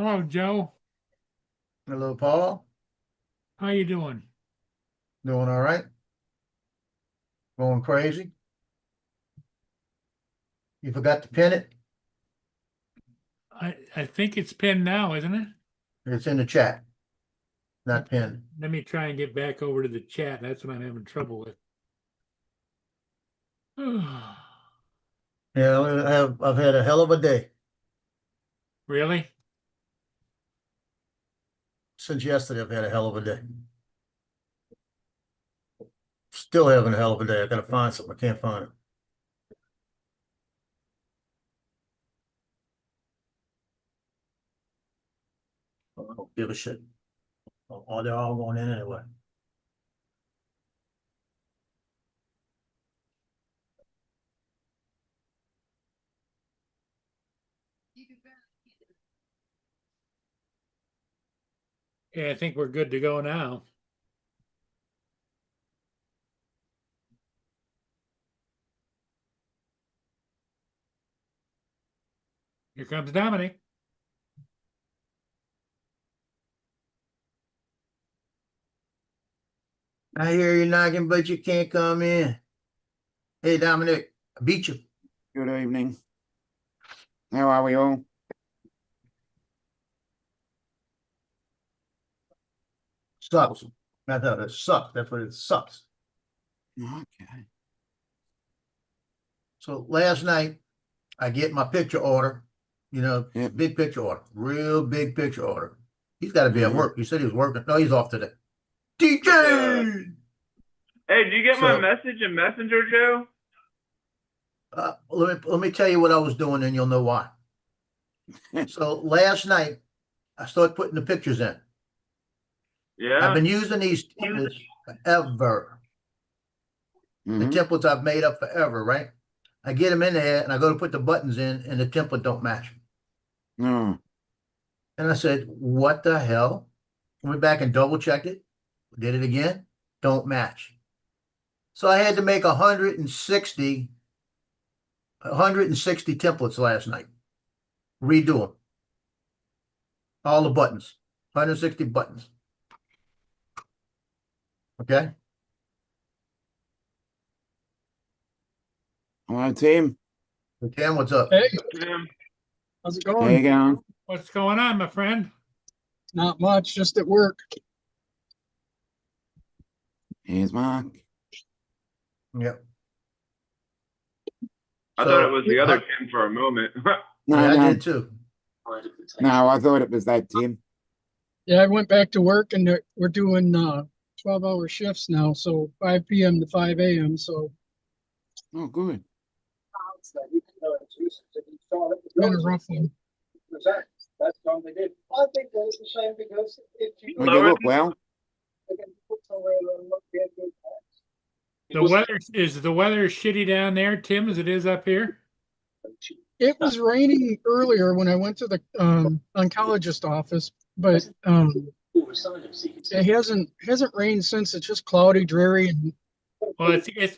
Hello, Joe. Hello, Paul. How you doing? Doing all right? Going crazy? You forgot to pin it? I think it's pinned now, isn't it? It's in the chat, not pinned. Let me try and get back over to the chat. That's what I'm having trouble with. Yeah, I've had a hell of a day Really? since yesterday. I've had a hell of a day. Still having a hell of a day. I gotta find something. I can't find it. I don't give a shit. Oh, they're all going in anyway. Yeah, I think we're good to go now. Here comes Dominic. I hear you knocking, but you can't come in. Hey, Dominic, I beat you. Good evening. How are we all? Sucks. I thought it sucks. That's what it sucks. Okay. So last night, I get my picture order, Yep. big picture order, real big picture order. He's got to be at work. He said he was working. No, he's off today. DJ! Hey, did you get my So- message in Messenger, Joe? Let me tell you what I was doing, and you'll know why. So last night, I started putting the pictures in. Yeah. I've been using these templates forever. The Mhm. templates I've made up forever, right? I get them in there, and I go to put the buttons in, and the template don't match. No. And I said, what the hell? Went back and double checked it. Did it again. Don't match. So I had to make 160 templates last night. Redo them. All the buttons. 160 buttons. Okay? Hello, Tim. Okay, what's up? Hey, Tim. how's it How going? you going? What's going on, my friend? Not much, just at work. Here's Mark. Yep. I thought it was the other Tim for a moment. No, Yeah, I no, did too. no, I thought it was that Tim. Yeah, I went back to work and we're doing 12-hour shifts now, so 5 p.m. to 5 a.m. So Oh, good. kind of rough one. That's time they did. I think that it's the same because if you Well, you look well. they can put somewhere and look at good The weather shitty down there, Tim, as it is up here? It was raining earlier when I went to the oncologist office, but it hasn't rained since. It's just cloudy, dreary, and Well, it's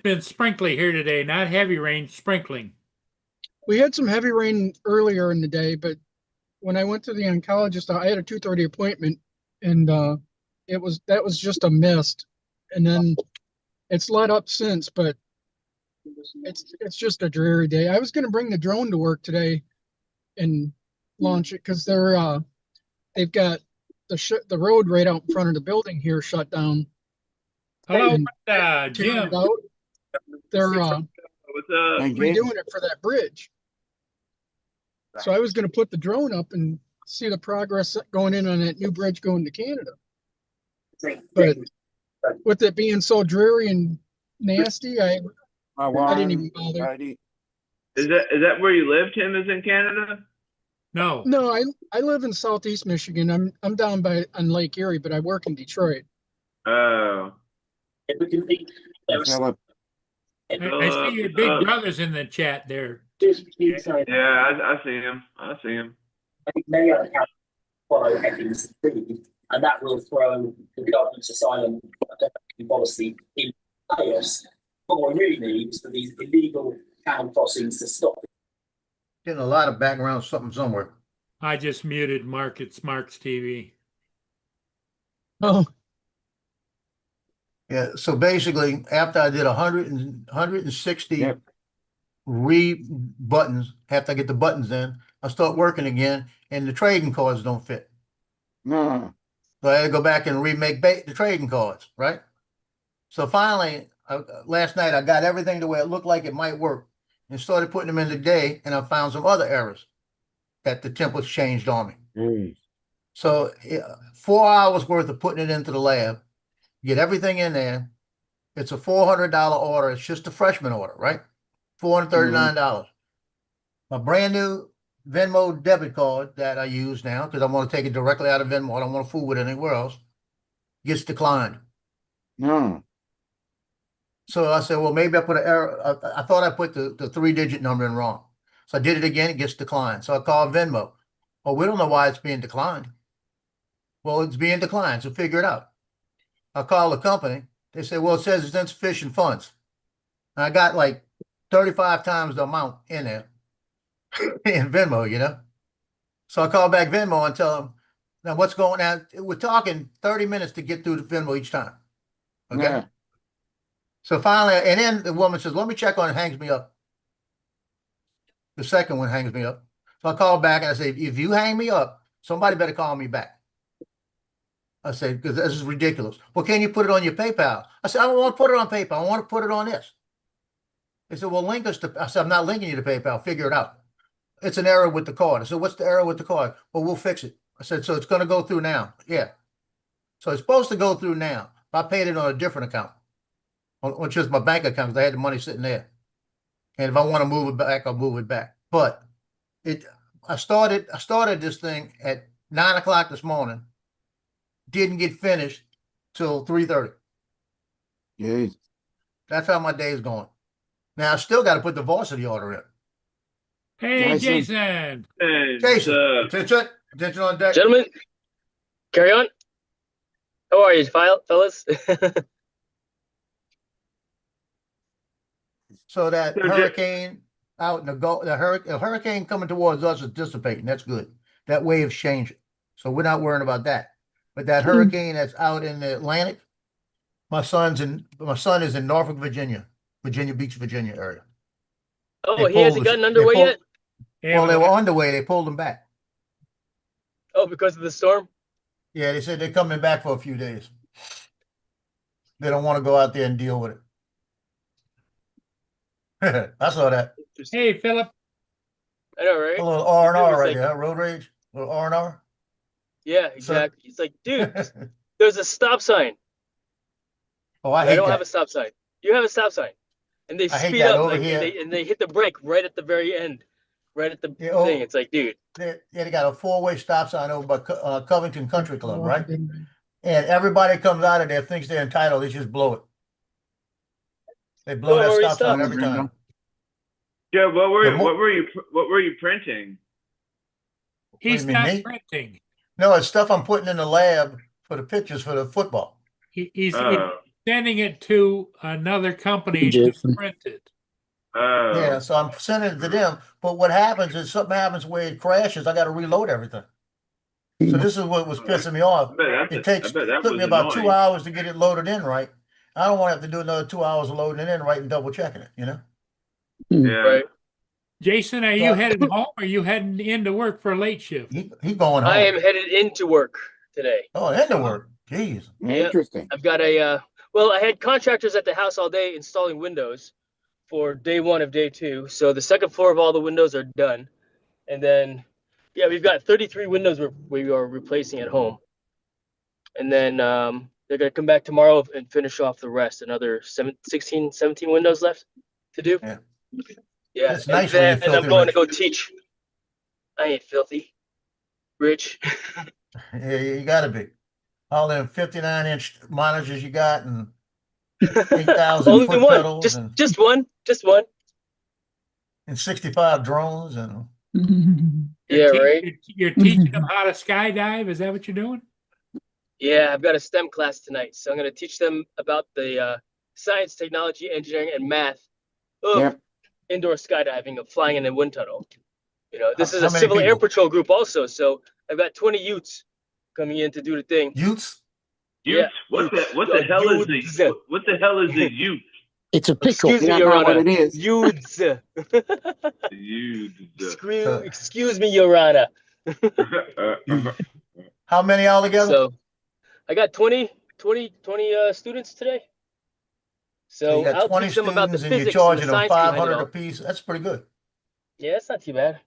been sprinkly here today, not heavy rain, sprinkling. we had some heavy rain earlier in the day, but when I went to the oncologist, I had a 2:30 appointment, and that was just a mist, and then it's let up since, but it's just a dreary day. I was going to bring the drone to work today and launch it because they've got the road right out in front of the building here shut down. Hello, And Jim. tearing it out. They're What's up? Thank you. redoing it for that bridge. So I was going to put the drone up and see the progress going in on that new bridge going to Canada. But with it being so dreary and nasty, I didn't even bother. Lady. Is that where you live, Tim? Is in Canada? No. No, I live in Southeast Michigan. I'm down on Lake Erie, but I work in Detroit. Oh. Philip. I see your big brother's in the chat there. Yeah, I see him. I see him. Many other countries follow headings 3, and that will throw the government's asylum policy in chaos. What we really need is for these illegal town crossings to stop. Getting a lot of background something somewhere. I just muted Mark at Smarts TV. Oh, Yeah, so basically, after I did 160 Yep. buttons, after I get the buttons in, I start working again, and the trading cards don't fit. No. So I had to go back and remake the trading cards, right? So finally, last night I got everything the way it looked like it might work, and started putting them in today, and I found some other errors that the templates changed on me. Mm. So 4 hours worth of putting it into the lab, get everything in there. It's a $400 order. It's just a freshman order, right? $439. My brand new Venmo debit card that I use now because I want to take it directly out of Venmo. I don't want to fool with it anywhere else. Gets declined. No. So I said, well, maybe I put an error. I thought I put the 3-digit number in wrong. So I did it again. It gets declined. So I called Venmo. Well, we don't know why it's being declined. Well, it's being declined. So figure it out. I called the company. They say, well, it says it's insufficient funds. And I got like 35 times the amount in there in Venmo, you know? So I call back Venmo and tell them, now what's going on? We're talking 30 minutes to get through the Venmo each time. Okay. Yeah. So finally, and then the woman says, let me check on it, hangs me up. The second one hangs me up. So I call back and I say, if you hang me up, somebody better call me back. I said, because this is ridiculous. Well, can you put it on your PayPal? I said, I don't want to put it on PayPal. I want to put it on this. They said, well, link us to, I said, I'm not linking you to PayPal. Figure it out. It's an error with the card. I said, what's the error with the card? Well, we'll fix it. I said, so it's going to go through now. Yeah. So it's supposed to go through now. I paid it on a different account, which is my bank account because I had the money sitting there. And if I want to move it back, I'll move it back. But I started this thing at 9 o'clock this morning. Didn't get finished till 3:30. Jeez. That's how my day is going. Now I still got to put the varsity order in. Hey, Jason. Jason. Hey, Jason, what's up? attention on deck. Gentlemen, carry on. How are you, fellas? So that So Ja- hurricane out in the Gulf, the hurricane coming towards us is dissipating. That's good. That wave's changing. So we're not worrying about that. But that hurricane that's out in the Atlantic, my son is in Norfolk, Virginia Beach, Virginia area. Oh, They he hasn't pulled gotten the- underway they pulled- yet? Well, they were underway. They pulled them back. Oh, because of the storm? Yeah, they said they're coming back for a few days. They don't want to go out there and deal with it. I saw that. Hey, Philip. I know, right? A little R&R was right like- there, road rage, a little R&R. Yeah, exactly. He's like, dude, there's a stop sign. Oh, I I hate don't that. have a stop sign. You have a stop sign. And they I hate speed that up over like, here. and they hit the brake right at the very end. Right at the Yeah, oh. thing. It's like, dude. They got a 4-way stop sign over by Covington Country Club, right? And everybody comes out of there thinks they're entitled. They just blow it. They blow Don't that worry, stop sign stop. every time. Joe, what The mo- were you printing? He's mean, not me? printing. No, it's stuff I'm putting in the lab for the pictures for the football. He's Oh, sending it to another company to Jason. print it. oh. Yeah, so I'm sending it to them. But what happens is something happens where it crashes. I got to reload everything. So this is what was pissing me off. I It bet that took was me about 2 annoying. hours to get it loaded in right. I don't want to have to do another 2 hours of loading it in right and double checking it, you know? Yeah. Right. Jason, are you headed home or are you heading into work for a late shift? He going home. I am headed into work today. Oh, into work. Jeez. Yeah. Interesting. I've got well, I had contractors at the house all day installing windows for day 1 of day 2. So the second floor of all the windows are done. And then, yeah, we've got 33 windows we are replacing at home. And then they're going to come back tomorrow and finish off the rest. Another 17 windows left to do. Yeah. Yeah. It's nice when you're and I'm filthy going rich. to go teach. I ain't filthy. Rich. Yeah, you got to be. All them 59-inch monitors you got and 8,000 Only foot one. pedals Just one. Just one. and 65 drones and Yeah, right. You're teaching them how to skydive. Is that what you're doing? Yeah, I've got a STEM class tonight, so I'm going to teach them about the science, technology, engineering, and math of Yep. indoor skydiving, of flying in a wind tunnel. You know, this is How a many Civil Air people? Patrol group also, so I've got 20 Utes coming in to do the thing. Utes? Utes? Yeah, What the Utes. what the hell is Utes. the what the hell is a Ute? It's a pickle. Excuse You me, don't Your know what Honor. it is. Utes. Utes. Excuse me, Your Honor. How many altogether? So I got 20 students today. So you So got I'll 20 teach them about the students and you're physics and the charging them science behind it 500 all. apiece. That's pretty good. Yeah, it's not too bad.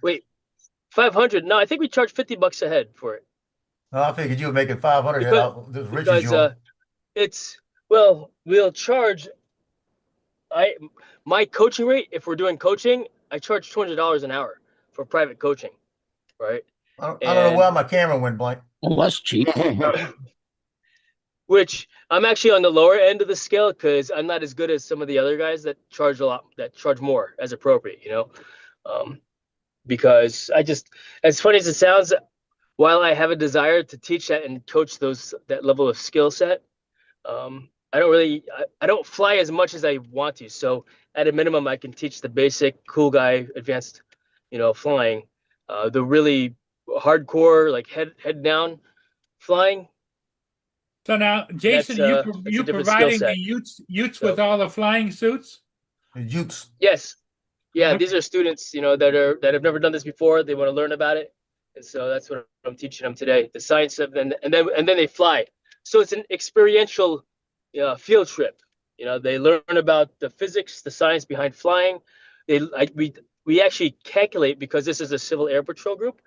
Wait, 500? No, I think we charge $50 a head for it. No, I figured you were making 500 head Because- out. This rich as Because you are. we'll charge. My coaching rate, if we're doing coaching, I charge $200 an hour for private coaching, right? I don't know and- why my camera went blank. Well, that's cheap. Which I'm actually on the lower end of the scale because I'm not as good as some of the other guys that charge more as appropriate, you know. Because as funny as it sounds, while I have a desire to teach that and coach that level of skill set, I don't fly as much as I want to. So at a minimum, I can teach the basic cool guy advanced, flying, the really hardcore, like head down flying. So now, Jason, That's you a different providing skill the set. Utes So- with all the flying suits? The Utes. Yes. Yeah, Okay. these are students, that have never done this before. They want to learn about it. And so that's what I'm teaching them today. The science of and then they fly. So it's an experiential field trip. They learn about the physics, the science behind flying. We actually calculate, because this is a Civil Air Patrol group.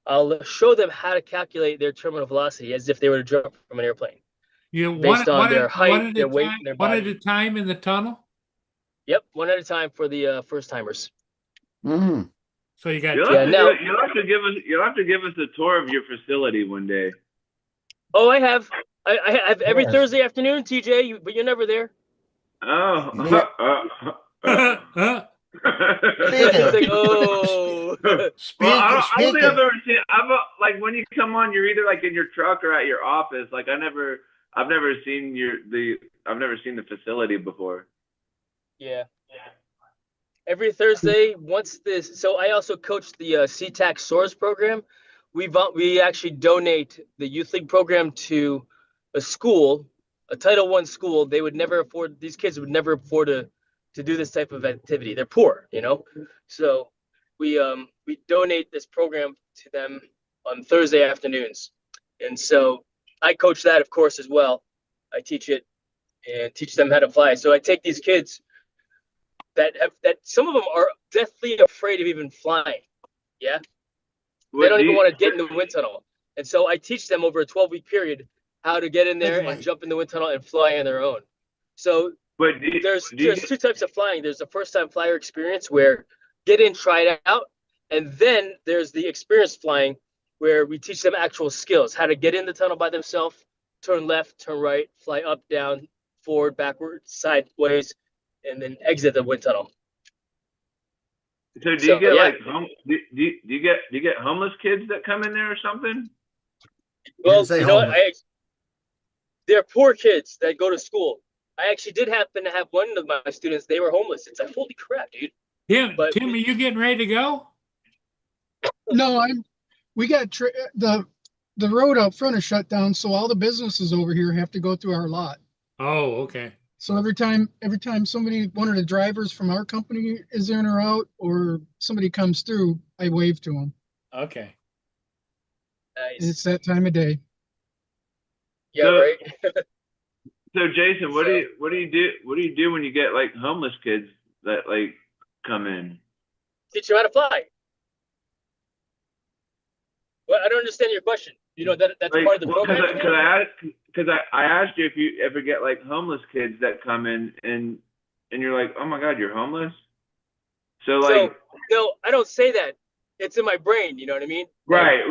I'll show them how to calculate their terminal velocity as if they were to jump from an airplane. Based on their height, their weight, and their one at body. a time in the tunnel? Yep, one at a time for the first timers. Mm. So you got You'll Yeah, have, to, now- you'll have to give us a tour of your facility one day. Oh, I have. I have every Yes. Thursday afternoon, TJ, but you're never there. Oh. Speaking It's of- like, oh. Well, Speaking, I don't think speaking, I've ever seen. Like when you come on, you're either like in your truck or at your office. Like I've never seen I've never seen the facility before. Yeah. Every Thursday, so I also coach the CTAC SOARS program. We actually donate the youth league program to a school, a Title I school. These kids would never afford to do this type of activity. They're poor, So we donate this program to them on Thursday afternoons. And so I coach that, of course, as well. I teach it and teach them how to fly. So I take these kids that some of them are deathly afraid of even flying. Yeah. They don't even want to get in the wind tunnel. And so I teach them over a 12-week period how to get in there and jump in the wind tunnel and fly on their own. So But there's two types of flying. There's the first time flyer experience where get in, try it out. And then there's the experience flying where we teach them actual skills, how to get in the tunnel by themselves, turn left, turn right, fly up, down, forward, backward, sideways, and then exit the wind tunnel. So do you get yeah. like do you get homeless kids that come in there or something? Well, say you know what? homeless. They're poor kids that go to school. I actually did happen to have one of my students. They were homeless. It's like, holy crap, dude. But- Tim, are you getting ready to go? No, we got the road out front is shut down, so all the businesses over here have to go through our lot. Oh, okay. So every time one of the drivers from our company is in or out, or somebody comes through, I wave to them. Okay. Nice. It's that time of day. Yeah, So- right. So Jason, what do you do when you get like homeless kids that like come in? Teach you how to fly. Well, I don't understand your question. That's Like, part of the program. because I asked you if you ever get like homeless kids that come in and you're like, oh my God, you're homeless. So like, No, I don't say that. It's in my brain. You know what I mean? right.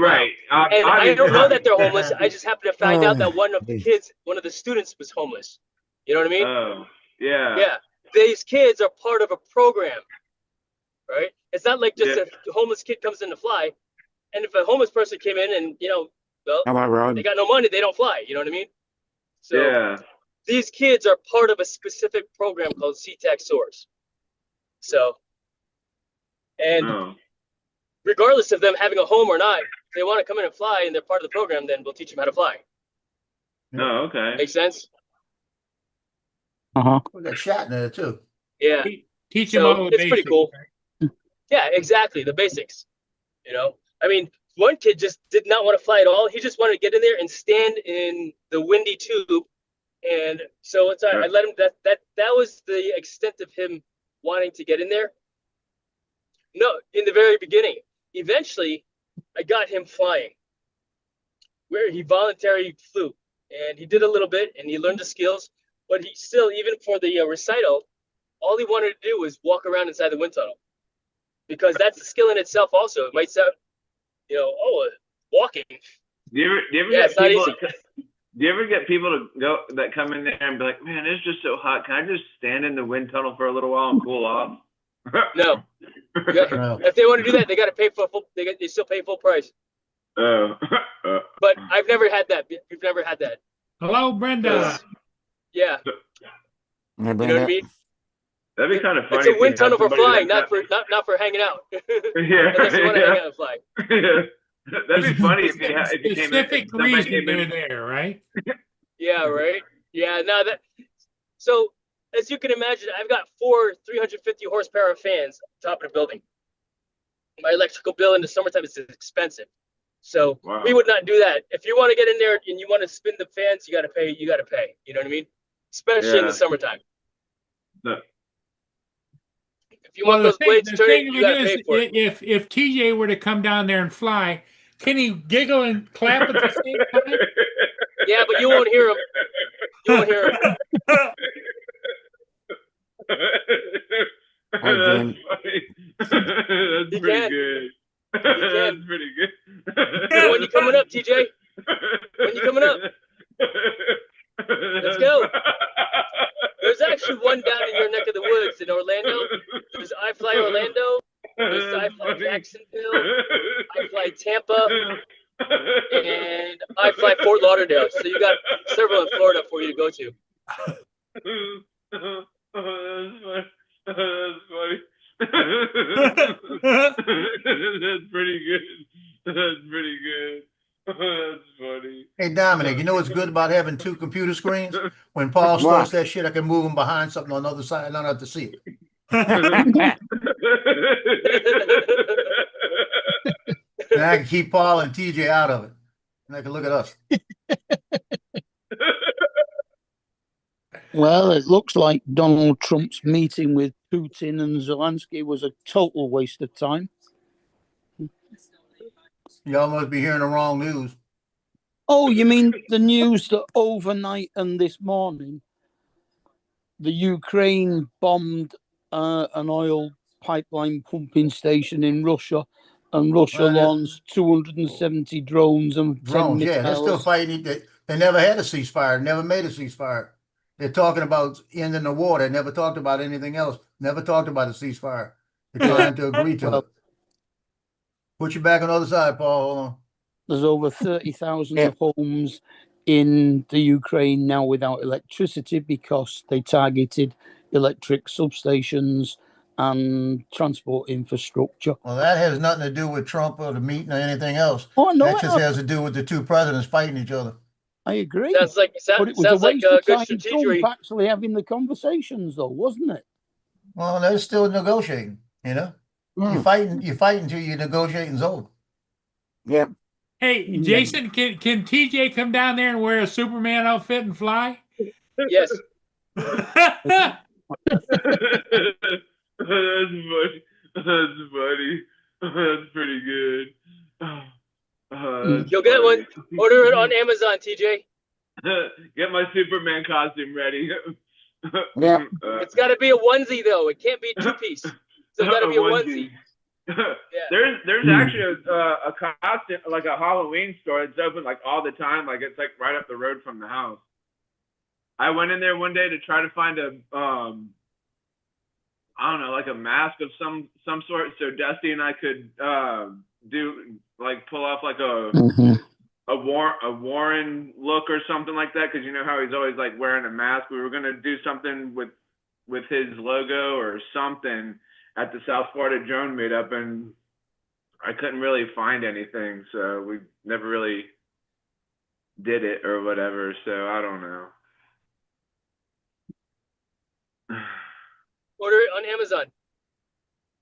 And I don't know that they're homeless. I just happen to find out that one of the students was homeless. You know what I mean? Oh, yeah. Yeah. These kids are part of a program, right? It's not like just Yeah. a homeless kid comes in to fly. And if a homeless person came in and, How about Rod? they got no money, they don't fly. You know what I mean? So Yeah. these kids are part of a specific program called CTAC SOARS. So, And Oh. regardless of them having a home or not, if they want to come in and fly and they're part of the program, then we'll teach them how to fly. Oh, okay. Make sense? Uh-huh. We got shot in there too. Yeah. Teach them So all the it's pretty basics. cool. Yeah, exactly. The basics. You know, I mean, one kid just did not want to fly at all. He just wanted to get in there and stand in the windy tube. And so it's I let him. That was the extent of him wanting to get in there. No, in the very beginning. Eventually, I got him flying, where he voluntarily flew, and he did a little bit, and he learned the skills. But he still, even for the recital, all he wanted to do was walk around inside the wind tunnel, because that's a skill in itself. Also, it might sound, walking. Do you ever Yeah, get it's not people? easy. Do you ever get people to go that come in there and be like, "Man, it's just so hot. Can I just stand in the wind tunnel for a little while and cool off?" No, No. if they want to do that, they got to pay for full. They still pay full price. Oh. But I've never had that. We've never had that. Hello, Brenda. Yeah, Yeah, you know what I mean. That'd be kind of funny. It's a if you wind had tunnel for somebody flying, that not for hanging out. Yeah, Unless you want to yeah. hang out and fly. That'd be funny if you came in. Specific If somebody reason came they're in. there, right? Yeah, right. Yeah, no, that. So as you can imagine, I've got 4 350 horsepower fans on top of the building. My electrical bill in the summertime is expensive, so Wow. we would not do that. If you want to get in there and you want to spin the fans, you got to pay. You got to pay. You know what I mean? Especially in Yeah. the summertime. No. If you want those blades the turning, thing you got to is, pay for it. if TJ were to come down there and fly, can he giggle and clap at the same time? Yeah, but you won't hear him. You won't hear him. That's Again. funny. That's He pretty can. good. can. That's pretty good. When you coming up, TJ? When you coming up? Let's go. There's actually one down in your neck of the woods in Orlando. There's iFly Orlando. There's iFly Jacksonville. iFly Tampa. And iFly Fort Lauderdale. So you got several in Florida for you to go to. That's funny. That's pretty good. That's pretty good. That's funny. Hey, Dominic, you know what's good about having 2 computer screens? When Paul starts that shit, I can move him behind something on the other side and I don't have to see it. And I can keep Paul and TJ out of it. And I can look at us. Well, it looks like Donald Trump's meeting with Putin and Zelensky was a total waste of time. Y'all must be hearing the wrong news. Oh, you mean the news that overnight and this morning, the Ukraine bombed an oil pipeline pumping station in Russia, and Russia launched 270 drones and 10 Drones, yeah, they're still missiles. fighting. They never had a ceasefire, never made a ceasefire. They're talking about ending the war. They never talked about anything else. Never talked about a ceasefire. They're trying to agree to it. Put you back on the other side, Paul. Hold on. There's over 30,000 homes in the Ukraine now without electricity because they targeted electric substations and transport infrastructure. Well, that has nothing to do with Trump or the meeting or anything else. Oh, no, That just has to do with the 2 presidents fighting each other. I agree. Sounds like But it was a sounds like waste of good time strategy. Trump actually having the conversations, though, wasn't it? Well, they're still negotiating, you know? You're fighting till your negotiating's over. Yeah. Hey, Jason, can TJ come down there and wear a Superman outfit and fly? Yes. That's funny. That's funny. That's pretty good. You'll get one. Order it on Amazon, TJ. Get my Superman costume ready. Yeah. It's got to be a onesie, though. It can't be a 2-piece. So it's got to be a onesie. Yeah. There's actually a costume, like a Halloween store. It's open like all the time. Like it's like right up the road from the house. I went in there one day to try to find a I don't know, like a mask of some sort, so Dusty and I could pull off like a Warren look or something like that, because you know how he's always like wearing a mask. We were gonna do something with his logo or something, at the South Florida drone meetup, and I couldn't really find anything, so we never really did it or whatever. So I don't know. Order it on Amazon.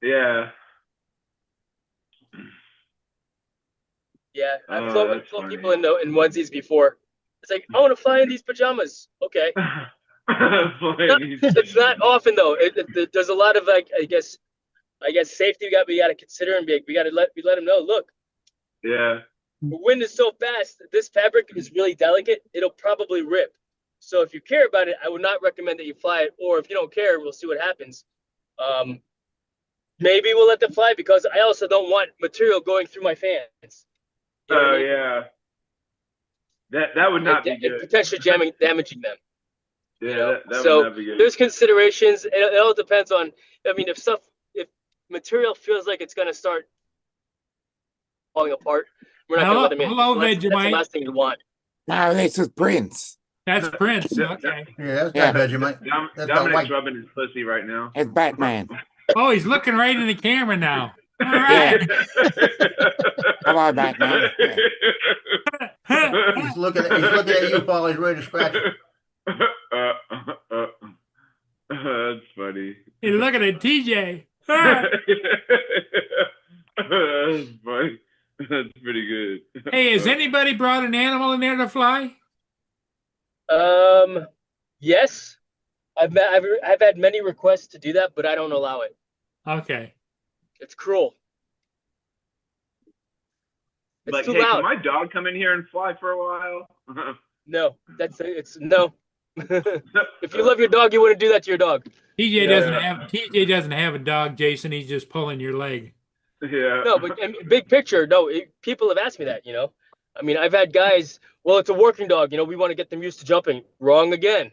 Yeah. Yeah, Oh, I've flown that's people funny. in onesies before. It's like, I want to fly in these pajamas. Okay. Funny. It's not often though. There's a lot of like, I guess safety we got to consider, and we got to let them know. Look, Yeah. the wind is so fast. This fabric is really delicate. It'll probably rip. So if you care about it, I would not recommend that you fly it. Or if you don't care, we'll see what happens. Maybe we'll let them fly, because I also don't want material going through my fans. You know what I Oh mean? yeah. That would not be And good. potentially damaging them. Yeah, You know? that So would not be good. there's considerations. It all depends on. I mean, if material feels like it's gonna start falling apart, we're not gonna let them in. Hello, That's the Vegemite. last thing you want. No, this is Prince. That's Prince. Okay. Yeah, that's Yeah. not Vegemite. That's not Dominic's white. rubbing his pussy right now. It's Batman. Oh, he's looking right in the camera now. All right. Hello, Batman. Yeah. He's looking at you, Paul. He's ready to scratch it. That's funny. He's looking at TJ. That's funny. That's pretty good. Hey, has anybody brought an animal in there to fly? Yes, I've had many requests to do that, but I don't allow it. Okay. It's cruel. It's Like, too hey, loud. can my dog come in here and fly for a while? No, it's no. If you love your dog, you wouldn't do that to your dog. TJ Yeah. doesn't have a dog, Jason. He's just pulling your leg. Yeah. No, but big picture, no. People have asked me that, you know. I mean, I've had guys. Well, it's a working dog, you know. We want to get them used to jumping. Wrong again,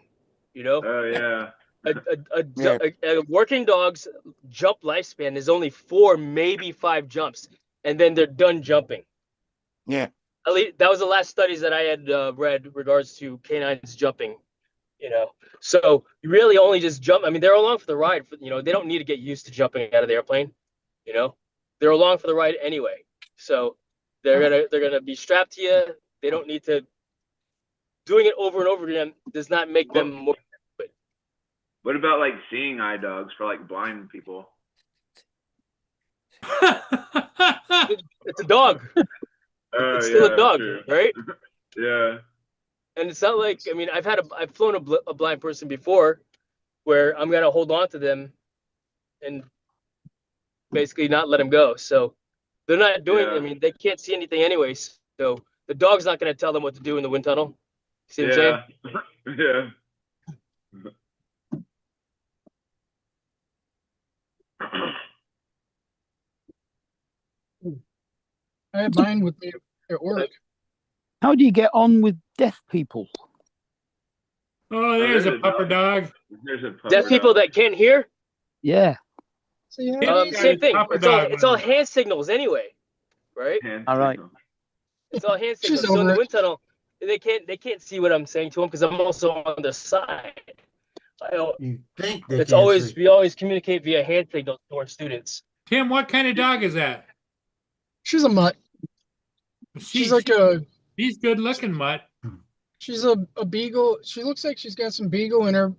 you know. Oh yeah. A working dog's jump lifespan is only 4, maybe 5 jumps, and then they're done jumping. Yeah. At least that was the last studies that I had read regards to canines jumping. You know, so you really only just jump. I mean, they're along for the ride. You know, they don't need to get used to jumping out of the airplane. You know, they're along for the ride anyway. So they're gonna be strapped to you. They don't need to. Doing it over and over again does not make them more. What about like seeing eye dogs for like blind people? It's a dog. Oh, It's still yeah, a dog, true. right? Yeah. And it's not like, I mean, I've flown a blind person before, where I'm gonna hold on to them, and basically not let them go. So they're not doing. Yeah. I mean, they can't see anything anyways. So the dog's not gonna tell them what to do in the wind tunnel. See what I'm saying? Yeah. I had mine with me at work. How do you get on with deaf people? Oh, there's a there's a pupper dog. There's a pupper Deaf people dog. that can't hear, Yeah. So yeah, Yeah. same thing. Pupper It's all dog. hand signals anyway, right? Hand All right. signal. It's all hand She's signals. So in the over it. wind tunnel, they can't see what I'm saying to them, because I'm also on the side. You think they It's can't always see. we always communicate via hand signals to our students. Tim, what kind of dog is that? she's a mutt. She's like She's good looking, mutt. she's a beagle. She looks like she's got some beagle in her.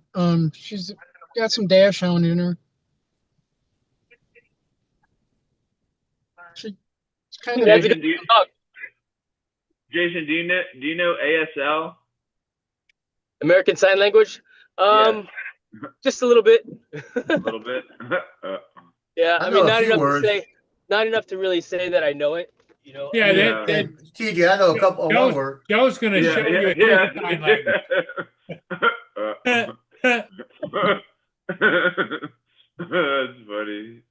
She's got some dachshund in her. She's kind of Yeah, Jason, do you, Dog. Jason, do you know ASL? American Sign Language. Just a little bit. A little bit. Yeah, I I know mean, a not few enough words. to say, not enough to really say that I know it. You know. Yeah, I mean, that, And TJ, I know a couple of one word. Joe's gonna yeah, show you yeah, a sign language. That's funny.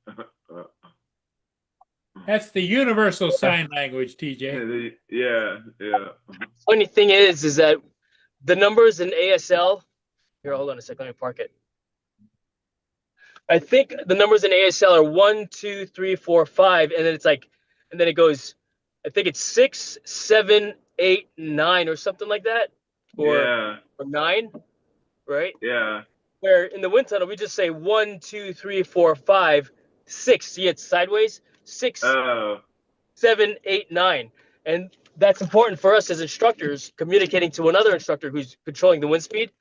That's the universal sign language, TJ. Yeah. funny thing is that the numbers in ASL. Here, hold on a second. Let me park it. I think the numbers in ASL are 1, 2, 3, 4, 5, and then it's like, and then it goes. I think it's 6, 7, 8, 9, or something like that, or 9, right? Yeah. Where in the wind tunnel we just say 1, 2, 3, 4, 5, 6. See, it's sideways. 6, Oh, 7, 8, 9. And that's important for us as instructors communicating to another instructor who's controlling the wind speed.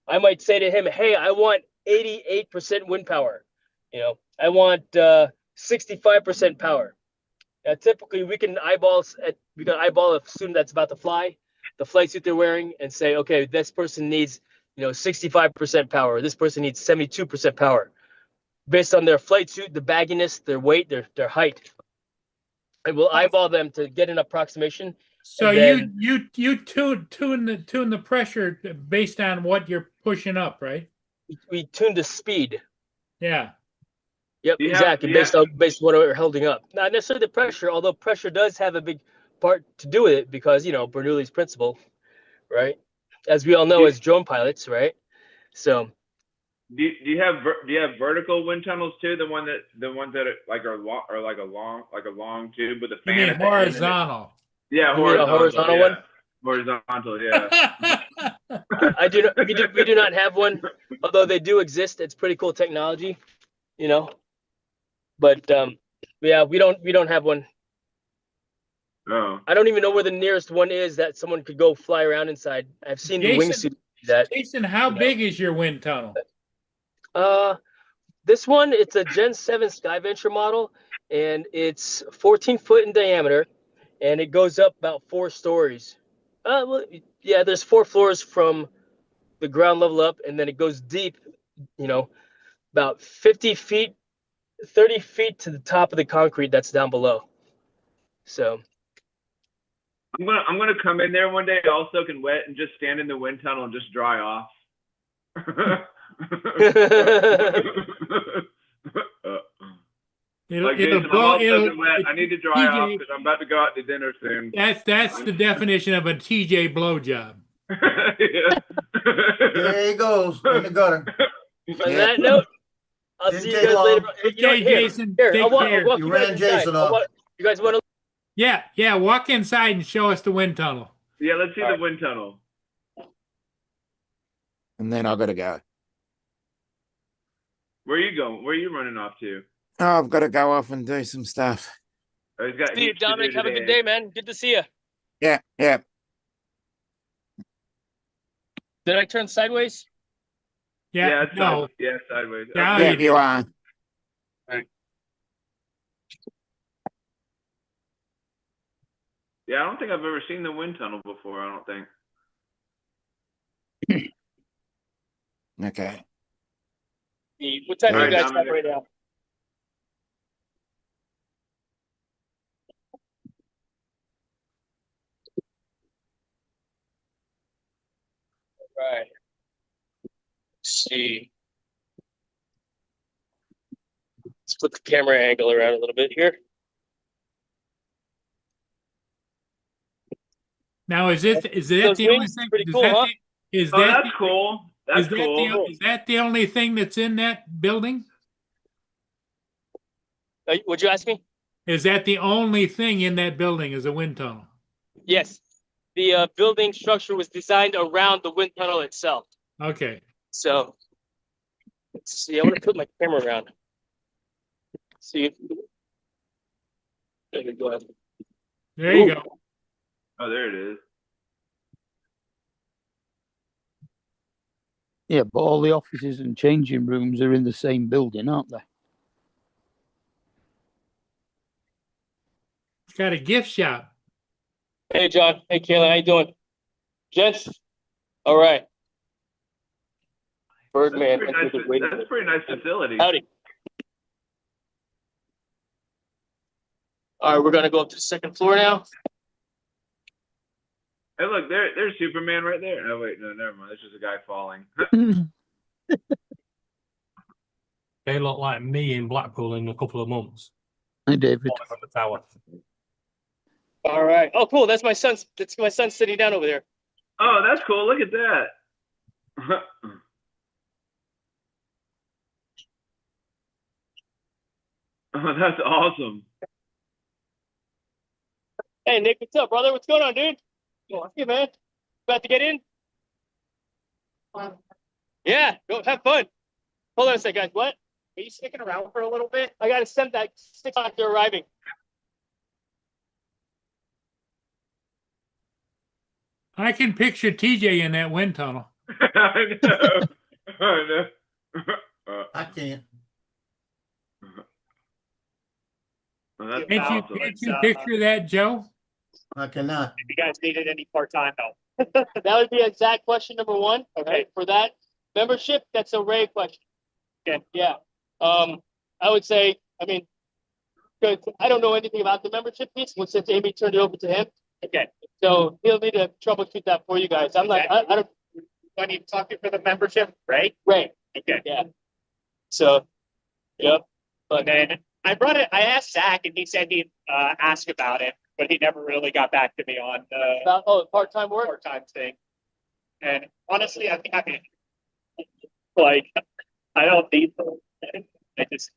I might say to him, hey, I want 88% wind power. I want 65% power. Now, typically, we can eyeball a student that's about to fly, the flight suit they're wearing, and say, okay, this person needs 65% power. This person needs 72% power, based on their flight suit, the bagginess, their weight, their height. And we'll eyeball them to get an approximation. So And then- you tune the pressure based on what you're pushing up, right? We tune the speed. Yeah. Yep, You have- exactly. you Based on what we're holding up. Not necessarily the pressure, although pressure does have a big part to do with it because Bernoulli's principle, right? As we all know, as drone pilots, right? So do you have vertical wind tunnels too? The ones that are like a long tube with a You fan. mean at the end and it- horizontal? Yeah, You mean a horizontal yeah. one? Horizontal, yeah. I do not. We do not have one, although they do exist. It's pretty cool technology, But yeah, we don't have one. Oh. I don't even know where the nearest one is that someone could go fly around inside. I've seen the Jason- wingsuit do that. Jason, how big is your wind tunnel? This one, it's a Gen 7 Skyventure model, and it's 14 foot in diameter, and it goes up about 4 stories. Well, yeah, there's 4 floors from the ground level up, and then it goes deep, about 50 feet, 30 feet to the top of the concrete that's down below. So I'm gonna come in there one day, all soaking wet, and just stand in the wind tunnel and just dry off. Like Jason, I'm all soaking wet. I need to dry off TJ because I'm about to go out to dinner soon. That's the definition of a TJ blowjob. There he goes in the gutter. on that note, I'll Didn't see you take guys long. later. Okay, Here, Jason, here, take I'll care. walk You you guys ran inside. Jason off. You guys want to? Yeah, walk inside and show us the wind tunnel. Yeah, let's see All the right. wind tunnel. And then I gotta go. Where are you going? Where are you running off to? Oh, I've got to go off and do some stuff. Oh, he's got See you, heaps to do Dominic. Have a good today. day, man. Good to see you. Yeah, yeah. Did I turn sideways? Yeah, it's no. sideways. Yeah, Okay. Yeah, you are. Yeah, I don't think I've ever seen the wind tunnel before. I don't think. Okay. What time do All you right, guys have Dominic. right now? Right. Let's see. Let's put the camera angle around a little bit here. Now is that Those the only wings, thing? pretty cool, huh? Is Oh, that that's cool. That's cool. is that the only thing that's in that building? Would you ask me? Is that the only thing in that building is a wind tunnel? Yes. The building structure was designed around the wind tunnel itself. Okay. So let's see. I want to put my camera around. See. There we go. There you Ooh. go. Oh, there it is. Yeah, but all the offices and changing rooms are in the same building, aren't they? It's got a gift shop. Hey, John. Hey, Kayla. How you doing? Gents? All right. Birdman. That's a pretty nice facility. Howdy. All right, we're going to go up to the second floor now. Hey, look, there's Superman right there. Oh wait, no, never mind. This is a guy falling. They look like me in Blackpool in a couple of months. Hey, David. Falling from the tower. All right. Oh, cool. That's my son sitting down over there. Oh, that's cool. Look at that. Oh, that's awesome. Hey, Nick, what's up, brother? What's going on, dude? Hey, man. About to get in? Yeah, go have fun. Hold on a second, guys. What? Are you sticking around for a little bit? I gotta send that 6 o'clock. They're arriving. I can picture TJ in that wind tunnel. I know. I know. I can't. Well, that's Can't you, awesome. can't you picture that, Joe? I cannot. If you guys needed any part-time help. That would be exact question number 1. Okay. Right? For that membership, that's a Ray question. Okay. Yeah. I would say, I mean, 'cause I don't know anything about the membership piece. Well, since Amy turned it over to him, Okay. so he'll need to troubleshoot that for you guys. I'm like, I don't. I need to talk to you for the membership, right? Ray. Okay. Yeah. So, yep. But then I asked Zach and he said he'd ask about it, but he never really got back to me on the About part-time work. part-time thing. And honestly, I think I mean, like, I don't need them. I just,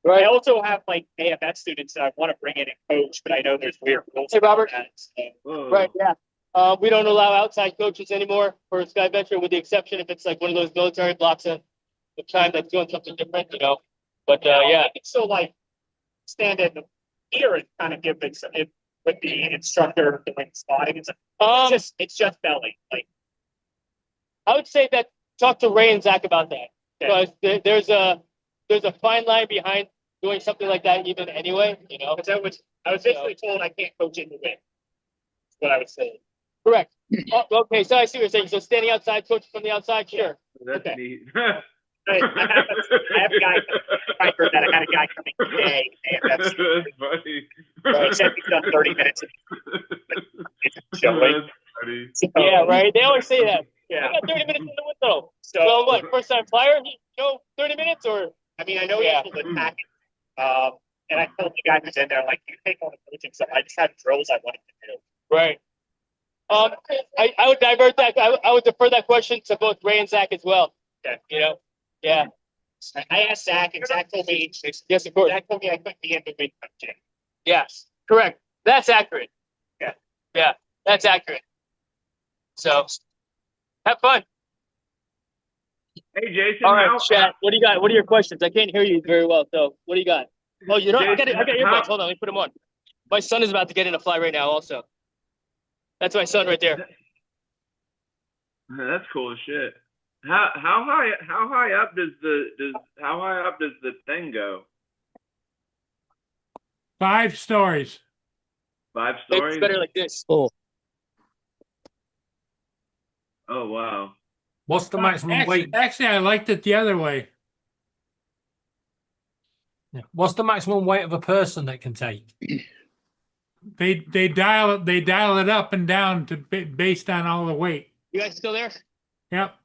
I also have like AFS students that I want to bring in and coach, but I know there's weird rules. Hey, Robert. about that, so. Whoa. Right. Yeah. We don't allow outside coaches anymore for Sky Venture, with the exception if it's like one of those military blocks of time that's doing something different, But yeah. I can still like stand in the ear and kind of give it some with the instructor doing spotting. It's just belly. Like, I would say that talk to Ray and Zach about that, because there's a fine line behind doing something like that even anyway, because I was basically told I can't coach in the wind. That's what I was saying. Correct. Oh, okay, so I see what you're saying. So standing outside, coaching from the outside, sure. That's Okay. neat. I have a guy. I heard that I had a guy coming today, and That's funny. he said he's done 30 minutes. Showing. That's funny. So, Yeah, right. They always say that. Yeah. I got 30 minutes in the window. So So what? First time flyer? 30 minutes or? I mean, I know Yeah. he's been packing. And I told the guy who's in there, like, you take all the coaching stuff. I just had drills I wanted to do. Right. I would divert that. I would defer that question to both Ray and Zach as well. Okay. Yeah. I asked Zach, and Zach told me, Yes, of course. Zach told me I couldn't be in the wind coaching. Yes. Correct. That's accurate. Yeah. Yeah. That's accurate. So, have fun. Hey, Jason. All right, how- chat. What do you got? What are your questions? I can't hear you very well. So, what do you got? Oh, you know, I got Jason, earbuds. how- Hold on, let me put them on. My son is about to get in a fly right now. Also, that's my son right there. That's cool as shit. How high up does the thing go? 5 stories. 5 stories? It's better like this. Oh, Oh wow. What's the maximum weight? Actually, I liked it the other way. Yeah. What's the maximum weight of a person that can take? They dial it up and down to based on all the weight. You guys still there? Yep.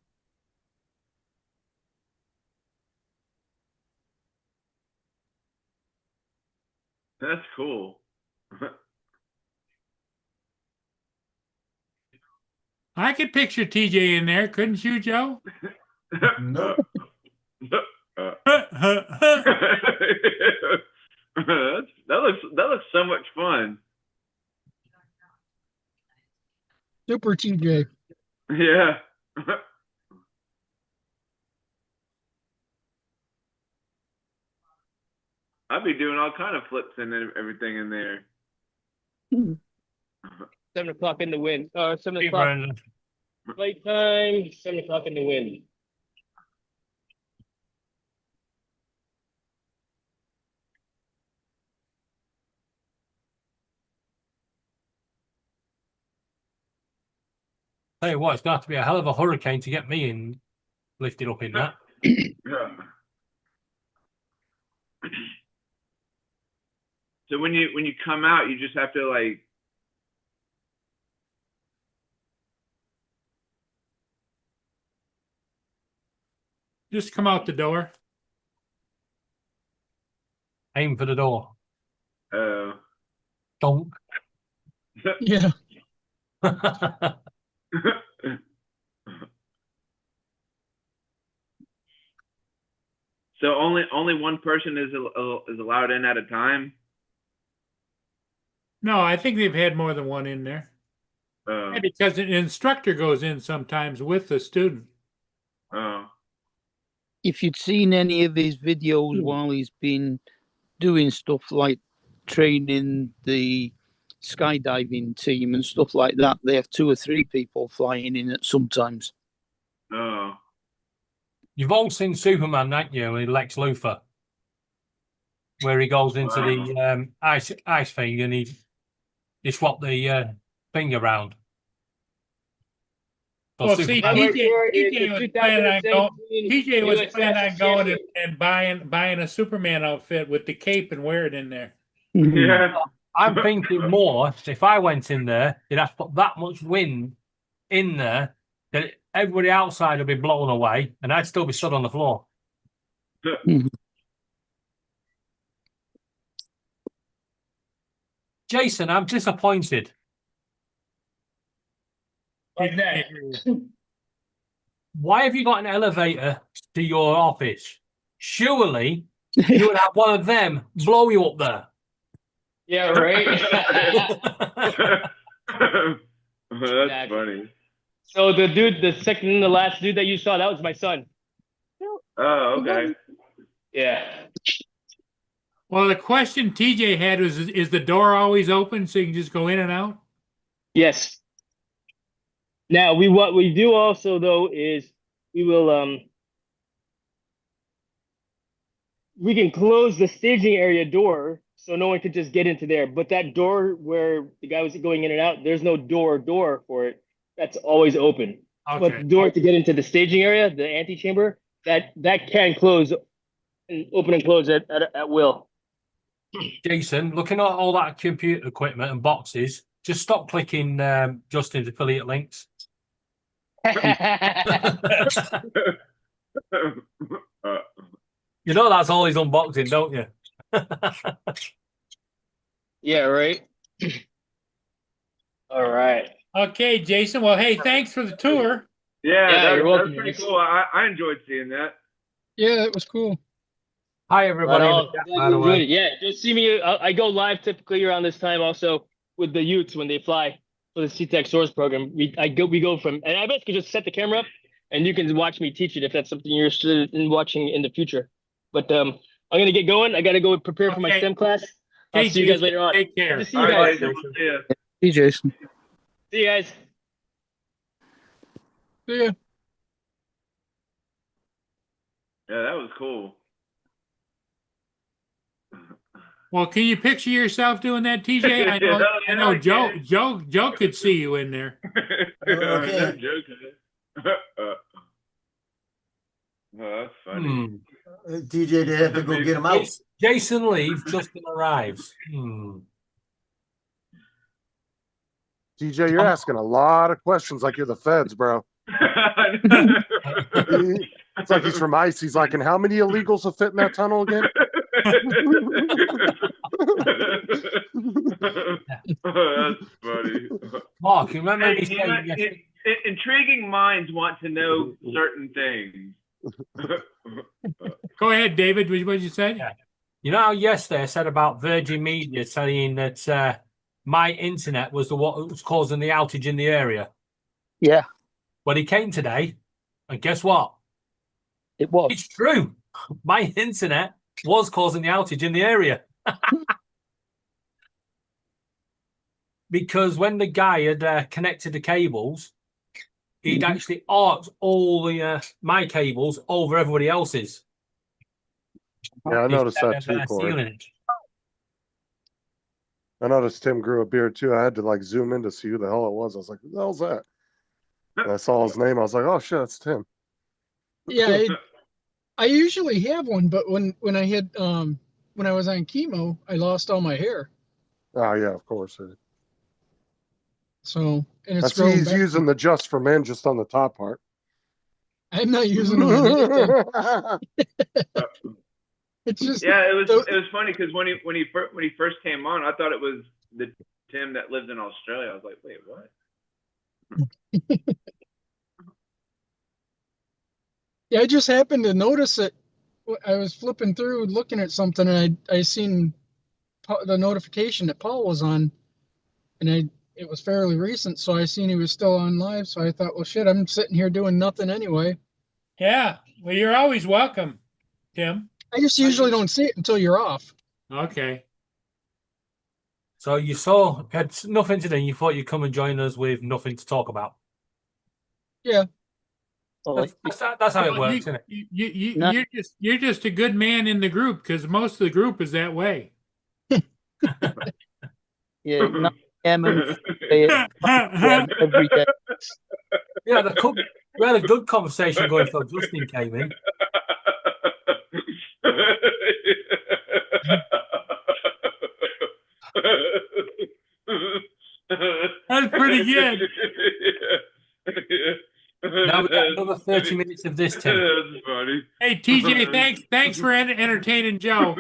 That's cool. I could picture TJ in there, couldn't you, Joe? Nope. that looks so much fun. Super TJ. Yeah. I'd be doing all kind of flips and everything in there. 7 o'clock in the wind. 7 Hey, o'clock Brandon. flight time. 7 o'clock in the wind. Tell you what, it's going to have to be a hell of a hurricane to get me in lifted up in that. Yeah. So when you come out, you just have to like. Just come out the door. Aim for the door. Donk. Yeah. So only one person is allowed in at a time. No, I think they've had more than one in there. Oh. Because an instructor goes in sometimes with the student. Oh. if you'd seen any of his videos while he's been doing stuff like training the skydiving team and stuff like that, they have 2 or 3 people flying in it sometimes. Oh. You've all seen Superman, haven't you? With Lex Luthor, where he goes into the ice thing and he swapped the thing around. So Well, see, That right there is TJ the was planning on going. 2017 TJ was US planning on Masters going champion. and buying a Superman outfit with the cape and wear it in there. Yeah. I'm thinking more, if I went in there, you'd have to put that much wind in there that everybody outside would be blown away and I'd still be stood on the floor. Jason, I'm disappointed. Like that. Why have you got an elevator to your office? Surely you would have one of them blow you up there. Yeah, right. That's Exactly. funny. So the second and the last dude that you saw, that was my son. Oh, okay. Yeah. Well, the question TJ had was, is the door always open so you can just go in and out? Yes. Now what we do also though is we will we can close the staging area door so no one could just get into there. But that door where the guy was going in and out, there's no door for it. That's always open. But Okay. the door to get into the staging area, the antechamber, that can close and open and close at will. Jason, looking at all that computer equipment and boxes, just stop clicking Justin's affiliate links. You know that's all he's unboxing, don't you? Yeah, right. All right. Okay, Jason. Well, hey, thanks for the tour. Yeah, Yeah, that, you're that's welcome, pretty guys. cool. I enjoyed seeing that. Yeah, it was cool. Hi, everybody. Right in on. the chat, Glad by you the way. enjoyed it. Yeah, just see me. I go live typically around this time also with the youths when they fly for the CTEC Source program. We go from, and I basically just set the camera up and you can watch me teach it if that's something you're interested in watching in the future. But I'm gonna get going. I gotta go prepare for my Okay. STEM class. I'll Hey, see you guys Jason, later on. take care. Good to see All you right, guys. Jason, we'll see ya. Hey, Jason. See you guys. See ya. Yeah, that was cool. Well, can you picture yourself doing that, TJ? I know, I know Joe could see you in there. Okay. No joking. Oh, that's funny. TJ did have to go get him out. Jason leaves, Justin arrives. DJ, you're asking a lot of questions like you're the feds, bro. It's like he's from ICE. He's like, and how many illegals will fit in that tunnel again? Oh, that's funny. Mark, you remember me Hey, saying yesterday? intriguing minds want to know certain things. Go ahead, David. What did you say? Yeah. You know how yesterday I said about Virgin Media saying that my internet was what was causing the outage in the area? Yeah, Well, he came today, and guess what? it was. It's true. My internet was causing the outage in the area. Because when the guy had connected the cables, he'd actually arced all the my cables over everybody else's. Yeah, I noticed that Instead too, of, Corey. sealing it. I noticed Tim grew a beard too. I had to like zoom in to see who the hell it was. I was like, who the hell's that? And I saw his name. I was like, oh shit, that's Tim. Yeah, I usually have one, but when I had when I was on chemo, I lost all my hair. Oh yeah, of course. So and I it's see growing he's back. using the Just for Men just on the top part. I'm not using them on anything. It's just Yeah, it was funny because when he first came on, I thought it was the Tim that lived in Australia. I was like, wait, what? yeah, I just happened to notice it. I was flipping through looking at something and I seen the notification that Paul was on, and it was fairly recent, so I seen he was still on live. So I thought, well, shit, I'm sitting here doing nothing anyway. Yeah. Well, you're always welcome, Tim. I just usually don't see it until you're off. Okay. So you had nothing to do. You thought you'd come and join us with nothing to talk about. Yeah. Well, That's how it works, isn't it? No. You're just a good man in the group because most of the group is that way. yeah, 9 a.m. and 3 a.m. every day. Yeah, we had a good conversation going until Justin came in. That's pretty good. Now we've got another 30 minutes of this, Tim. That's funny. Hey, TJ, thanks for entertaining Joe.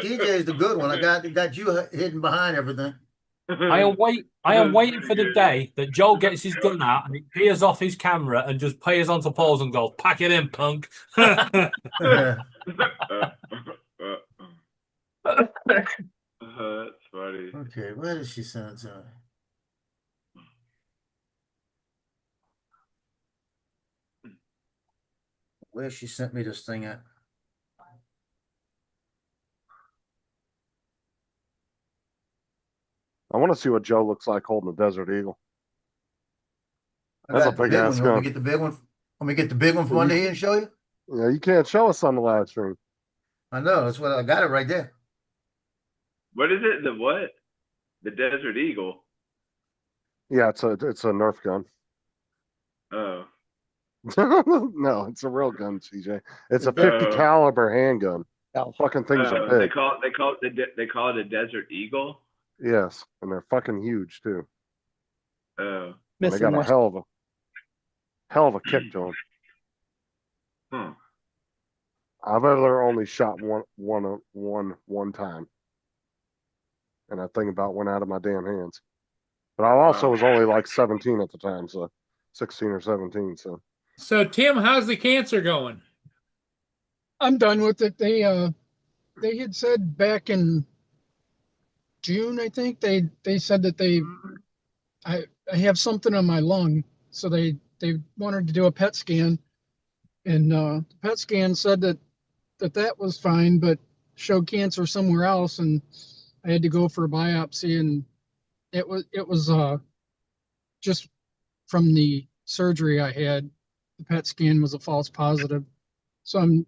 TJ is the good one. I got you hidden behind everything. I am waiting for the day that Joel gets his gun out and he peers off his camera and just peers onto Paul's and goes, "Pack it in, punk." Yeah. That's funny. Okay, where did she send it to me? Where she sent me this thing at? I want to see what Joe looks like holding a Desert Eagle. I That's got a the big big ass one. You want me gun. to get the big one? Want me to get the big one from under here and show you? Yeah, you can't show us on the live stream. I know. That's what I got it right there. What is it? The what? The Desert Eagle. Yeah, it's a Nerf gun. Oh. No, it's a real gun, CJ. It's a 50 caliber handgun. Fucking things are They big. call it a Desert Eagle. Yes, and they're fucking huge too. Oh. And they got a hell of a kick to them. Huh. I've ever only shot one time, and that thing about went out of my damn hands. But I also was only like 17 at the time, so 16 or 17. So Tim, how's the cancer going? I'm done with it. They had said back in June, I think they said that I have something on my lung, so they wanted to do a PET scan, and the PET scan said that was fine, but showed cancer somewhere else, and I had to go for a biopsy, and it was just from the surgery I had. The PET scan was a false positive, so I'm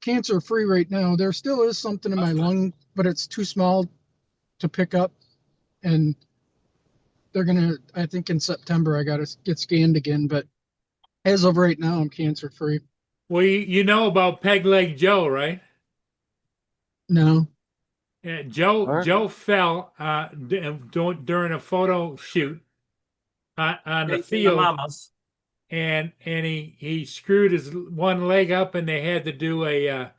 cancer free right now. There still is something in my lung, but it's too small to pick up, and they're gonna, I think in September I gotta get scanned again, but as of right now I'm cancer free. Well, you know about Peg Leg Joe, right? No. Yeah, Joe fell during a photo shoot on the field, and he screwed his one leg up, and they had to do a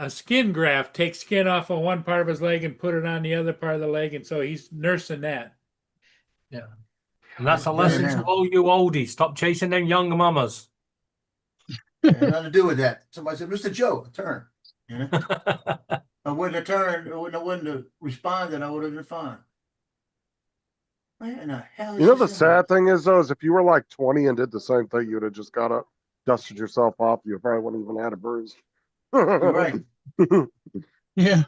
skin graft, take skin off of one part of his leg and put it on the other part of the leg, and so he's nursing that. Yeah, and that's a lesson to all you oldies: stop chasing them young mamas. Had nothing to do with that. Somebody said, "Mr. Joe, turn." You know? I wouldn't have turned. I wouldn't have responded. I would have been fine. Where in the hell is You know, she the sending sad thing is, though, is if you were like 20 and did the same thing, you'd have just got up, dusted yourself off. You probably wouldn't even had a bruise. You're right. Yeah.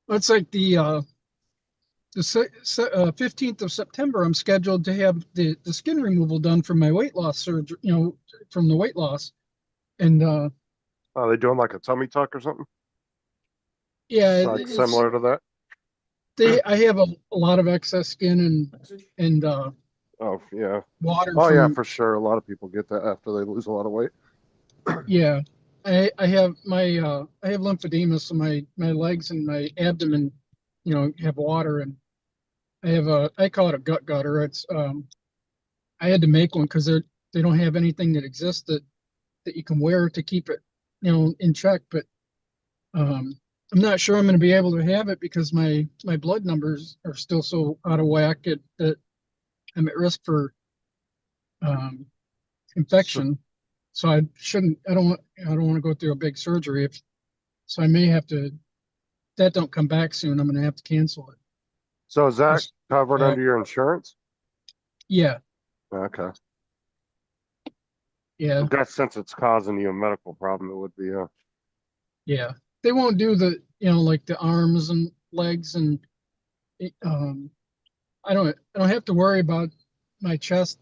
It's like the 15th of September, I'm scheduled to have the skin removal done from my weight loss surgery, from the weight loss. And Are they doing like a tummy tuck or something? yeah, Like similar to that? I have a lot of excess skin and Oh, yeah. water. Oh, yeah, for sure. A lot of people get that after they lose a lot of weight. Yeah. I have I have lymphedema, so my legs and my abdomen, have water, and I call it a gut gutter. It's I had to make one because they don't have anything that exists that you can wear to keep it, in check. But I'm not sure I'm going to be able to have it because my blood numbers are still so out of whack that I'm at risk for infection. So I don't want to go through a big surgery. So I may have to, if that don't come back soon, I'm going to have to cancel it. So is that Yes. covered Uh, under your insurance? Yeah, Okay. yeah, I guess since it's causing you a medical problem, it would be, yeah. They won't do the, like the arms and legs and I don't have to worry about my chest,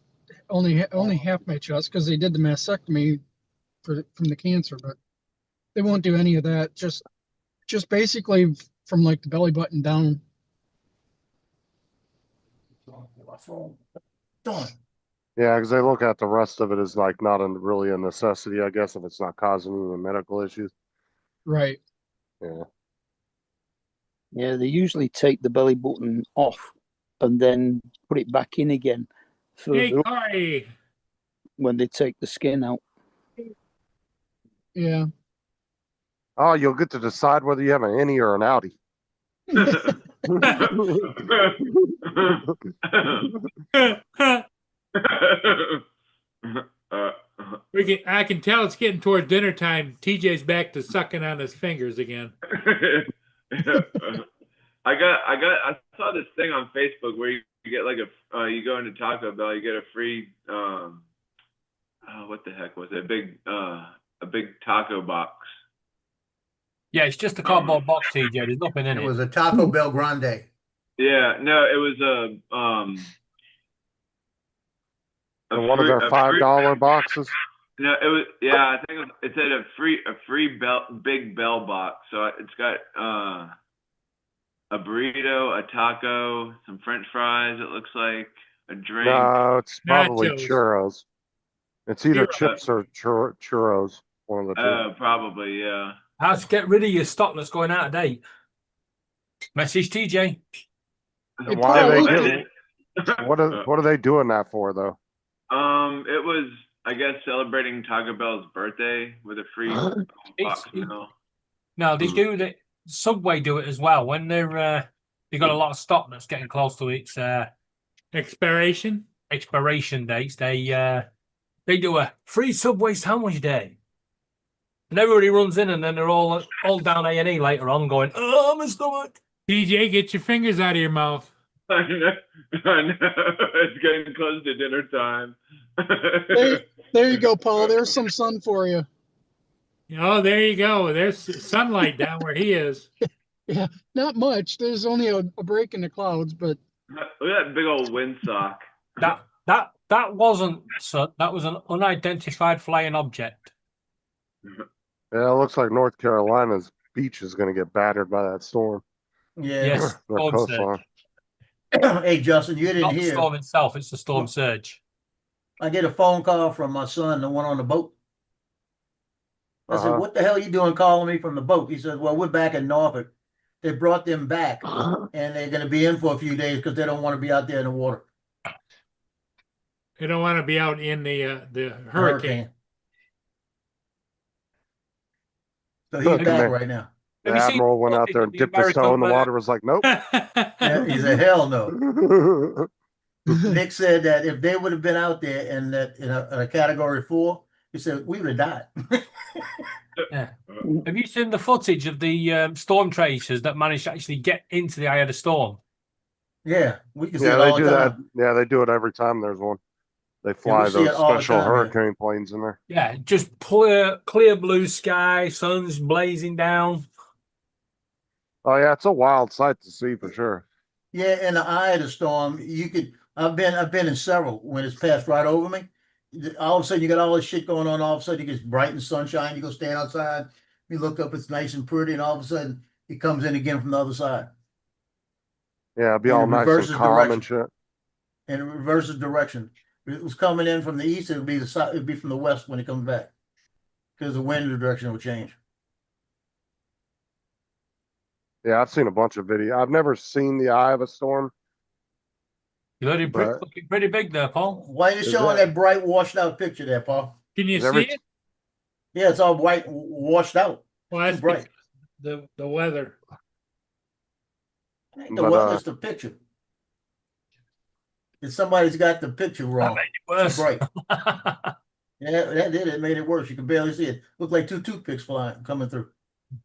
only half my chest because they did the mastectomy from the cancer, but they won't do any of that. Just basically from like the belly button down. Done. yeah, because they look at the rest of it as like not really a necessity, I guess, if it's not causing you medical issues. Right. Yeah. Yeah, they usually take the belly button off and then put it back in again Hey, further up Corey. when they take the skin out. Yeah. Oh, you'll get to decide whether you have an innie or an outie. I can tell it's getting toward dinner time. TJ's back to sucking on his fingers again. I saw this thing on Facebook where you get like you go into Taco Bell, you get a free what the heck was it? A big taco box. Yeah, it's just a cardboard box, TJ. There's nothing in It it. was a Taco Bell Grande. Yeah, no, it was One of their $5 boxes. No, it was I think it said a free big bell box. So it's got a burrito, a taco, some French fries. It looks like a drink. No, it's probably Nachos. churros. It's either Churros. chips or churros. One of the two. Oh, probably, yeah. How to get rid of your stock that's going out of date? Message TJ. Hey, Why Paul, are look they at- what are they doing that for though? It was, I guess, celebrating Taco Bell's birthday with a free box meal. No, they do the Subway do it as well when they're they got a lot of stock that's getting close to its Expiration. dates. They do a free Subway sandwich day, and everybody runs in, and then they're all down A&E later on, going, "Oh, my stomach." TJ, get your fingers out of your mouth. I know. It's getting close to dinner time. there you go, Paul. There's some sun for you. Oh, there you go. There's sunlight down where he is. Yeah, not much. There's only a break in the clouds, but Look at that big old windsock. That wasn't that was an unidentified flying object. Yeah, it looks like North Carolina's beach is going to get battered by that storm. Yeah. Yes, Their storm coastline. surge. Hey, Justin, you didn't Not the hear. storm itself; it's the storm surge. I get a phone call from my son, the one on the boat. I said, Uh-huh. "What the hell are you doing calling me from the boat?" He said, "Well, we're back in Norfolk. They brought them back, and they're going to be in for a few days because they don't want to be out there in the water." They don't want to be out in the hurricane. So he's Look, back man. right now. The Have you seen admiral went out there and the dipped his toe in the American, water. Was like, nope. Yeah, he said, "Hell no." Nick said that if they would have been out there in that in a category 4, he said we would have died. Yeah. Have you seen the footage of the storm tracers that managed to actually get into the eye of the storm? Yeah, we can see Yeah, it they all do the that. time. Yeah, they do it every time there's one. They fly see it those all the special time, yeah. hurricane planes in there. Yeah, just clear blue sky, sun's blazing down. Oh yeah, it's a wild sight to see for sure. Yeah, in the eye of the storm, you could. I've been in several when it's passed right over me. All of a sudden, you got all this shit going on. All of a sudden, it gets bright and sunshine. You go stand outside. You look up, it's nice and pretty, and all of a sudden, it comes in again from the other side, Yeah, it'd be And all it nice and reverses calm and shit. and it reverses direction. If it was coming in from the east, it would be the side. It'd be from the west when it comes back, because the wind direction will change. Yeah, I've seen a bunch of video. I've never seen the eye of a storm. You're looking But- pretty big there, Paul. Why are you Is showing that- that bright, washed out picture there, Paul? Can you Is see every- it? Yeah, it's all white, washed out. Well, that's bright. because the weather. Ain't the But, weather, it's the picture. If somebody's got the picture wrong, Worse. it's bright. Yeah, that did it. Made it worse. You can barely see it. Looked like 2 toothpicks coming through.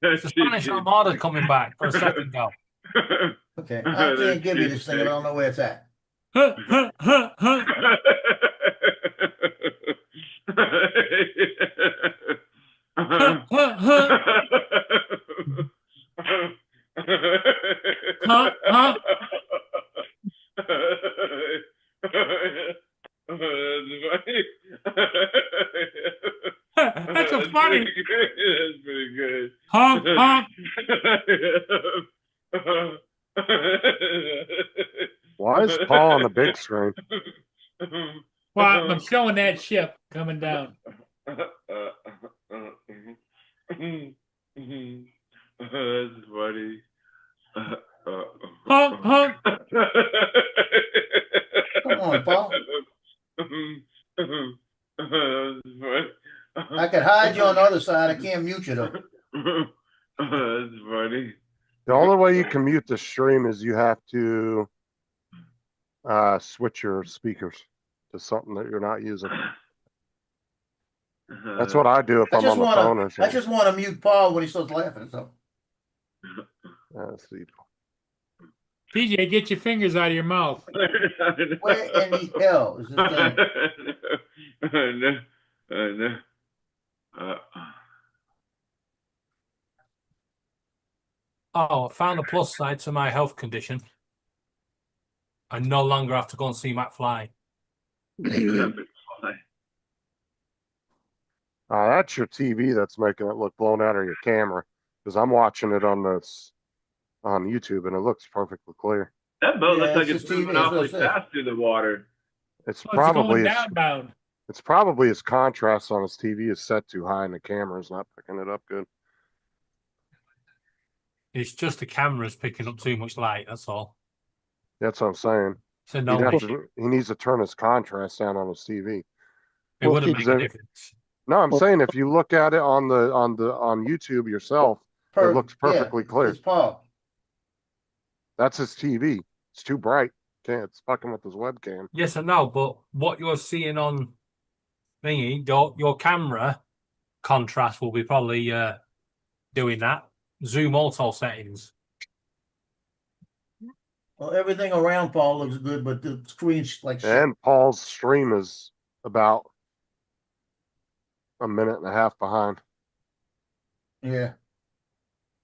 The Spanish Armada coming back for a second go. Okay, I can't give you this thing if I don't know where it's at. Huh, huh, huh, huh. Huh, huh, huh. Huh, huh. That's a funny. That's pretty good. Honk, honk. Why is Paul on the big screen? Well, I'm showing that ship coming down. That's funny. Honk, honk. Come on, Paul. I could hide you on the other side. I can't mute you though. That's funny. The only way you can mute the stream is you have to switch your speakers to something that you're not using. That's what I do if I'm on the phone or I something. just want to mute Paul when he starts laughing. So See. TJ, get your fingers out of your mouth. where in the hell is this thing? No. Oh, I found a plus side to my health condition. I no longer have to go and see Matt Fly. That's your TV that's making it look blown out of your camera. Because I'm watching it on YouTube and it looks perfectly clear. That boat Yeah, looks like it's it's just moving TV, awfully that's what it says. fast through the water. It's Oh, it's probably going downbound. it's probably his contrast on his TV is set too high and the camera's not picking it up good. It's just the camera's picking up too much light. That's all. That's what I'm saying. So no, He needs to turn his contrast down on his TV. it wouldn't make a difference. No, I'm saying if you look at it on YouTube yourself, it looks perfectly clear. It's Paul. That's his TV. It's too bright. It's fucking with his webcam. Yes, I know, but what you're seeing on thingy, your camera contrast will be probably doing that. Zoom auto settings. Well, everything around Paul looks good, but the screen's like shit. And Paul's stream is about a minute and a half behind. Yeah.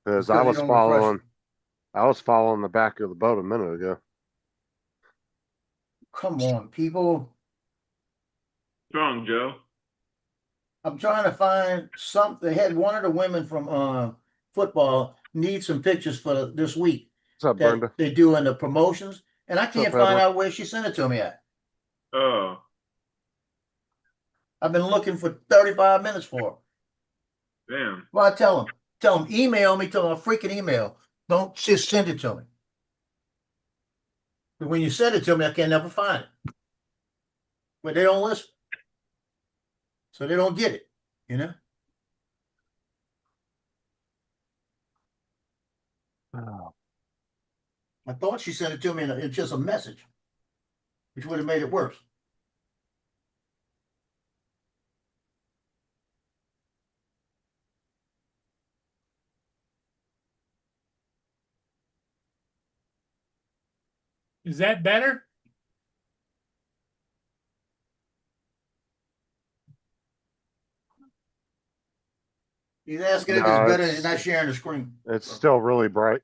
Because Because I you was don't refresh. following the back of the boat a minute ago. Come on, people. Strong, Joe. I'm trying to find something. They had one of the women from football need some pictures for this week What's up, that Brenda? they do in the promotions, and I can't up, find Edward? out where she sent it to me at. Oh. I've been looking for 35 minutes for her. Damn. Well, I tell them, email me, tell them a freaking email. Don't just send it to me. But when you send it to me, I can never find it. But they don't listen. So they don't get it, you know? I thought she sent it to me in just a message, which would have made it worse. Is that better? He's asking if No, it's better it's- than not sharing the screen. It's still really bright.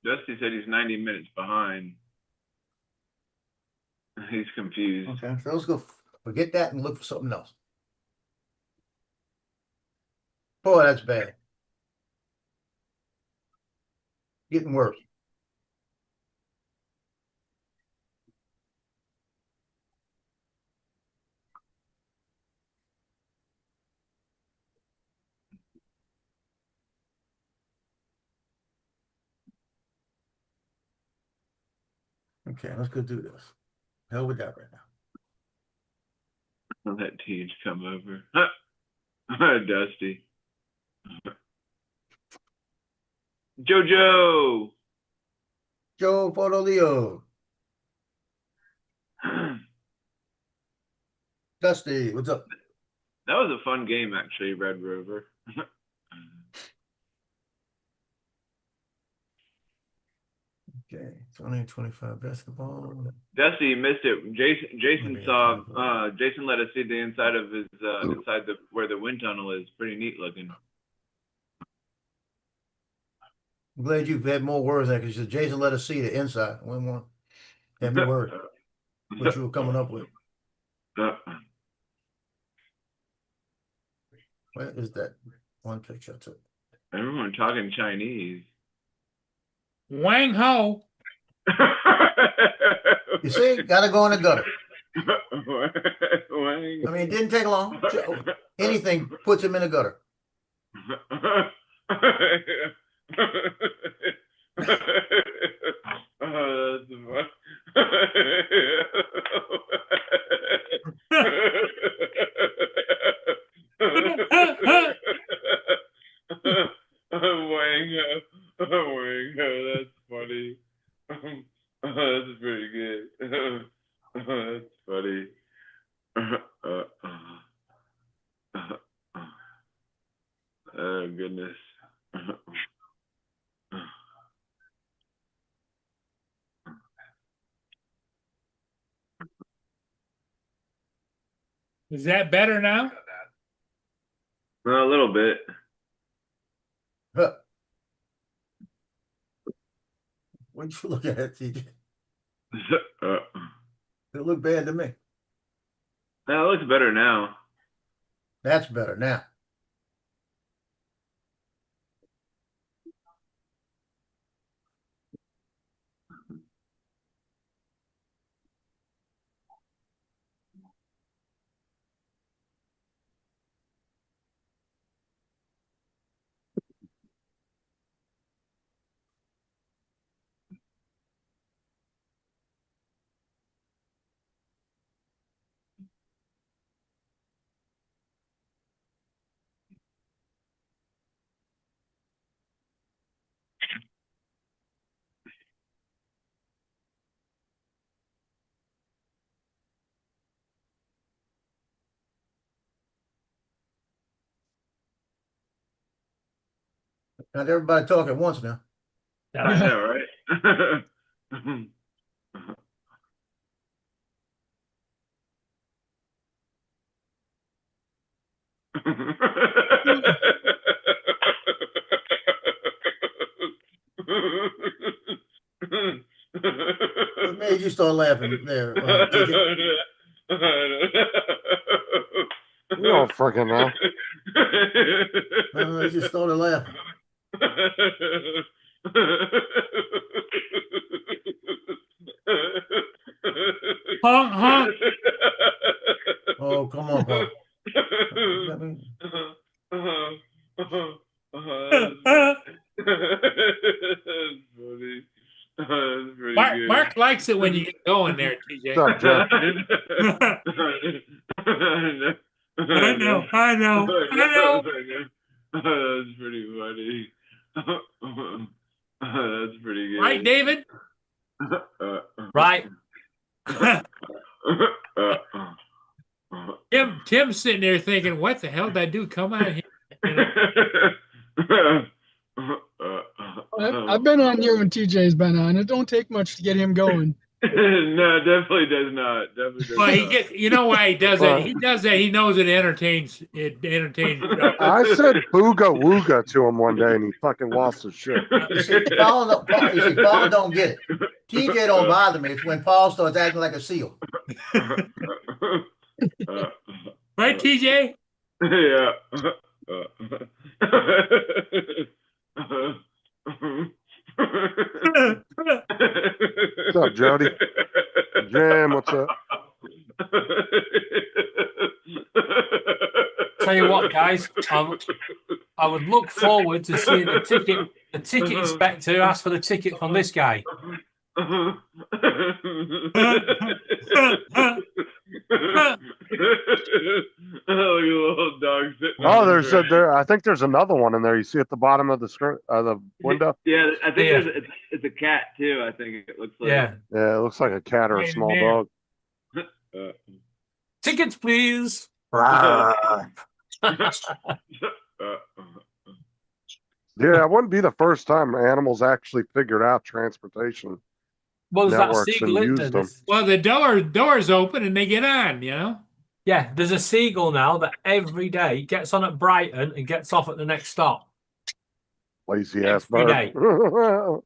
Dusty said he's 90 minutes behind. He's confused. Okay, so let's go forget that and look for something else. Boy, that's bad. Getting worse. Okay, let's go do this. Hell with that right now. I'll let Teach come over. Dusty. Jojo. Joe Portolio. Dusty, what's up? That was a fun game, actually, Red Rover. Okay, 2025 basketball. Dusty, you missed it. Jason Maybe saw. I Jason let us see the inside of his inside the where the wind tunnel is. Pretty neat looking. I'm glad you've had more words than that because Jason let us see the inside. We want have me worried what you were coming up with. Where is that one picture I took? Everyone talking Chinese. Wang Ho. You see, gotta go in the gutter. Wang. I mean, it didn't take long. Anything puts him in the gutter. That's funny. That's pretty good. That's funny. Oh goodness. Is that better now? A little bit. Huh. What'd you look at, TJ? It looked bad to me. That looks better now. That's better now. Not everybody talk at once now. I know, right? What made you start laughing there, TJ? You don't freaking know. I just started laughing. Honk, honk. Oh, come on, Paul. Mark likes it when you get going there, TJ. What's up, Jeff? I know. That's pretty funny. That's pretty good. Right, David? Right. Tim's sitting there thinking, what the hell did I do? Come out here. You know? I've been on here when TJ's been on. It don't take much to get him going. No, definitely does not. Definitely does Well, he not. gets. You know why he does that? He does that. He knows it entertains. It entertains. I said booga wooga to him one day and he fucking lost his shit. You see, Paul don't get it. TJ don't bother me. It's when Paul starts acting like a seal. Right, TJ? Yeah. What's up, Jody? Jam, what's up? Tell you what, guys, I would look forward to seeing the ticket inspector ask for the ticket from this guy. Little dog sitting Oh, on there's the there. I think there's another one in there. You see at the bottom of the screen, the window. Yeah, I think Yeah. it's a cat too. I think it looks like. Yeah. Yeah, it looks like a cat or a Right in small there. dog. Tickets, please. Yeah, it wouldn't be the first time animals actually figured out transportation Well, there's that networks and seagull, isn't there? used them. Well, the door's open and they get on, you know? Yeah, there's a seagull now that every day gets on at Brighton and gets off at the next stop. Lazy ass Every bird.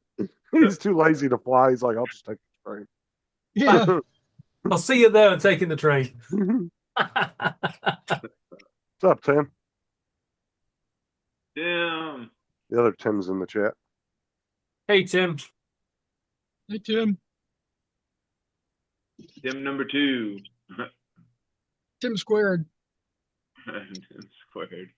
He's too lazy to fly. He's like, I'll just take the train. Yeah. I'll see you there and taking the train. What's up, Tim? Damn. The other Tim's in the chat. Hey, Tim. Hey, Tim. Tim number 2. Tim squared. Tim squared.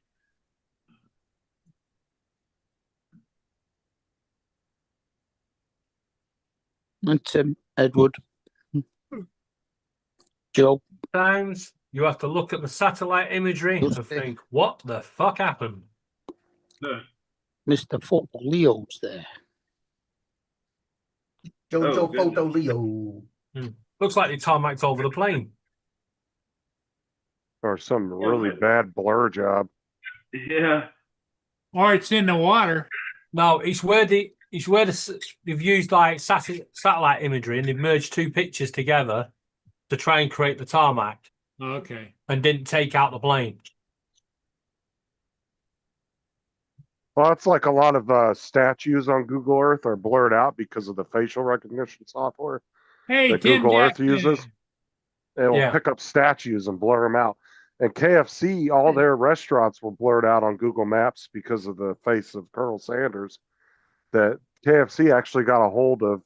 And Tim, Edward, Joe. Sometimes you have to look at the satellite imagery and think, what the fuck happened? Mr. Football Leo's there. Jojo Photo Leo. Looks like they tarmacked over the plane. Or some really bad blur job. Yeah. Or it's in the water. No, they've used like satellite imagery and they've merged two pictures together to try and create the tarmac Okay. and didn't take out the plane. Well, it's like a lot of statues on Google Earth are blurred out because of the facial recognition software Hey, that Tim Google Earth Jackson. uses. It will Yeah. pick up statues and blur them out. And KFC, all their restaurants were blurred out on Google Maps because of the face of Colonel Sanders. That KFC actually got a hold of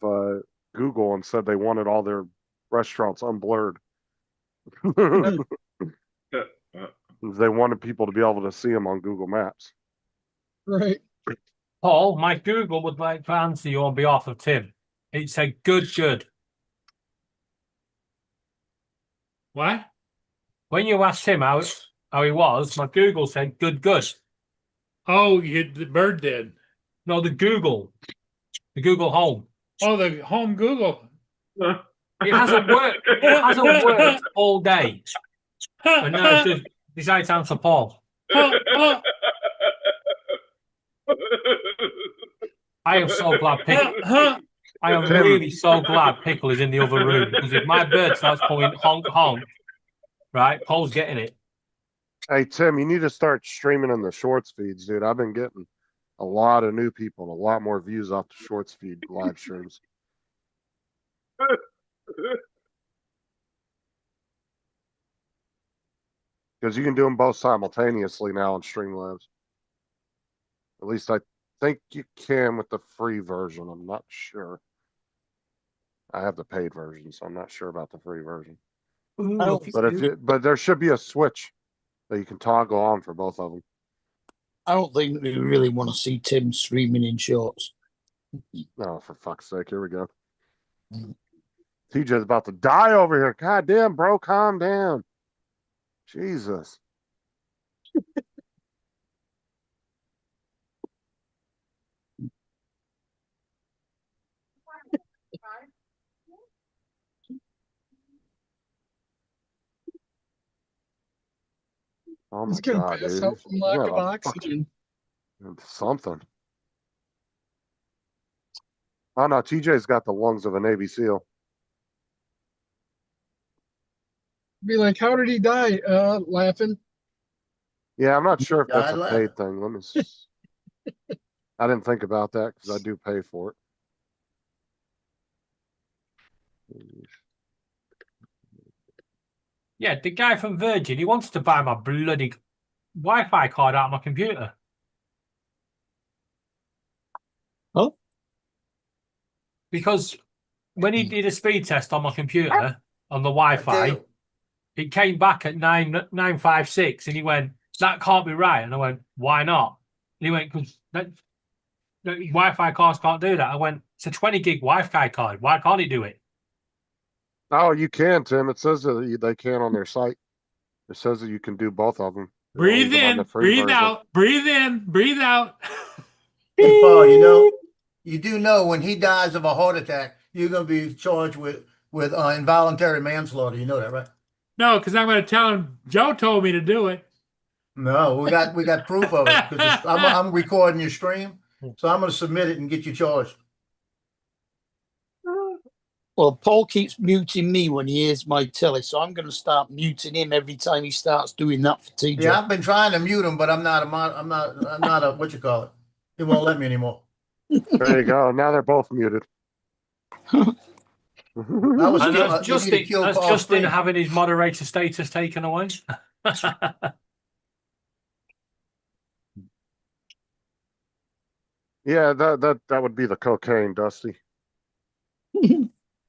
Google and said they wanted all their restaurants unblurred. They wanted people to be able to see them on Google Maps. Right. Paul, my Google would like to answer you on behalf of Tim. It said good. What? When you asked him how he was, my Google said good. Oh, the bird did. No, the Google Home. Oh, the home Google. It hasn't worked. It hasn't worked all day. And now it's just decided to answer Paul. I am so glad Pickle. I am really so glad Pickle is in the other room because if my bird starts going honk honk, right, Paul's getting it. Hey Tim, you need to start streaming in the shorts feeds, dude. I've been getting a lot of new people and a lot more views off the shorts feed live streams. Because you can do them both simultaneously now on Streamlabs. At least I think you can with the free version. I'm not sure. I have the paid version, so I'm not sure about the free version. But there should be a switch that you can toggle on for both of them. I don't think we really want to see Tim streaming in shorts. Oh, for fuck's sake, here we go. TJ's about to die over here. God damn, bro, calm down. Jesus. Oh my He's gonna God, pass dude. out from lack Yeah, of oxygen. Something. Oh no, TJ's got the lungs of a Navy SEAL. Be like, how did he die? Laughing. Yeah, I'm not sure if that's God a love paid it. thing. Let me. I didn't think about that because I do pay for it. Yeah, the guy from Virgin, he wants to buy my bloody Wi-Fi card out of my computer. Oh? Because when he did a speed test on my computer on the Wi-Fi, Dude. it came back at 956, and he went, "That can't be right." And I went, "Why not?" And he went, "Because Wi-Fi cards can't do that." I went, "It's a 20 gig Wi-Fi card. Why can't it do it?" Oh, you can, Tim. It says that they can on their site. It says that you can do both of them. Breathe Even on in, the free breathe version. out, breathe in, breathe out. Hey, Paul, you do know when he dies of a heart attack, you're going to be charged with involuntary manslaughter. You know that, right? No, because I'm going to tell him Joe told me to do it. No, we got proof of it because I'm recording your stream, so I'm going to submit it and get you charged. Well, Paul keeps muting me when he hears my telly, so I'm going to start muting him every time he starts doing that for TJ. Yeah, I've been trying to mute him, but I'm not a what you call it. He won't let me anymore. There you go. Now they're both muted. That was And kill, that's you need to kill Justin Paul's stream. having his moderator status taken away. Yeah, that would be the cocaine, Dusty.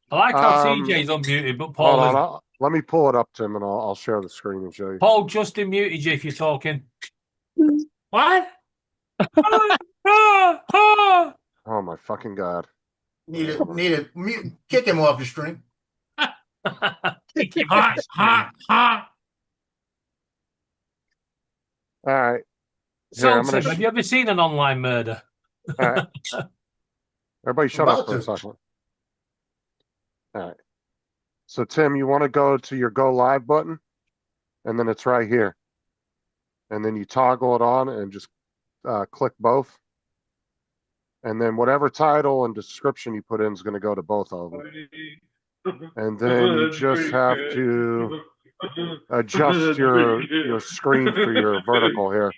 I like how Um, TJ's unmuted, but Hold Paul on, is. let me pull it up, Tim, and I'll share the screen and show you. Paul, Justin muted you if you're talking. What? Oh my fucking god! Need it. Mute, kick him off the stream. Hot, hot, hot. All right. So, Here, I'm gonna Tim, have you ever seen an online murder? All right. Everybody shut About up for a to. second. All right. So, Tim, you want to go to your go live button, and then it's right here. And then you toggle it on and just click both. And then whatever title and description you put in is going to go to both of them. And then you just have to adjust your screen for your vertical here.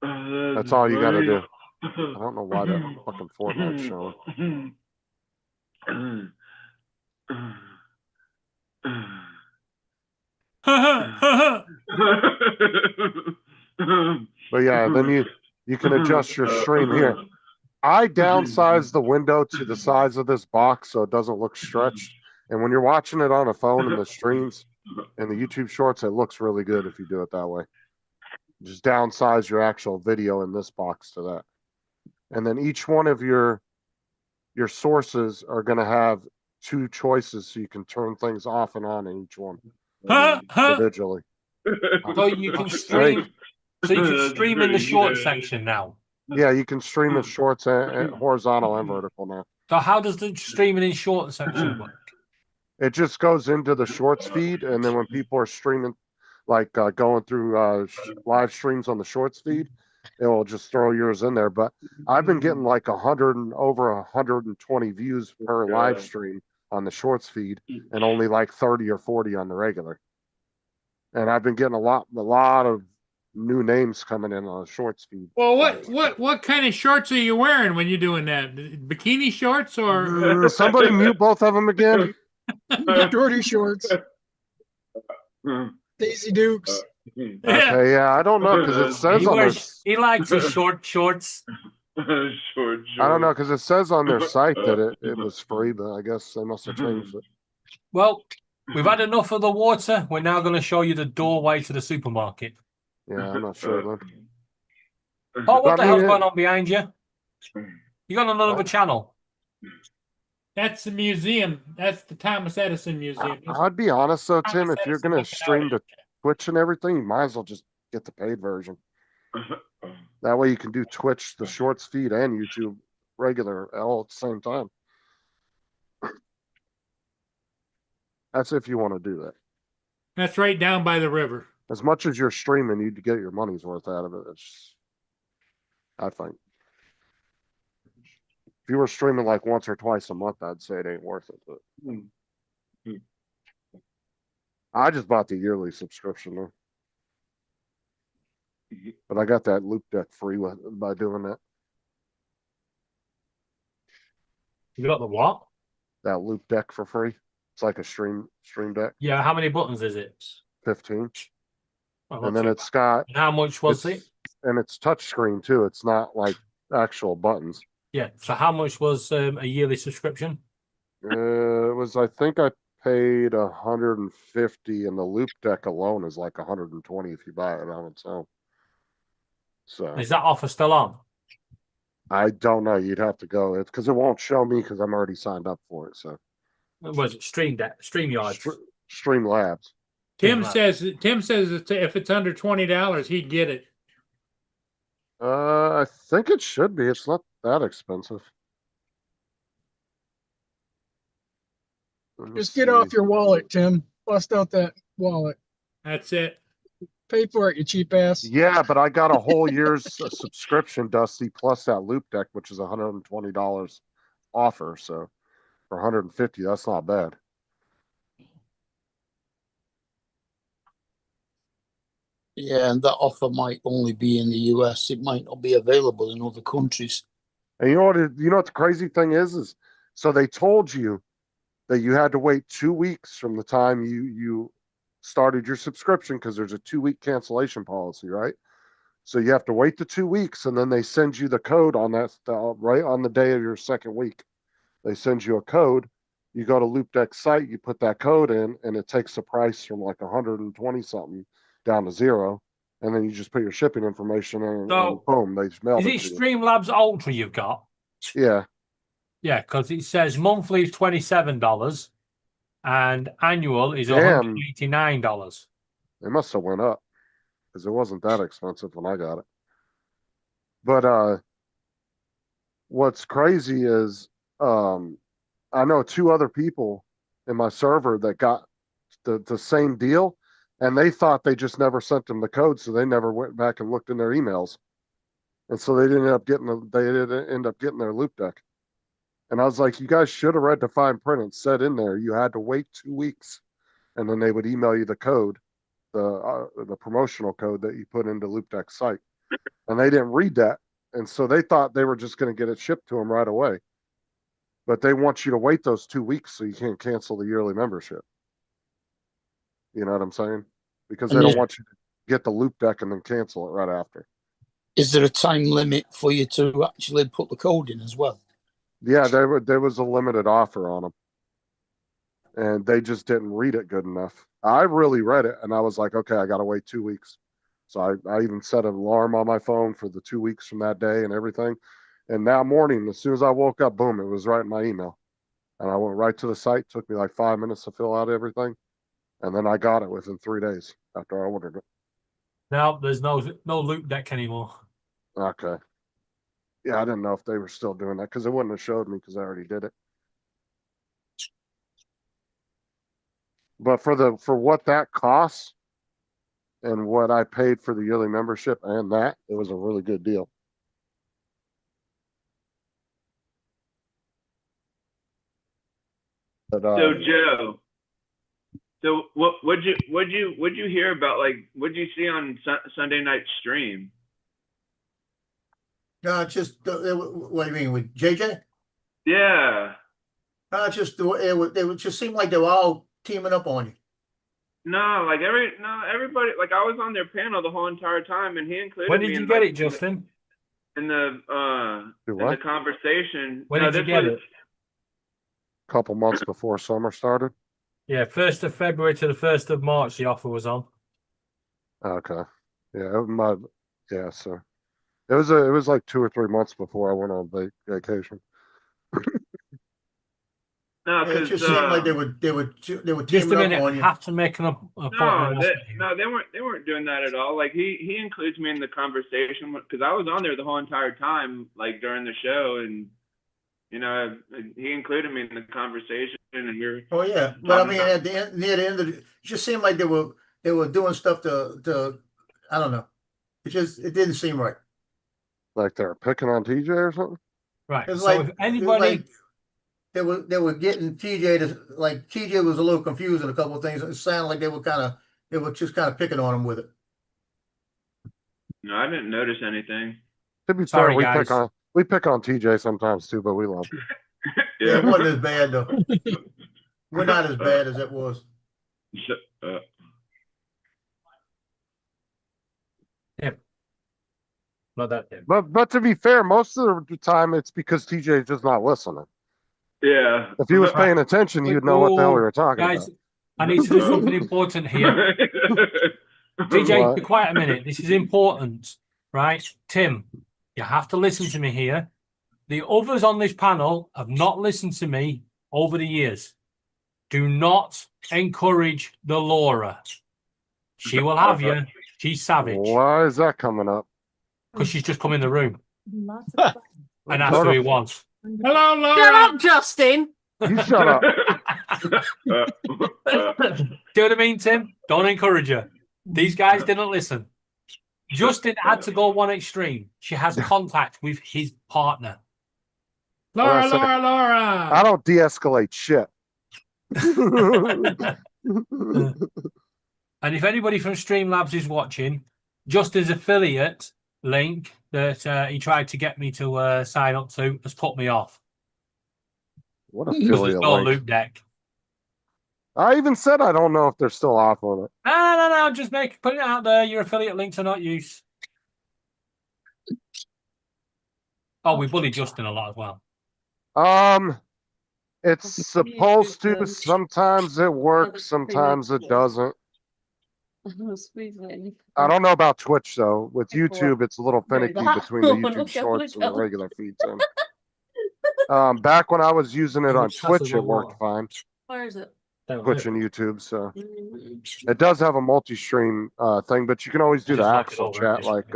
That's all you got to do. I don't know why that fucking format's showing. But yeah, then you can adjust your stream here. I downsized the window to the size of this box so it doesn't look stretched. And when you're watching it on a phone in the streams and the YouTube shorts, it looks really good if you do it that way. Just downsize your actual video in this box to that. And then each one of your sources are going to have two choices so you can turn things off and on in each one individually. So you can stream. So you can stream in the short section now. Yeah, you can stream in shorts and horizontal and vertical now. So how does the streaming in short section work? It just goes into the shorts feed, and then when people are streaming, like going through live streams on the shorts feed, it will just throw yours in there. But I've been getting like over 120 views per live stream on the shorts feed, and only like 30 or 40 on the regular. And I've been getting a lot of new names coming in on the shorts feed. Well, what kind of shorts are you wearing when you're doing that? Bikini shorts or somebody mute both of them again? Shorty shorts. Daisy Dukes. Okay, yeah, I don't know because it says he likes his short shorts. I don't know because it says on their site that it was free, but I guess they must have changed it. Well, we've had enough of the water. We're now going to show you the doorway to the supermarket. Yeah, I'm not sure then. Oh, what the hell's going on behind you? You got another channel? That's the museum. That's the Thomas Edison Museum. I'd be honest though, Tim, if you're gonna stream to Twitch and everything, you might as well just get the paid version. That way you can do Twitch, the shorts feed, and YouTube regular all at the same time. That's if you want to do that. That's right down by the river. As much as you're streaming, you'd get your money's worth out of it. I think. If you were streaming like once or twice a month, I'd say it ain't worth it. But I just bought the yearly subscription though. But I got that loop deck free by doing that. You got the what? That loop deck for free. It's like a stream deck. Yeah, how many buttons is it? 15. Well, And then it's got. And how much was it? And it's touchscreen too. It's not like actual buttons. Yeah. So how much was a yearly subscription? It was, I think I paid 150, and the loop deck alone is like 120 if you buy it on its own. So Is that offer still on? I don't know. You'd have to go. It's because it won't show me because I'm already signed up for it. So Was it StreamYard? Streamlabs. Tim says if it's under $20, he'd get it. I think it should be. It's not that expensive. Just get off your wallet, Tim. Bust out that wallet. That's it. Pay for it, you cheap ass. Yeah, but I got a whole year's subscription, Dusty, plus that loop deck, which is $120 offer. So for 150, that's not bad. Yeah, and that offer might only be in the US. It might not be available in other countries. And you know what the crazy thing is so they told you that you had to wait 2 weeks from the time you started your subscription, because there's a 2-week cancellation policy, right? So you have to wait the 2 weeks, and then they send you the code on that right on the day of your second week. They send you a code. You go to Loop Deck site, you put that code in, and it takes the price from like 120 something down to zero, and then you just put your shipping information in, and boom, they just mail it to Is you. it Streamlabs Ultra you've got? Yeah. Yeah, because it says monthly is $27 and annual is Damn. $189. It must have went up, because it wasn't that expensive when I got it. But what's crazy is I know 2 other people in my server that got the same deal, and they thought they just never sent them the code, so they never went back and looked in their emails, and so they didn't end up getting their Loop Deck. And I was like, you guys should have read the fine print. It said in there you had to wait 2 weeks, and then they would email you the code, the promotional code that you put into Loop Deck site, and they didn't read that, and so they thought they were just going to get it shipped to them right away. But they want you to wait those 2 weeks so you can't cancel the yearly membership. You know what I'm saying? Because they don't want you to get the Loop Deck and then cancel it right after. Is there a time limit for you to actually put the code in as well? Yeah, there was a limited offer on them, and they just didn't read it good enough. I really read it, and I was like, okay, I got to wait 2 weeks. So I even set an alarm on my phone for the 2 weeks from that day and everything. And that morning, as soon as I woke up, boom, it was right in my email. And I went right to the site. Took me like 5 minutes to fill out everything. And then I got it within 3 days after I ordered it. Now there's no Loop Deck anymore. Okay. Yeah, I didn't know if they were still doing that, because it wouldn't have showed me, because I already did it. But for what that costs and what I paid for the yearly membership and that, it was a really good deal. But, so Joe, so what'd you hear about? Like, what'd you see on Sunday night stream? Just what do you mean with JJ? Yeah. Just it just seemed like they were all teaming up on you. No, like everybody. Like, I was on their panel the whole entire time, and he included. When me did you in, get like, it, Justin? In the conversation. When did you get it? A couple months before summer started. Yeah, 1st of February to the 1st of March, the offer was on. Okay. Yeah, so it was like 2 or 3 months before I went on vacation. No, It just seemed like they were Just a teaming minute, up on I you. have to make an appointment. they weren't doing that at all. Like, he includes me in the conversation because I was on there the whole entire time, like during the show, and he included me in the conversation, and we're. Oh yeah, but I mean, at the end, near the end of it just seemed like they were doing stuff to I don't know. It didn't seem right. Like they were picking on TJ or something. Right. It's So like if anybody, they were getting TJ to, like, TJ was a little confused in a couple of things. It sounded like they were just kind of picking on him with it. No, I didn't notice anything. To be fair, Sorry, we guys. pick on TJ sometimes too, but we love him. Yeah, it wasn't as bad though. We're not as bad as it was. not that him. But to be fair, most of the time it's because TJ is just not listening. Yeah. If he was paying attention, you'd know what the hell we were talking Guys, about. I need to do something important here. TJ, What? be quiet a minute. This is important, right? Tim, you have to listen to me here. The others on this panel have not listened to me over the years. Do not encourage the Laura. She will have you. She's savage. Why is that coming up? Because she's just come in the room and asked who he was. Hello, Laura. Shut up, Justin. You shut up. Do you know what I mean, Tim? Don't encourage her. These guys didn't listen. Justin had to go one extreme. She has contact with his partner. Laura, I say? Laura, I Laura. don't de-escalate shit. And if anybody from Streamlabs is watching, Justin's affiliate link that he tried to get me to sign up to has put me off. What Because there's affiliate no link? loop deck. I even said I don't know if they're still off on it. No. Just put it out there. Your affiliate links are not used. Oh, we bully Justin a lot as well. It's supposed to. Sometimes it works, sometimes it doesn't. I don't know about Twitch though. With YouTube, it's a little finicky between the YouTube Shorts and the regular feed. Back when I was using it on Twitch, it worked fine. Where is it? Twitch and YouTube, so it does have a multi-stream thing, but you can always do the actual chat like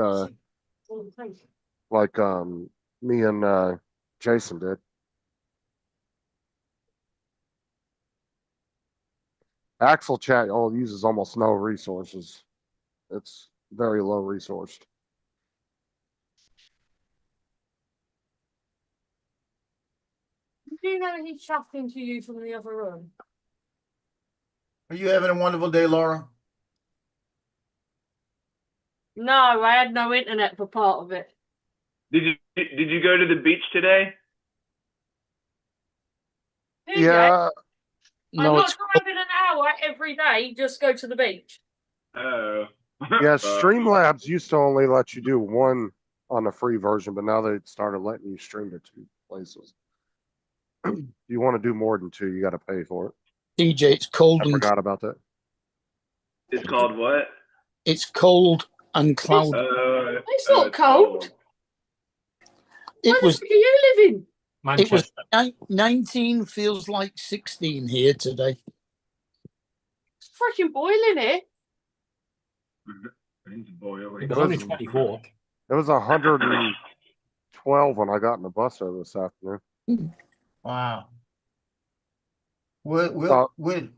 me and Jason did. Axel chat uses almost no resources. It's very low resourced. Do you know he's shouting to you from the other room? Are you having a wonderful day, Laura? No, I had no internet for part of it. Did you go to the beach today? Did you? No, I'm not it's driving an hour every day, just go to the beach. Oh. Yeah, Streamlabs used to only let you do one on the free version, but now they started letting you stream to 2 places. If you want to do more than 2, you got to pay for it. DJ, it's cold I and forgot about that. It's called what? it's cold and cloudy. It's not cold. It Where was the fuck are you living? it was 19, feels like 16 here today. It's freaking boiling here. It's boiling. It was only 24. It was 112 when I got in the bus over this afternoon. Wow. We're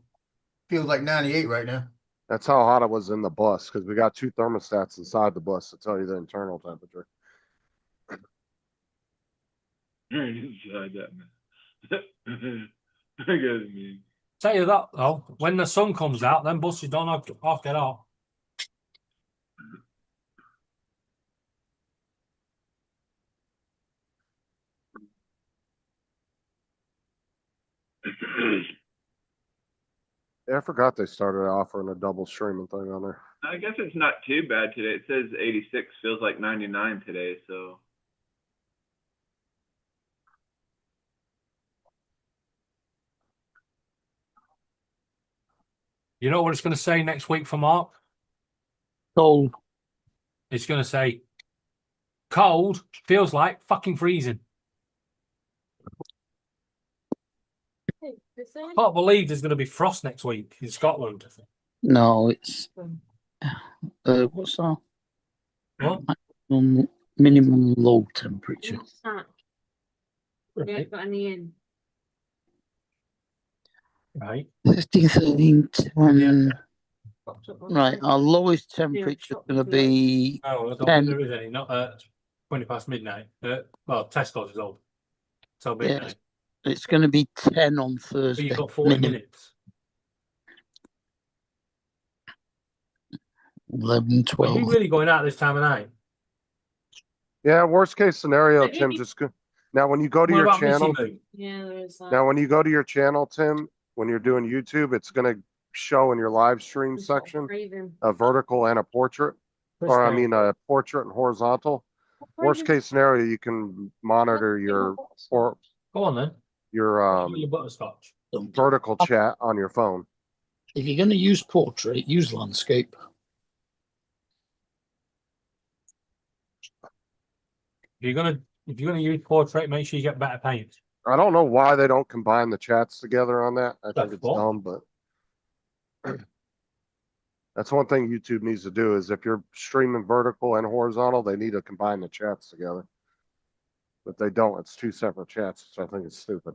feels like 98 right now. That's how hot it was in the bus because we got 2 thermostats inside the bus to tell you the internal temperature. Inside that man. I got it, man. Tell you that though, when the sun comes out, then buses don't have to get off. Yeah, I forgot they started offering a double streaming thing on there. I guess it's not too bad today. It says 86, feels like 99 today, so. You know what it's going to say next week for Mark? Cold. It's going to say, cold feels like fucking freezing. Can't believe there's going to be frost next week in Scotland. No, it's what's that? What? Minimum low temperature. What's that? We haven't got any in. Right. 15, 13, 10. Right, our lowest temperature is going to be Oh, I don't 10. think there is any. Not at 20 past midnight. Well, Tesco's is old. So midnight. It's going to be 10 on So Thursday. you've got 40 minutes. 11, Are 12. you really going out this time of night? Yeah, worst case scenario, Tim, just go. Now, when you go to What your about Missy channel, Moo? Yeah, there is that. now when you go to your channel, Tim, when you're doing YouTube, it's going to show in your live stream section a vertical and a portrait, or I mean a portrait and horizontal. Worst case scenario, you can monitor your or Go on then. your Your butterscotch. vertical chat on your phone. If you're going to use portrait, use landscape. If you're gonna use portrait, make sure you get better paint. I don't know why they don't combine the chats together on that. I think That's it's cool. dumb, but that's one thing YouTube needs to do is if you're streaming vertical and horizontal, they need to combine the chats together. But they don't. It's 2 separate chats, so I think it's stupid.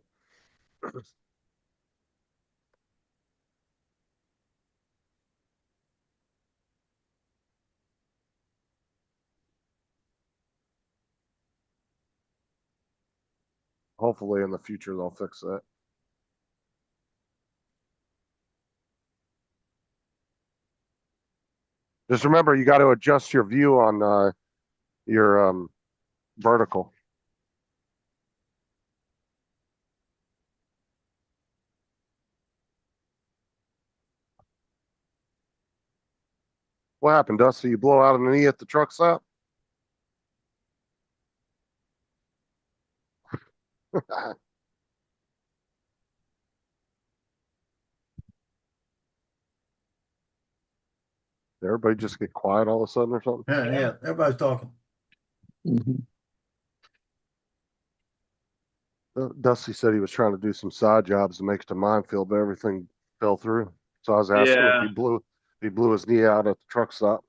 hopefully in the future they'll fix that. Just remember, you got to adjust your view on your vertical. What happened, Dusty? You blow out a knee at the truck stop? Did everybody just get quiet all of a sudden or something? Yeah, everybody's talking. Dusty said he was trying to do some side jobs to make it to minefield, but everything fell through. So I was asking Yeah. if he blew his knee out at the truck stop.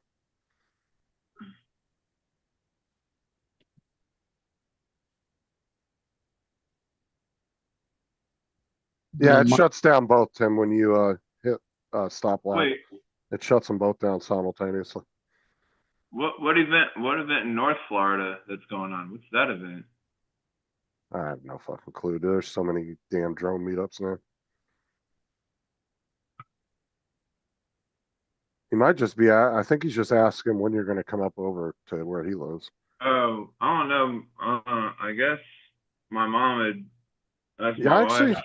Yeah, it shuts down both, Tim, when you hit stoplight. Wait, It shuts them both down simultaneously. what event? What event in North Florida that's going on? What's that event? I have no fucking clue. There's so many damn drone meetups now. He might just be. I think he's just asking when you're going to come up over to where he lives. Oh, I don't know. I guess my mom had. That's Yeah, my actually, wife.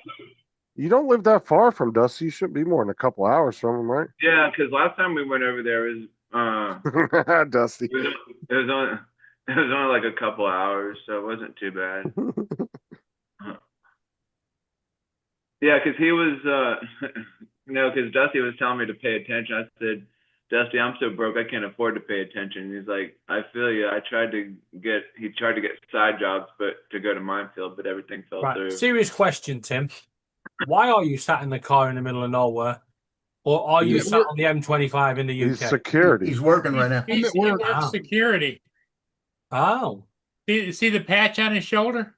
you don't live that far from Dusty. You shouldn't be more than a couple hours from him, right? Yeah, because last time we went over there was Dusty. it was only like a couple hours, so it wasn't too bad. Yeah, because he was because Dusty was telling me to pay attention. I said, Dusty, I'm so broke I can't afford to pay attention. He's like, I feel you. He tried to get side jobs, but to go to minefield, but everything fell Right. through. Serious question, Tim. Why are you sat in the car in the middle of nowhere? Or are you sat on the M25 in the UK? He's security. He's working right now. I'm at work. He works security. Oh. See the patch on his shoulder?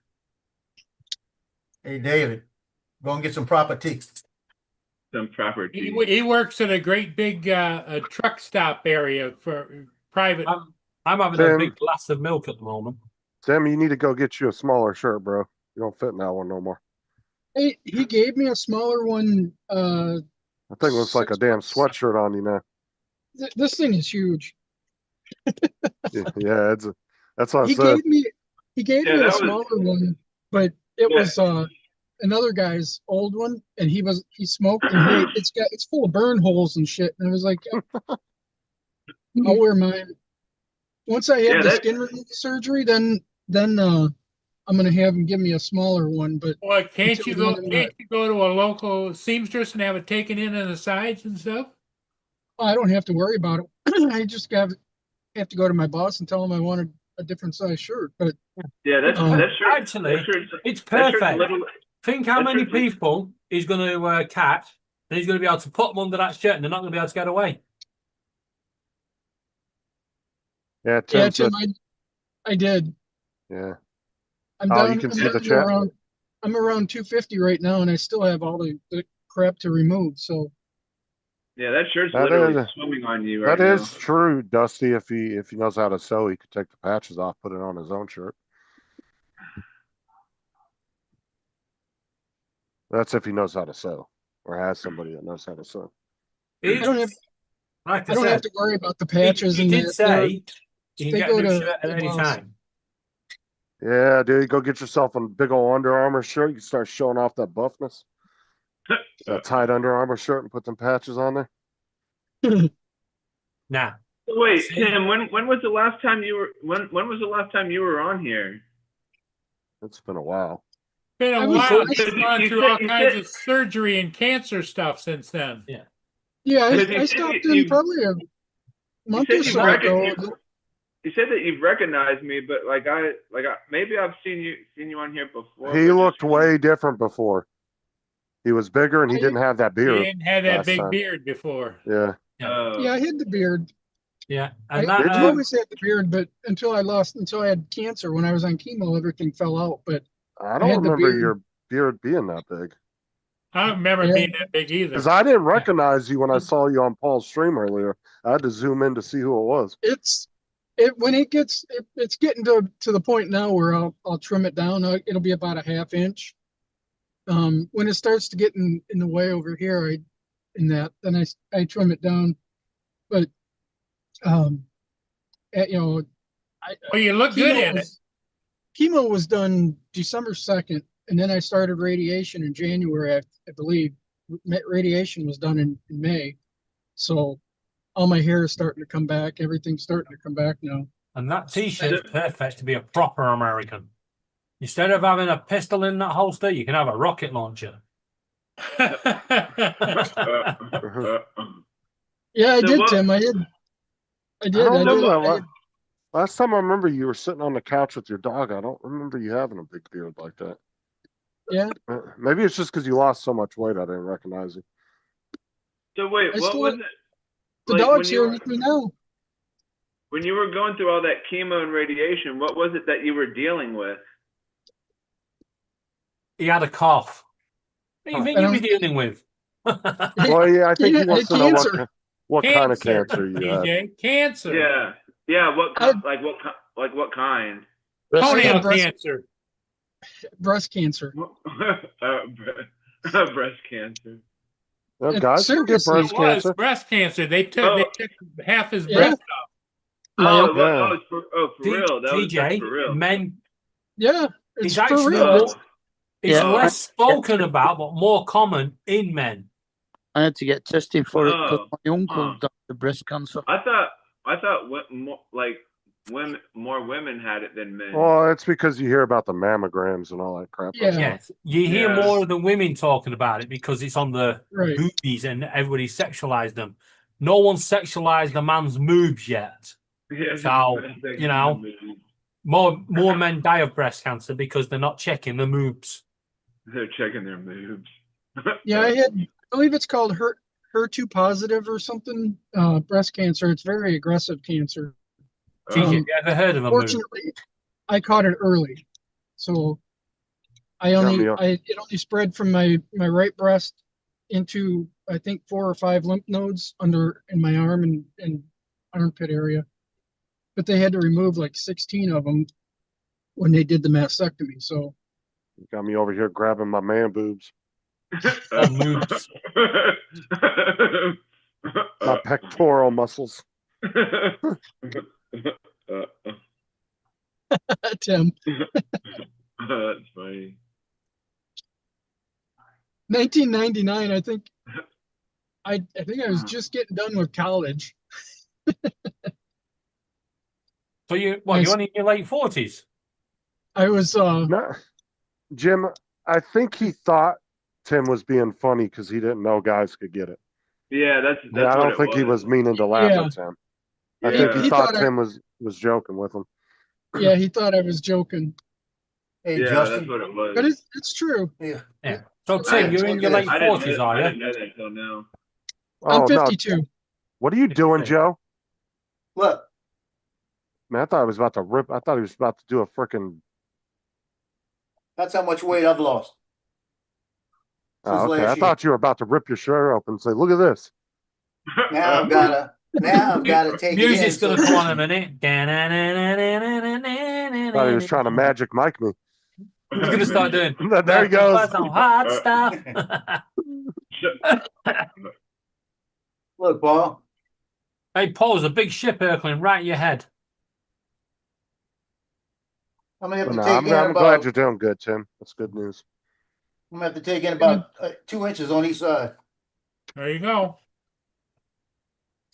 Hey, David, go and get some proper tea. Some property. He works at a great big truck stop area for private. I'm having Tim. a big glass of milk at the moment. Tim, you need to go get you a smaller shirt, bro. You don't fit in that one no more. Hey, he gave me a smaller one. That thing looks like a damn sweatshirt on you now. This thing is huge. Yeah, that's what I He said. gave me a smaller one, but it was another guy's old one, and he smoked, and it's full of burn holes and shit. And I was like, I'll wear mine. Once I have the skin removal surgery, then I'm gonna have him give me a smaller one. But Well, can't you until go then, to a local seamstress and have it taken in on the sides and stuff? I don't have to worry about it. I just have to go to my boss and tell him I wanted a different size shirt. But Yeah, that's Actually, it's perfect. Think how many people he's going to catch, and he's going to be able to put them under that shirt, and they're not going to be able to get away. Yeah, yeah, Tim, I did. Yeah. I'm Oh, down. you can I'm see down the to chat? I'm around 250 right now, and I still have all the crap to remove. So Yeah, that shirt's That literally is- swimming on you right That now. is true, Dusty. If he knows how to sew, he could take the patches off, put it on his own shirt. That's if he knows how to sew, or has somebody that knows how to sew. I don't have Like I don't have to worry about the patches. He and did that. say you they can get go a new to shirt at the any boss. time. Yeah, dude, go get yourself a big old Under Armour shirt. You can start showing off that buffness. That tight Under Armour shirt and put them patches on there. Nah. Wait, Tim, when was the last time you were when was the last time you were on here? It's been a while. Been I a was- while. I- He's gone through all kinds of surgery and cancer stuff since then. Yeah. Yeah, Because I you stopped said in you- probably a month said or you so recognize- ago. You said that you've recognized me, but maybe I've seen you on here before. He but looked just- way different before. He was bigger and he didn't have that He beard. didn't have that last big time. beard before. Yeah. Oh. Yeah, I had the beard. Yeah. I, And that, I always had the beard, but until I had cancer when I was on chemo, everything fell out. But I I don't had the remember beard. your beard being that big. I don't remember Yeah. being that big either. Because I didn't recognize you when I saw you on Paul's stream earlier. I had to zoom in to see who it was. it's when it's getting to the point now where I'll trim it down. It'll be about a half inch. When it starts to get in the way over here, then I trim it down. But Well, you look good in it. Chemo was done December 2nd, and then I started radiation in January, I believe. Radiation was done in May. So all my hair is starting to come back. Everything's starting to come back now. And that T-shirt's perfect to be a proper American. Instead of having a pistol in that holster, you can have a rocket launcher. Yeah, I did, Tim. I did. I don't remember. Last time I remember you were sitting on the couch with your dog. I don't remember you having a big beard like that. Yeah. Maybe it's just because you lost so much weight I didn't recognize you. So wait, what was it? The dog's here with me now. When you were going through all that chemo and radiation, what was it that you were dealing with? He had a cough. What do you think you'd be dealing with? Well, yeah, I think he wants to know what kind of cancer you had. Cancer. Yeah, yeah. What kind? Toenail cancer. Breast cancer. Breast cancer. Well, guys can get breast cancer. Breast cancer. They took half his breast off. For real. That TJ, for real. Men. Yeah, it's actually real. It's less spoken about, but more common in men. I had to get tested for it because my uncle died of breast cancer. I thought more women had it than men. Well, it's because you hear about the mammograms and all that crap. Yes, you hear more of the women talking about it because it's on the movies and everybody sexualized them. No one sexualized a man's moobs yet. Yeah, so, more men die of breast cancer because they're not checking the moobs. They're checking their moobs. Yeah, I believe it's called HER2 positive or something, breast cancer. It's very aggressive cancer. Have you ever heard of a moob? Fortunately, I caught it early. So it only spread from my right breast into, I think, 4 or 5 lymph nodes in my arm and armpit area. But they had to remove like 16 of them when they did the mastectomy. So you got me over here grabbing my man boobs. My pectoral muscles. Tim. That's funny. 1999, I think I was just getting done with college. So you're only in your late 40s? I was no, Jim, I think he thought Tim was being funny because he didn't know guys could get it. Yeah, that's I don't think he was meaning to laugh at Tim. I think he thought Tim was joking with him. Yeah, he thought I was joking. Hey, yeah, Justin. that's what it was. But it's true. Yeah. So Tim, you're in your late 40s, are you? I didn't know that until now. I'm 52. No. What are you doing, Joe? Look. Man, I thought he was about to rip. I thought he was about to do a freaking. That's how much weight I've lost. Oh, okay. I thought you were about to rip your shirt open and say, "Look at this." Now I've got to take Music's it going to come on a minute. I thought he was trying to magic mic me. He's going to start doing. There he goes. Some hard stuff. Look, Paul. Hey, Paul, there's a big ship circling right at your head. I'm gonna have to I'm glad you're doing good, Tim. That's good news. I'm gonna have to take in about 2 inches on each side. There you go.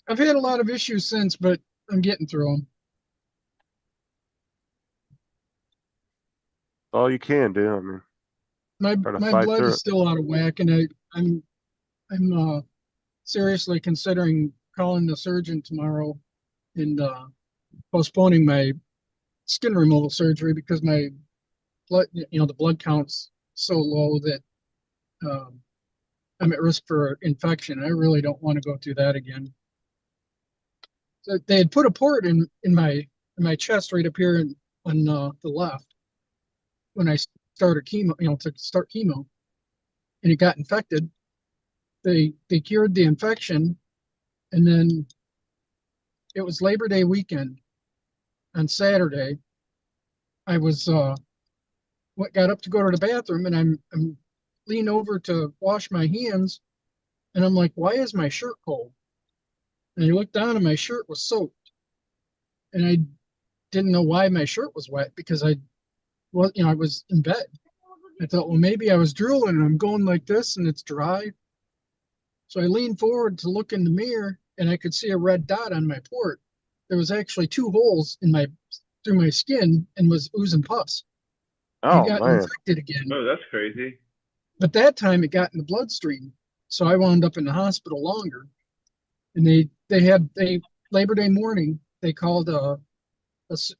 I've had a lot of issues since, but I'm getting through them. All you can do. I mean, my blood is still out of whack, and I'm seriously considering calling the surgeon tomorrow and postponing my skin removal surgery because my blood, the blood count's so low that I'm at risk for infection. I really don't want to go through that again. So they had put a port in my chest right up here on the left when I started chemo, to start chemo, and it got infected. They cured the infection, and then it was Labor Day weekend, on Saturday, I was got up to go to the bathroom, and I'm leaning over to wash my hands, and I'm like, why is my shirt cold? And I looked down, and my shirt was soaked, and I didn't know why my shirt was wet because I was in bed. I thought, well, maybe I was drooling and I'm going like this and it's dry. So I leaned forward to look in the mirror, and I could see a red dot on my port. There was actually 2 holes through my skin and was oozing pus. Oh, I got man. infected again. Oh, that's crazy. But that time it got in the bloodstream. So I wound up in the hospital longer. And they Labor Day morning, they called a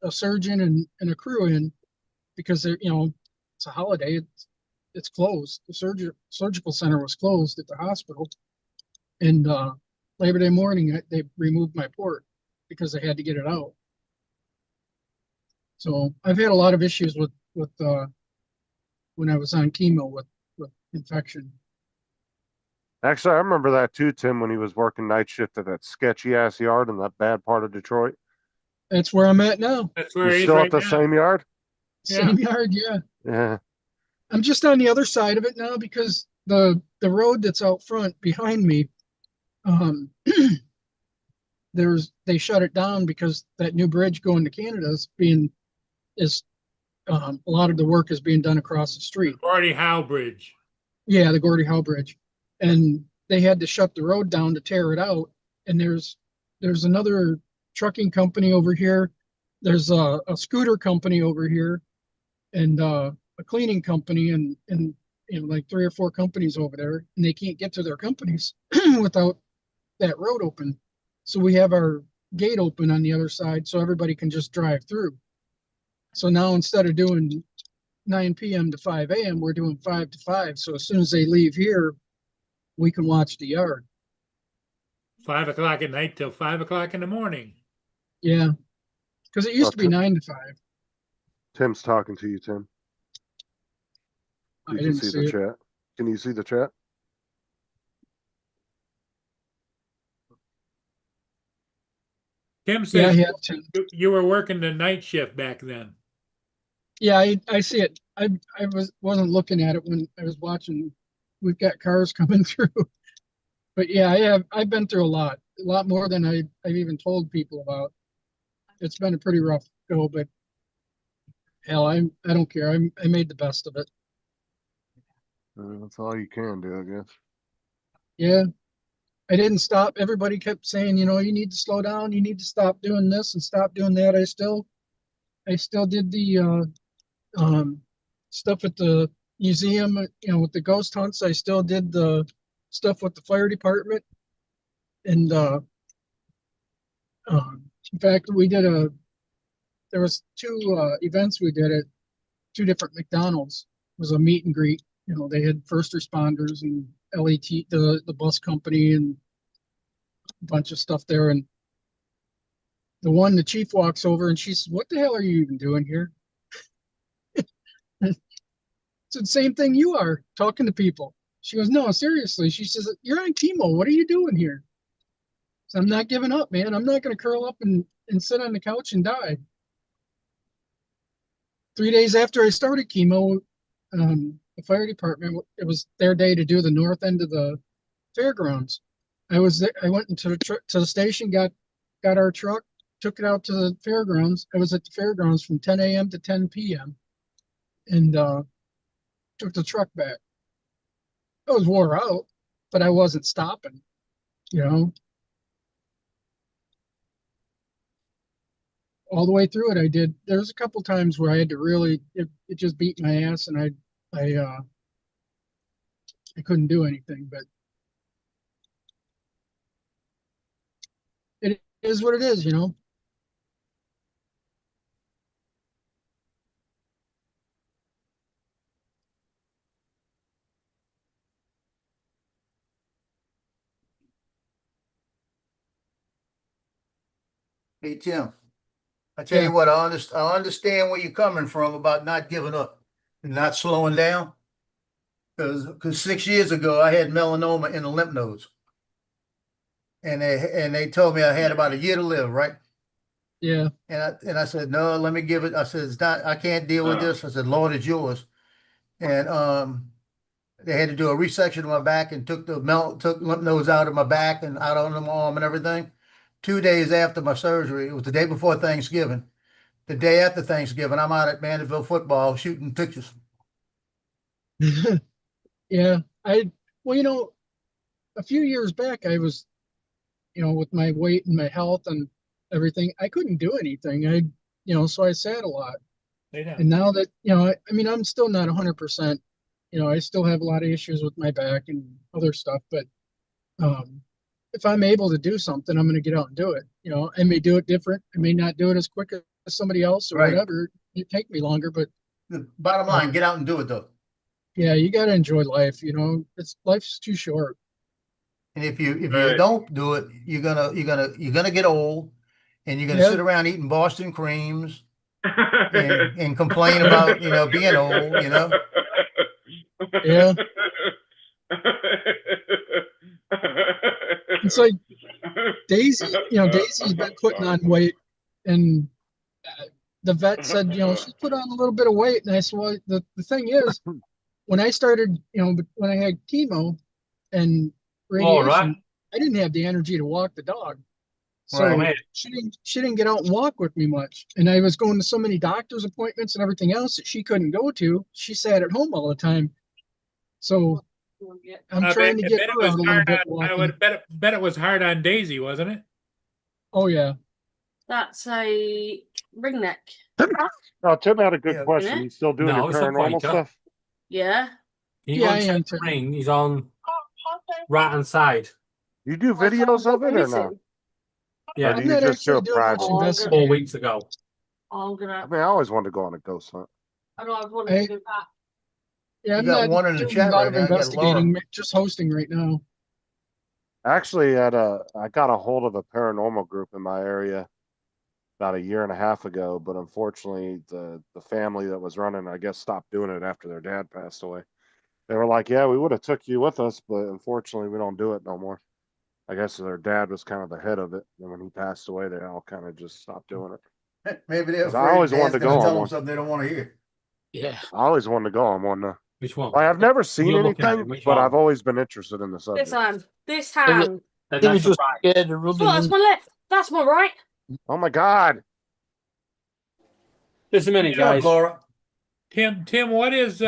surgeon and a crew in because they're, it's a holiday. It's closed. The surgical center was closed at the hospital. And Labor Day morning, they removed my port because they had to get it out. So I've had a lot of issues with when I was on chemo with infection. Actually, I remember that too, Tim, when he was working night shift at that sketchy ass yard in that bad part of Detroit. That's where I'm at now. That's where You he's still right at the now. same yard? Same yard, yeah. Yeah. I'm just on the other side of it now because the road that's out front behind me, they shut it down because that new bridge going to Canada a lot of the work is being done across the street. Gordie Howe Bridge. Yeah, the Gordie Howe Bridge. And they had to shut the road down to tear it out. And there's another trucking company over here. There's a scooter company over here, and a cleaning company, and like 3 or 4 companies over there, and they can't get to their companies without that road open. So we have our gate open on the other side so everybody can just drive through. So now instead of doing 9 p.m. to 5 a.m., we're doing 5 to 5. So as soon as they leave here, we can watch the yard. 5 o'clock at night till 5 o'clock in the morning. Yeah, because it used to be 9 to 5. Tim's talking to you, Tim. I You can didn't see see the it. chat. Can you see the chat? Tim Yeah, says yeah, Tim. you were working the night shift back then. Yeah, I see it. I wasn't looking at it when I was watching. We've got cars coming through, but yeah, I've been through a lot more than I've even told people about. It's been a pretty rough go, but hell, I don't care. I made the best of it. That's all you can do, I guess. Yeah, I didn't stop. Everybody kept saying, you need to slow down. You need to stop doing this and stop doing that. I still did the stuff at the museum, with the ghost hunts. I still did the stuff with the fire department. And in fact, there was 2 events we did at 2 different McDonald's. It was a meet and greet. They had first responders and LET, the bus company, and a bunch of stuff there. And the chief walks over and she says, "What the hell are you even doing here?" It's the same thing you are, talking to people. She goes, "No, seriously." She says, "You're on chemo. What are you doing here?" So I'm not giving up, man. I'm not going to curl up and sit on the couch and die. 3 days after I started chemo, the fire department, it was their day to do the north end of the fairgrounds. I was there. I went into to the station, got our truck, took it out to the fairgrounds. I was at the fairgrounds from 10 a.m. to 10 p.m. and took the truck back. I was wore out, but I wasn't stopping, all the way through it. I did. There was a couple times where I had to really, it just beat my ass, and I couldn't do anything, but it is what it is, Hey, Tim, I tell you what, I understand where you're coming from about not giving up and not slowing down. Because 6 years ago, I had melanoma in the lymph nodes. And they told me I had about a year to live, right? Yeah. And I said, no, let me give it. I said, it's not, I can't deal with this. I said, Lord, it's yours. And they had to do a resection of my back and took lymph nodes out of my back and out on my arm and everything. 2 days after my surgery, it was the day before Thanksgiving. The day after Thanksgiving, I'm out at Mandeville football shooting pictures. Yeah. Well, you know, a few years back, I was, you know, with my weight and my health and everything, I couldn't do anything. So I sat a lot. And now that, you know, I mean, I'm still not 100%, you know, I still have a lot of issues with my back and other stuff, but if I'm able to do something, I'm going to get out and do it. You know, I may do it different. I may not do it as quick as somebody else or Right. whatever. It take me longer, but The bottom line, get out and do it though. yeah, you got to enjoy life. You know, life's too short. And if you Right. don't do it, you're gonna get old, and you're gonna Yeah. sit around eating Boston creams and complain about being old. Yeah. It's like Daisy, Daisy's been putting on weight, and the vet said, she put on a little bit of weight. And I said, well, the thing is, when I started, when I had chemo and radiation, All right. I didn't have the energy to walk the dog. So Right. she didn't get out and walk with me much. And I was going to so many doctor's appointments and everything else that she couldn't go to. She sat at home all the time. So I'm trying to get her out a little bit I walking. would bet it was hard on Daisy, wasn't it? Oh yeah. That's a ringneck. Oh, Tim had a good Yeah. question. He's still doing No, your it's not paranormal Quaker. stuff? Yeah. He Yeah, I wants am to too. ring. He's on right hand side. You do videos of it or not? Or Yeah, do I'm you not just do actually it doing much private? investigating. 4 weeks ago. I'm I gonna. mean, I always wanted to go on a ghost hunt. I know I wanted to do that. Yeah, You I'm got not one in the doing chat a lot right of now. You got investigating, Laura. just hosting right now. Actually, I got a hold of a paranormal group in my area about a year and a half ago, but unfortunately, the family that was running, I guess, stopped doing it after their dad passed away. They were like, "Yeah, we would have took you with us, but unfortunately, we don't do it no more." I guess their dad was kind of the head of it, and when he passed away, they all kind of just stopped doing it. Maybe they're 'Cause I afraid always Dad's wanted to gonna go on tell them one. something they don't want to hear. Yeah. I always wanted to go on one. Which one? I've never seen You're looking at anything, it, which but one? I've always been interested in the This subject. hand. This They were, hand. And they were that's just right. scared of Oh, running that's in. my left. That's my right. Oh my God! Just a minute, Good job, guys. Laura. Tim, what is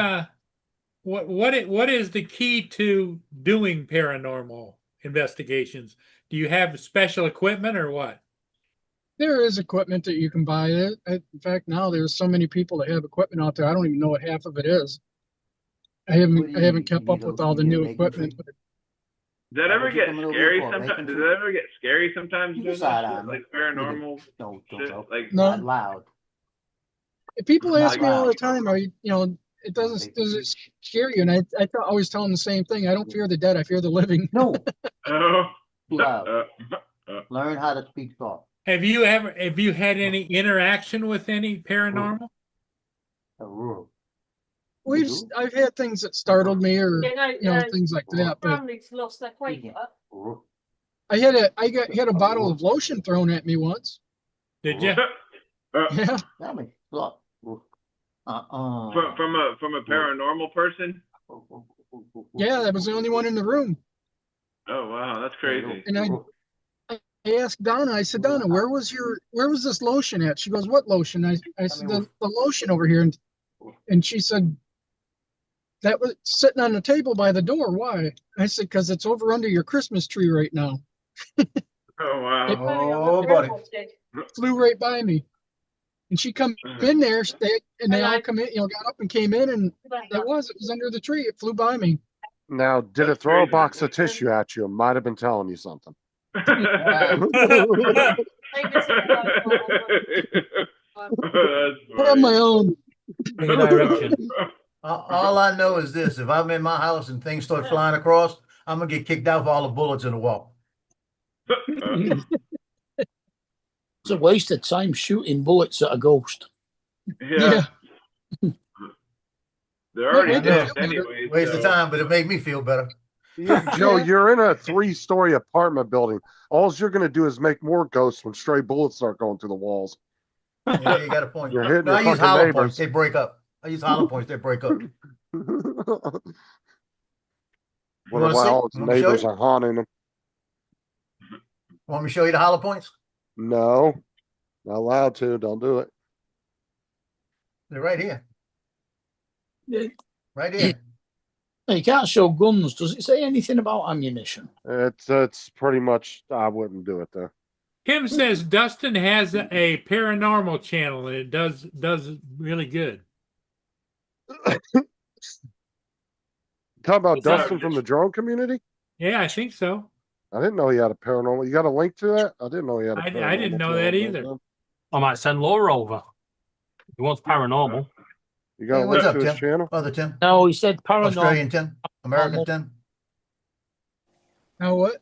what is the key to doing paranormal investigations? Do you have special equipment or what? There is equipment that you can buy. In fact, now there's so many people that have equipment out there. I don't even know what half of it is. I What do you haven't need? kept You up need with a- all you the need a new bacon equipment. tree? Does that Why ever would you get come over scary here for a sometimes? bacon Does tree? that ever get scary sometimes? You doing can side that eye shit? me. Like paranormal Don't shit? so. Like, No. Not loud. People Not ask me all the loud. time, does it scare you? And always tell them the same thing. I don't fear the dead. I fear the living. No, oh. too loud. Learn how to speak soft. Have you had any interaction with any paranormal? I've had things that startled me or, Yeah, things like that. But family's lost their Quaker. I had a bottle of lotion thrown at me once. Did you? Yeah. Tell me. Look. From a paranormal person? Yeah, that was the only one in the room. Oh wow, that's crazy. And I asked Donna, I said, Donna, where was this lotion at? She goes, what lotion? I said, the lotion over here. And she said, that was sitting on the table by the door. Why? I said, because it's over under your Christmas tree right now. Oh wow. Oh, buddy. Flew right by me. And she come in there, and they all come in, got up and came in, and it was under the tree. It flew by me. Now, did it throw a box of tissue at you? It might have been telling you something. That's I have my own. Bring a direction. All I know is this: if I'm in my house and things start flying across, I'm gonna get kicked out for all the bullets in the wall. It's a waste of time shooting bullets at a ghost. Yeah. They're already Yeah. dead Yeah. anyway. Waste of so- time, but it made me feel better. Joe, you're in a 3-story apartment building. All you're going to do is make more ghosts when stray bullets start going through the walls. Yeah, you got a point. You're hitting No, I your use fucking hollow neighbors. points. They break up. I use hollow points. They break up. Wonder wanna why see? all his Want me to show neighbors you? are haunting him. Want me to show you the hollow points? No, not allowed to. Don't do it. They're right here. Yeah. Right here. You can't show guns. Does it say anything about ammunition? It's pretty much. I wouldn't do it though. Tim says Dustin has a paranormal channel and it does really good. Talk about What's up? Dustin from the drone community. Yeah, I think so. I didn't know he had a paranormal. You got a link to that? I didn't know he had a paranormal. I didn't know that either. channel. I might send Laura over. He wants paranormal. You got Hey, a what's link up, to his Tim? channel? Other Tim? No, he said paranormal. Australian Tim? American Tim? Now what?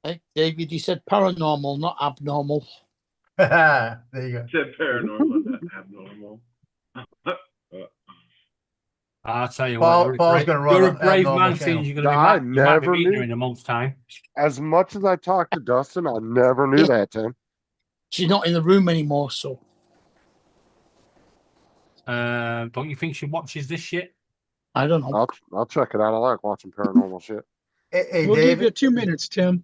Hey, David, he said paranormal, not abnormal. There you go. Said paranormal, not abnormal. I'll tell you Paul- what, you're Paul's a gonna brave, run you're a an brave abnormal man, channel. seeing you're going to be I you might be never meeting her knew. in a month's time. As much as I talked to Dustin, I never knew that, Tim. She's not in the room anymore, so Don't you think she watches this shit? I don't know. I'll check it out. I like watching paranormal shit. Hey, We'll give you David. 2 minutes, Tim.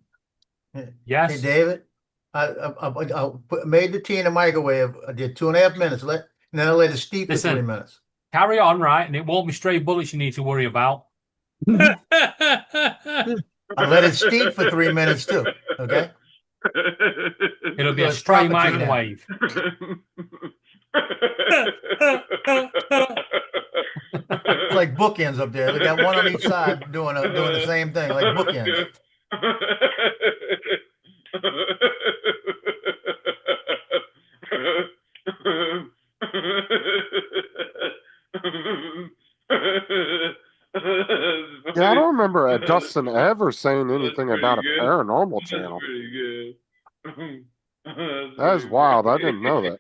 Yes. Hey, David. I made the tea in the microwave. I did 2.5 minutes. And then I let it steep for Listen. 3 minutes. Carry on, right? And it won't be stray bullets you need to worry about. I let it steep for 3 minutes too. Okay. It'll be So a it's stray proper tea now. microwave. It's like bookends up there. They got one on each side doing the same thing, like bookends. Yeah, I don't remember Dustin ever saying anything about a paranormal channel. Pretty good. That is wild. I didn't know that.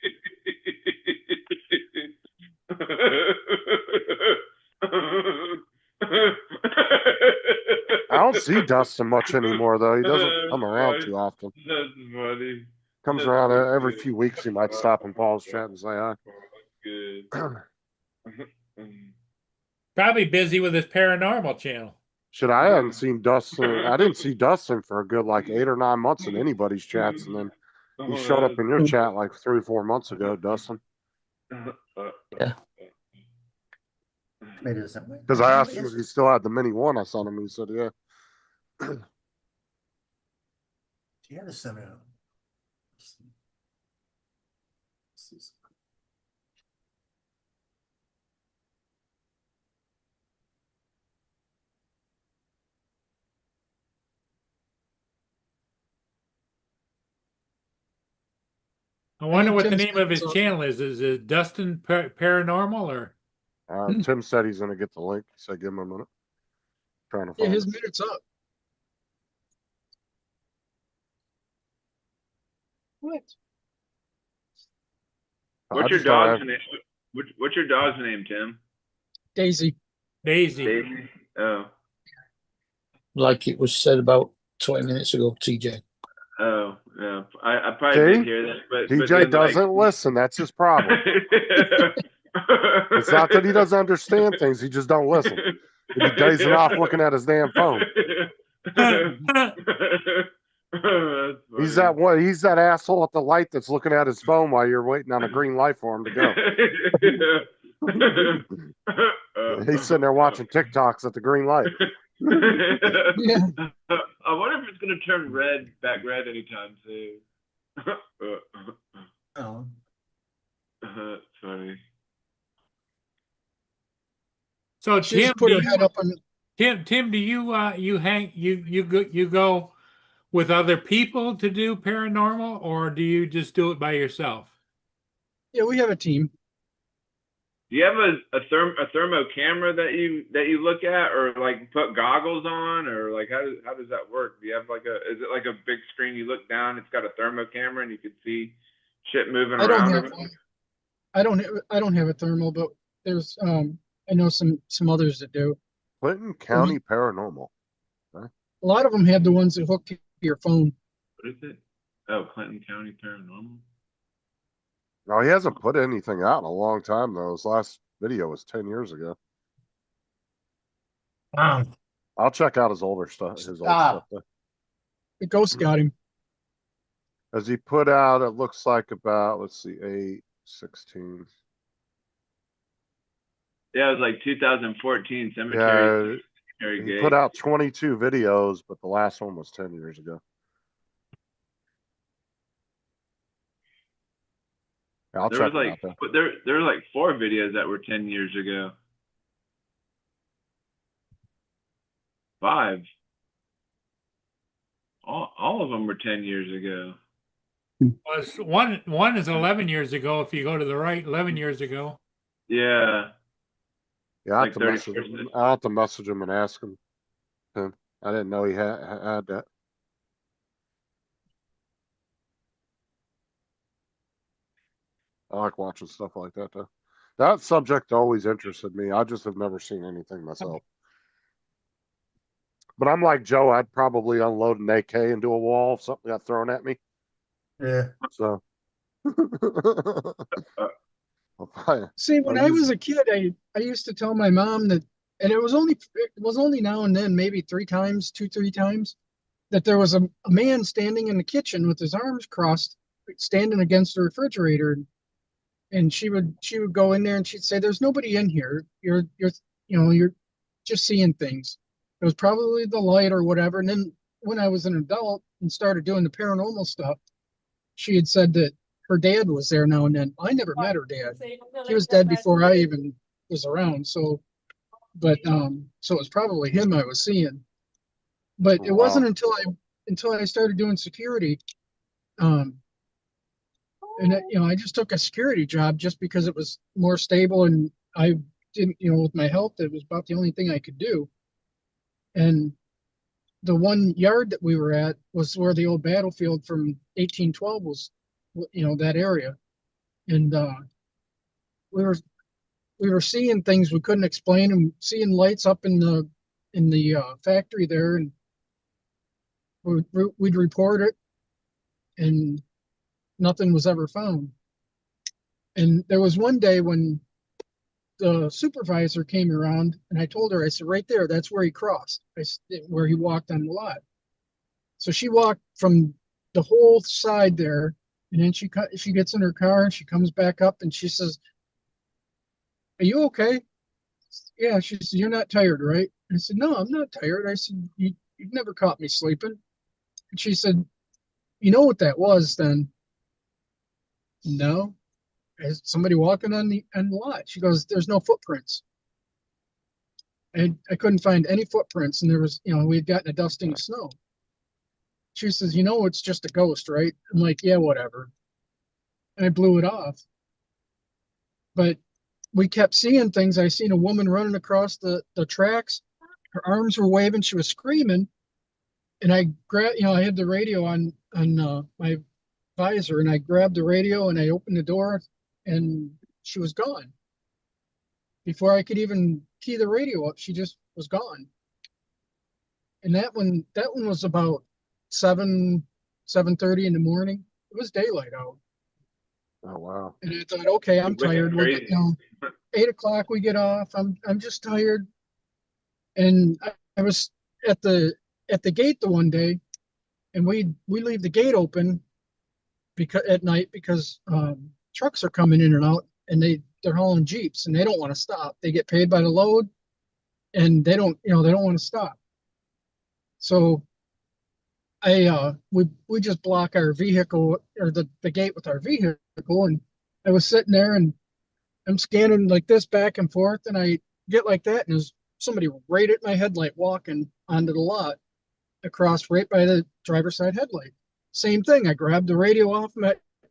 I don't see Dustin much anymore, though. He doesn't come around too often. That's funny. Comes around every few weeks. He might stop in Paul's chat and say hi. Good. Probably busy with his paranormal channel. Shit, I hadn't seen Dustin. I didn't see Dustin for a good like 8 or 9 months in anybody's chats, and then he showed up in your chat like 3 or 4 months ago, Dustin. Yeah. Maybe it's something. Because I asked him if he still had the Mini 1. I sent him. He said, "Yeah." She had a seminar. I wonder what the Tim's name of his so- channel is. Is it Dustin Paranormal or? Tim said he's going to get the link. He said, "Give him a minute." Trying to Yeah, find his it. minute's up. What? I What's your just don't dog's have- name? What's your dog's name, Tim? Daisy. Daisy. Daisy. Oh. Like it was said about 20 minutes ago, TJ. Oh, yeah. I probably See? did hear that, but DJ then, doesn't listen. That's his problem. It's not that he doesn't understand things. He just don't listen. He'd be dazing off looking at his damn phone. He's that one. He's that asshole at the light that's looking at his phone while you're waiting on a green light for him to go. He's sitting there watching TikToks at the green light. Yeah. I wonder if it's gonna turn back red anytime soon. Oh. That's funny. So She Tim, just put her head up on. Tim, do you you go with other people to do paranormal, or do you just do it by yourself? Yeah, we have a team. Do you have a thermo camera that you look at, or like put goggles on, or like how does that work? Do you have is it like a big screen you look down, it's got a thermo camera and you can see shit moving I don't around? have one. I don't have a thermal, but there's I know some others that do. Clinton County Paranormal. A lot of them had the ones that hooked to your phone. What is it? Oh, Clinton County Paranormal. No, he hasn't put anything out in a long time though. His last video was 10 years ago. I'll check out his older stuff. His old stuff. Though. The ghost got him. As he put out, it looks like about, let's see, 8, 16. Yeah, it was like 2014 Cemetery. Yeah, he put out 22 videos, but the last one was 10 years ago. Yeah, I'll There check was it like, out. but there were like 4 videos that were 10 years ago. 5. All of them were 10 years ago. Was one is 11 years ago. If you go to the right, 11 years ago. Yeah. Yeah, I have to message him. I'll have to message him and ask him. I didn't know he had that. I like watching stuff like that though. That subject always interested me. I just have never seen anything myself. But I'm like Joe, I'd probably unload an AK into a wall if something got thrown at me. Yeah. So See, when I was a kid, I used to tell my mom that, and it was only now and then, maybe 3 times, 2-3 times, that there was a man standing in the kitchen with his arms crossed, standing against the refrigerator, and she would go in there and she'd say, "There's nobody in here. You're just seeing things." It was probably the light or whatever. And then when I was an adult and started doing the paranormal stuff, she had said that her dad was there now and then. I never met her dad. He was dead before I even was around. So it was probably him I was seeing. But it wasn't until I started doing security, and I just took a security job just because it was more stable, and I didn't, with my health, it was about the only thing I could do. And the one yard that we were at was where the old battlefield from 1812 was, that area. And we were seeing things we couldn't explain, and seeing lights up in the factory there, and we'd report it, and nothing was ever found. And there was one day when the supervisor came around, and I told her, I said, "Right there, that's where he crossed, where he walked on the lot." So she walked from the whole side there, and then she gets in her car and she comes back up and she says, "Are you okay?" "Yeah." She said, "You're not tired, right?" I said, "No, I'm not tired." I said, You've never caught me sleeping." And she said, "You know what that was then?" "No." "Is somebody walking on the lot?" She goes, "There's no footprints." And I couldn't find any footprints, and there was, we had gotten a dusting of snow. She says, "It's just a ghost, right?" I'm like, "Yeah, whatever." And I blew it off. But we kept seeing things. I seen a woman running across the tracks. Her arms were waving. She was screaming. And I grabbed, I had the radio on my visor, and I grabbed the radio and I opened the door, and she was gone. Before I could even key the radio up, she just was gone. And that one was about 7:30 in the morning. It was daylight out. Oh wow. And I thought, okay, I'm tired. 8 o'clock we get off. I'm just tired. And I was at the gate the one day, and we leave the gate open at night because trucks are coming in and out, and they're hauling Jeeps, and they don't want to stop. They get paid by the load, and they don't want to stop. So we just block our vehicle, or the gate with our vehicle. And I was sitting there and I'm scanning like this back and forth, and I get like that, and there's somebody right at my headlight walking onto the lot across right by the driver's side headlight. Same thing. I grabbed the radio off him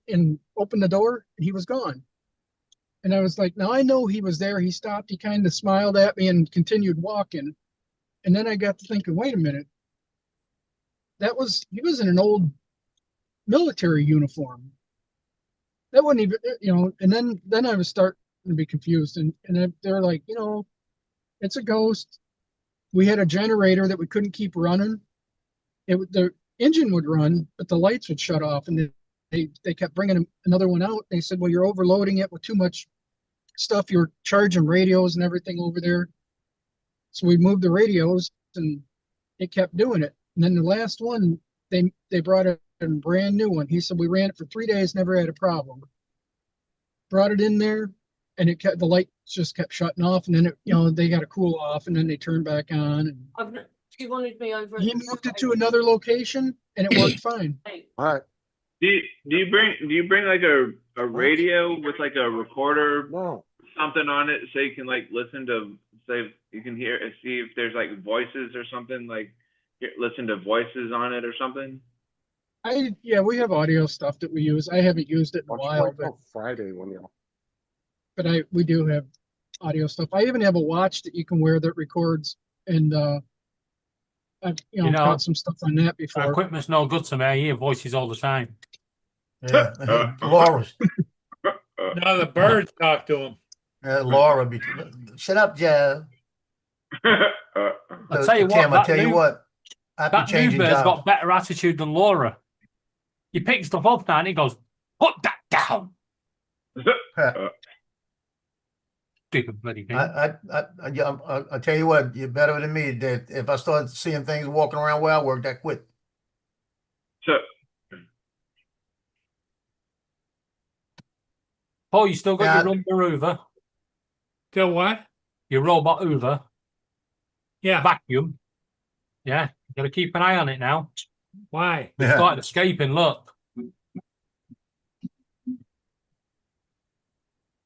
and opened the door, and he was gone. And I was like, now I know he was there. He stopped. He kind of smiled at me and continued walking. And then I got to thinking, wait a minute. He was in an old military uniform. That wasn't even, and then I was starting to be confused. And they're like, it's a ghost. we had a generator that we couldn't keep running. The engine would run, but the lights would shut off, and they kept bringing another one out. They said, well, you're overloading it with too much stuff. You're charging radios and everything over there. So we moved the radios, and it kept doing it. And then the last one, they brought a brand new one. He said, we ran it for 3 days, never had a problem. Brought it in there, and the light just kept shutting off, and then they got to cool off, and then they turned back on. And He wanted me over. he moved it to another location, and it worked fine. All right. Do you bring like a radio with like a recorder, something on it, so you can like listen to, say you can hear and see if there's like voices or something, like listen to voices on it or something? Yeah, we have audio stuff that we use. I haven't used it in a while, but Friday when you. But we do have audio stuff. I even have a watch that you can wear that records, and I've got some stuff on that before. Our equipment's no good to me. I hear voices all the time. Yeah, Laura's. No, the birds talk to him. Laura, shut up, Joe. I'll tell you what. Tim, I'll tell you what. That Newbeard's got better attitude than Laura. He picks stuff up now and he goes, "Put that down." Stupid bloody thing. I'll tell you what, you're better than me. That if I start seeing things walking around where I work, I quit. Paul, you still got your Roomba Hoover? Still what? Your robot Hoover? Yeah. Vacuum? Yeah. You got to keep an eye on it now. Why? It started escaping, look.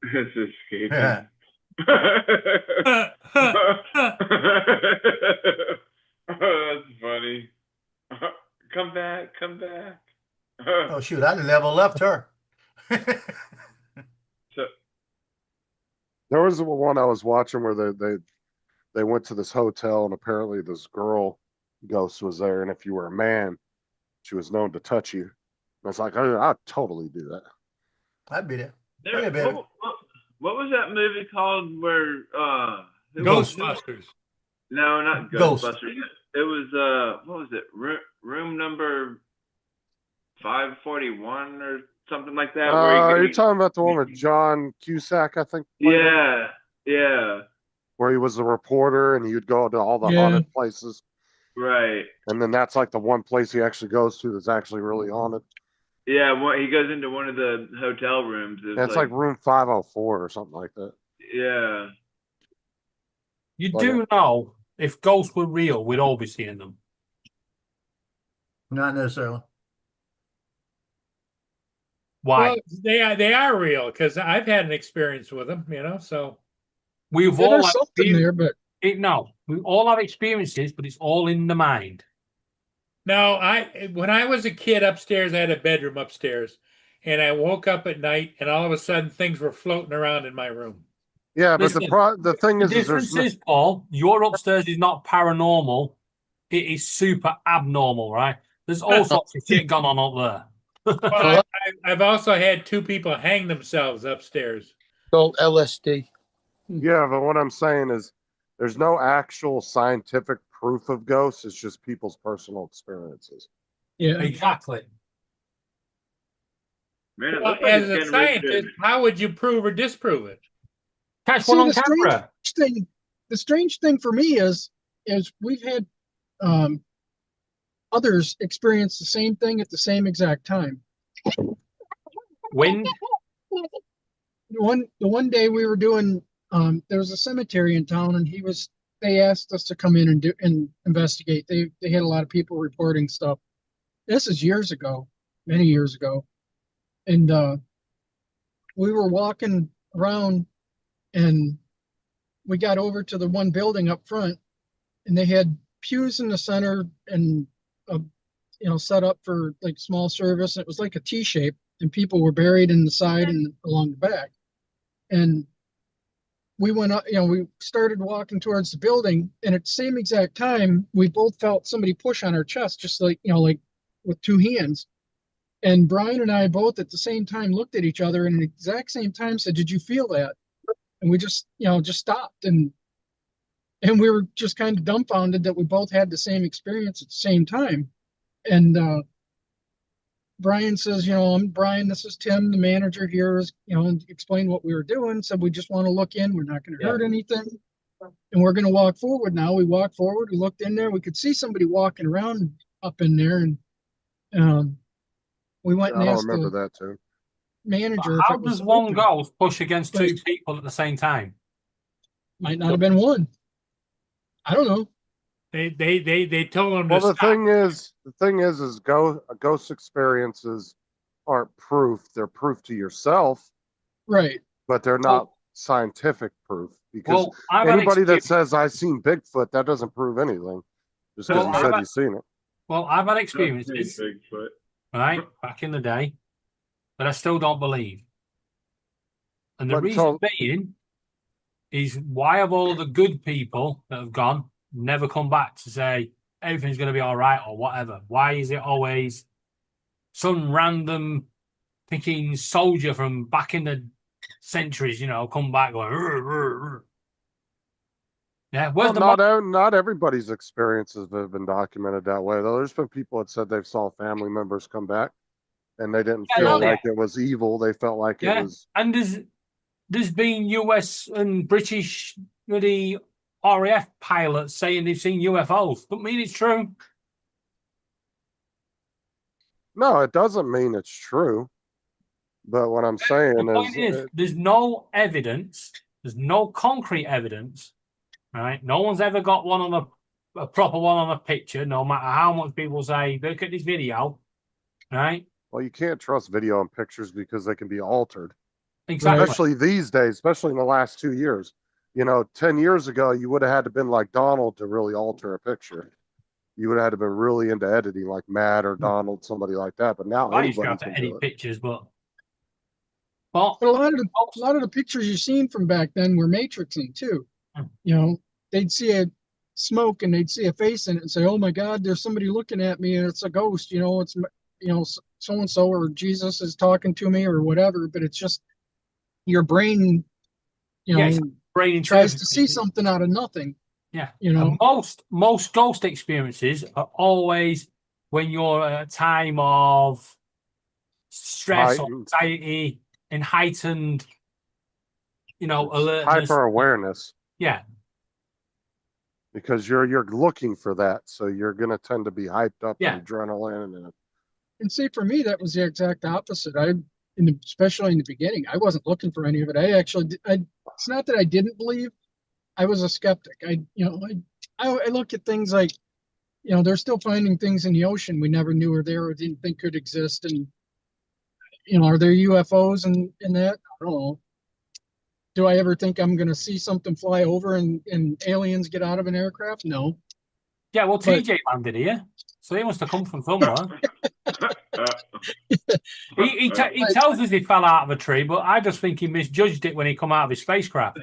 It's escaping. Yeah. Oh, that's funny. Come back. Oh shoot, I never left her. There was one I was watching where they went to this hotel, and apparently this girl ghost was there, and if you were a man, she was known to touch you. And it's like, I'd totally do that. I'd be there. What was that movie called where Ghostbusters? No, not Ghost. Ghostbusters. It was what was it? Room number 541 or something like that. You're talking about the one with John Cusack, I think. Yeah. Where he was a reporter and he would go to all the haunted places. Right. And then that's like the one place he actually goes to that's actually really haunted. Yeah, he goes into one of the hotel rooms. It's like room 504 or something like that. Yeah. You do know, if ghosts were real, we'd all be seeing them. Not necessarily. Why? Well, they are real because I've had an experience with them, so. We've all There's something there, but we all have experiences, but it's all in the mind. No, when I was a kid upstairs, I had a bedroom upstairs, and I woke up at night, and all of a sudden things were floating around in my room. Yeah, but Listen, the thing is, the difference is, Paul, your upstairs is not paranormal; it is super abnormal, right? There's all sorts of shit going on up there. Well, I've also had 2 people hang themselves upstairs. Called LSD. Yeah, but what I'm saying is, there's no actual scientific proof of ghosts. It's just people's personal experiences. yeah, Exactly. Man, it Well, looks like as it's a getting scientist, Richard. how would you prove or disprove it? Catch See, one on the camera. strange thing for me is we've had others experience the same thing at the same exact time. Wind. The one day we were doing there was a cemetery in town, and they asked us to come in and investigate. They had a lot of people reporting stuff. This is years ago, many years ago. And we were walking around, and we got over to the one building up front, and they had pews in the center and set up for like small service. It was like a T shape, and people were buried in the side and along the back. And we went up, we started walking towards the building, and at the same exact time, we both felt somebody push on our chest, just like, like with 2 hands. And Brian and I both at the same time looked at each other, and at the exact same time said, "Did you feel that?" And we just stopped, and And we were just kind of dumbfounded that we both had the same experience at the same time. And Brian says, I'm Brian, this is Tim, the manager here, is, and explained what we were doing. Said, we just want to look in. We're not going to hurt anything. And we're going to walk forward now. We walked forward. We looked in there. We could see somebody walking around up in there. And we went and I asked remember the that too. manager. How does one ghost push against two people at the same time? Might not have been one. I don't know. They told him Well, to the stop. thing is ghost experiences aren't proof. They're proof to yourself, Right. but they're not scientific proof. Because Well, I've had anybody that experience- says I've seen Bigfoot, that doesn't prove anything. Just because Well, you I've said had- you've seen it. Well, I've had experiences, Bigfoot. right, back in the day, but I still don't believe. And the But reason so- being is why have all of the good people that have gone never come back to say everything's going to be all right or whatever? Why is it always some random thinking soldier from back in the centuries, come back going, "Rrr, rrr, rrr." Yeah, where's Well, the not everybody's experiences have been documented that way, though. There's been people that said they've saw family members come back, and they didn't Yeah, feel yeah. like it was evil. They felt like Yeah. it was. And there's been US and British bloody RAF pilots saying they've seen UFOs. Don't mean it's true. No, it doesn't mean it's true. But what I'm saying The point is, is, there's no evidence. There's no concrete evidence, right? No one's ever got one on a proper one on a picture, no matter how much people say, look at this video, right? well, you can't trust video and pictures because they can be altered. Exactly. Especially these days, especially in the last 2 years. 10 years ago, you would have had to been like Donald to really alter a picture. You would have had to been really into editing, like Matt or Donald, somebody like that. But now I used to anybody have to can do edit it. pictures, but But a lot of the pictures you've seen from back then were matrixing too. They'd see a smoke and they'd see a face in it and say, "Oh my God, there's somebody looking at me and it's a ghost." It's so and so or Jesus is talking to me or whatever. But it's just your brain, brain tries to see something out of nothing. Yeah. And most ghost experiences are always when you're at a time of stress or Heightened. anxiety and heightened, alertness. Hyper awareness, Yeah. because you're looking for that, so you're going to tend to be hyped up Yeah. and adrenaline And see, for me, that was the exact opposite. Especially in the beginning, I wasn't looking for any of it. It's not that I didn't believe. I was a skeptic. I look at things like, they're still finding things in the ocean we never knew were there or didn't think could exist. And, are there UFOs in that? I don't know. Do I ever think I'm going to see something fly over and aliens get out of an aircraft? No. Yeah, well, TJ landed here, so he must have come from somewhere. He tells us he fell out of a tree, but I just think he misjudged it when he come out of his spacecraft.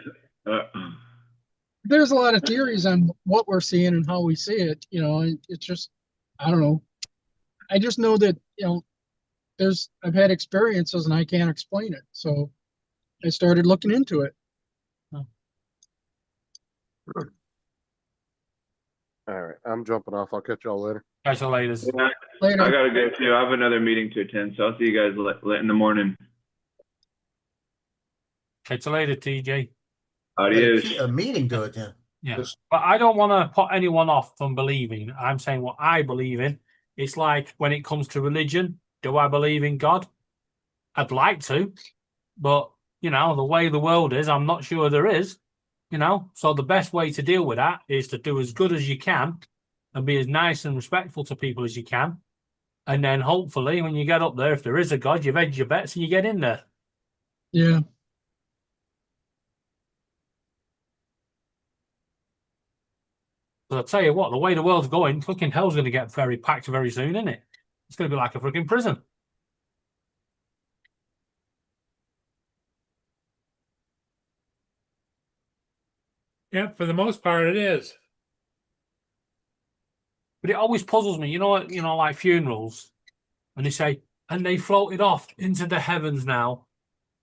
There's a lot of theories on what we're seeing and how we see it. It's just, I don't know. I just know that, I've had experiences and I can't explain it. So I started looking into it. All right, I'm jumping off. I'll catch y'all later. Catch you later. Later. I gotta go too. I have another meeting to attend, so I'll see you guys in the morning. Catch you later, TJ. Adios. A meeting to attend. Yeah, but I don't want to put anyone off from believing. I'm saying what I believe in. It's like when it comes to religion, do I believe in God? I'd like to, but the way the world is, I'm not sure there is. So the best way to deal with that is to do as good as you can and be as nice and respectful to people as you can. And then hopefully when you get up there, if there is a God, you've hedged your bets and you get in there. Yeah. But I'll tell you what, the way the world's going, fucking hell's going to get very packed very soon, isn't it? It's going to be like a freaking prison. Yeah, for the most part, it is. But it always puzzles me, like funerals, and they say, and they floated off into the heavens now.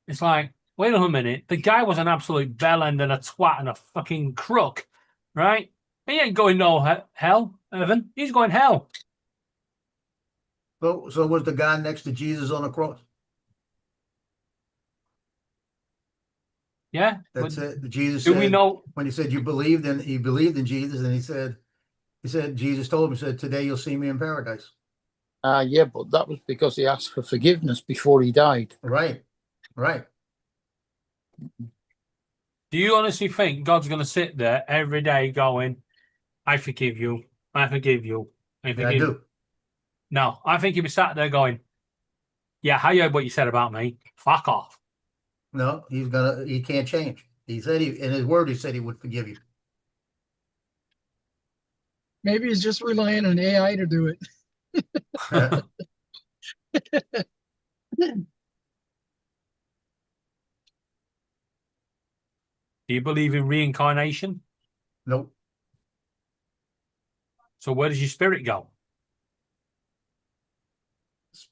It's like, wait a minute, the guy was an absolute bellend and a twat and a fucking crook, right? He ain't going no hell, Evan. He's going hell. So was the guy next to Jesus on the cross? Yeah. That's but it. Jesus Do we said, know? when he said he believed in Jesus, and he said Jesus told him, he said, today you'll see me in paradise. Yeah, but that was because he asked for forgiveness before he died. Right. Do you honestly think God's going to sit there every day going, I forgive you, I forgive you, I And forgive I you? do. No, I think he'll be sat there going, yeah, I heard what you said about me. Fuck off. No, he can't change. He said in his word, he said he would forgive you. Maybe he's just relying on AI to do it. Do you believe in reincarnation? Nope. So where does your spirit go?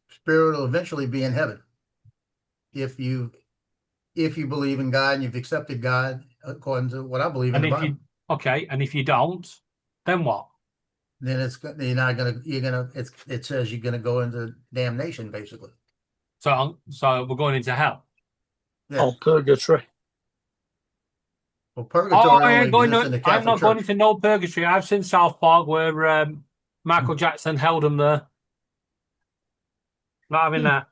Spirit will eventually be in heaven. If you believe in God and you've accepted God according to what I believe in And the if Bible, you and if you don't, then what? then it says you're gonna go into damnation, basically. So we're going into hell. Yeah. Oh, purgatory. Well, purgatory I only ain't going exists in to, the I'm Catholic not going Church. into no purgatory. I've seen South Park where Michael Jackson held him there. Not having that.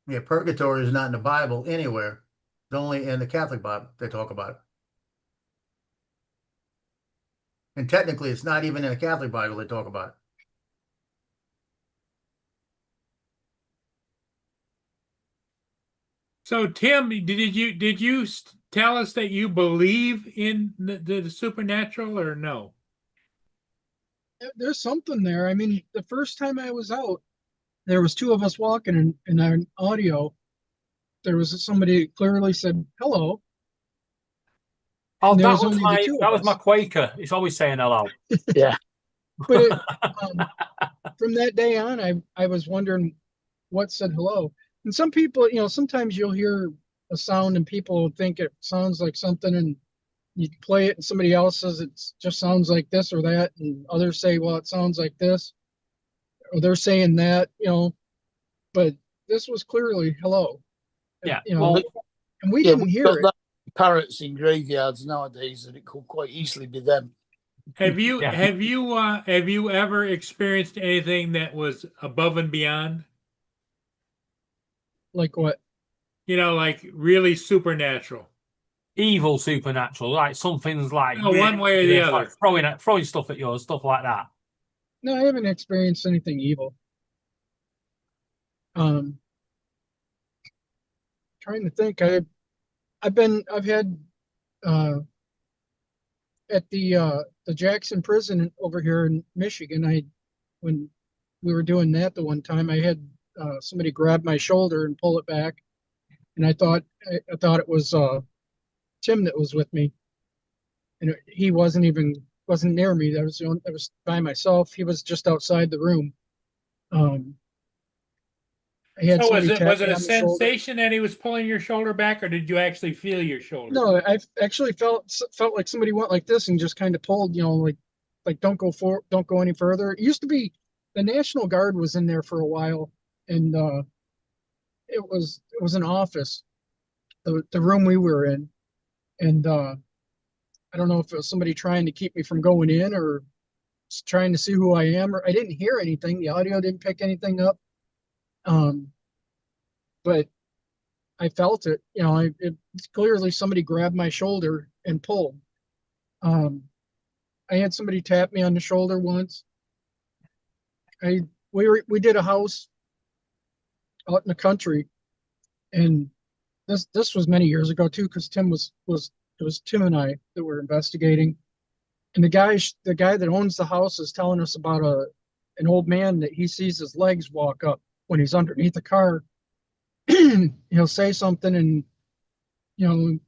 Yeah, purgatory is not in the Bible anywhere. It's only in the Catholic Bible they talk about it. And technically, it's not even in the Catholic Bible they talk about it. So Tim, did you tell us that you believe in the supernatural or no? There's something there. I mean, the first time I was out, there was two of us walking in our audio. There was somebody clearly said hello. Oh, And there that was was only the my two that of was us. my Quaker. It's always saying hello. Yeah. But from that day on, I was wondering what said hello. And some people, sometimes you'll hear a sound and people think it sounds like something, and you play it and somebody else says it just sounds like this or that, and others say, well, it sounds like this, or they're saying that, but this was clearly hello. Yeah. And we Yeah, didn't hear it. that parrots in graveyards nowadays that it could quite easily be them. Have you ever experienced anything that was above and beyond? Like what? Like really supernatural. Evil supernatural, like something's like one way or the other. Like throwing stuff at you, stuff like that. No, I haven't experienced anything evil. Trying to think. I've had at the Jackson prison over here in Michigan. When we were doing that the one time, I had somebody grab my shoulder and pull it back, and I thought it was Tim that was with me, and he wasn't near me. I was by myself. He was just outside the room. I had So somebody tap was it me a on the shoulder. sensation that he was pulling your shoulder back, or did you actually feel your shoulder? No, I actually felt like somebody went like this and just kind of pulled, like don't go any further. It used to be the National Guard was in there for a while, and it was an office, the room we were in, and I don't know if it was somebody trying to keep me from going in or trying to see who I am. Or I didn't hear anything. The audio didn't pick anything up. But I felt it. It's clearly somebody grabbed my shoulder and pulled. I had somebody tap me on the shoulder once. We did a house out in the country, and this was many years ago too, because it was Tim and I that were investigating, and the guy that owns the house is telling us about an old man that he sees his legs walk up when he's underneath the car. He'll say something and,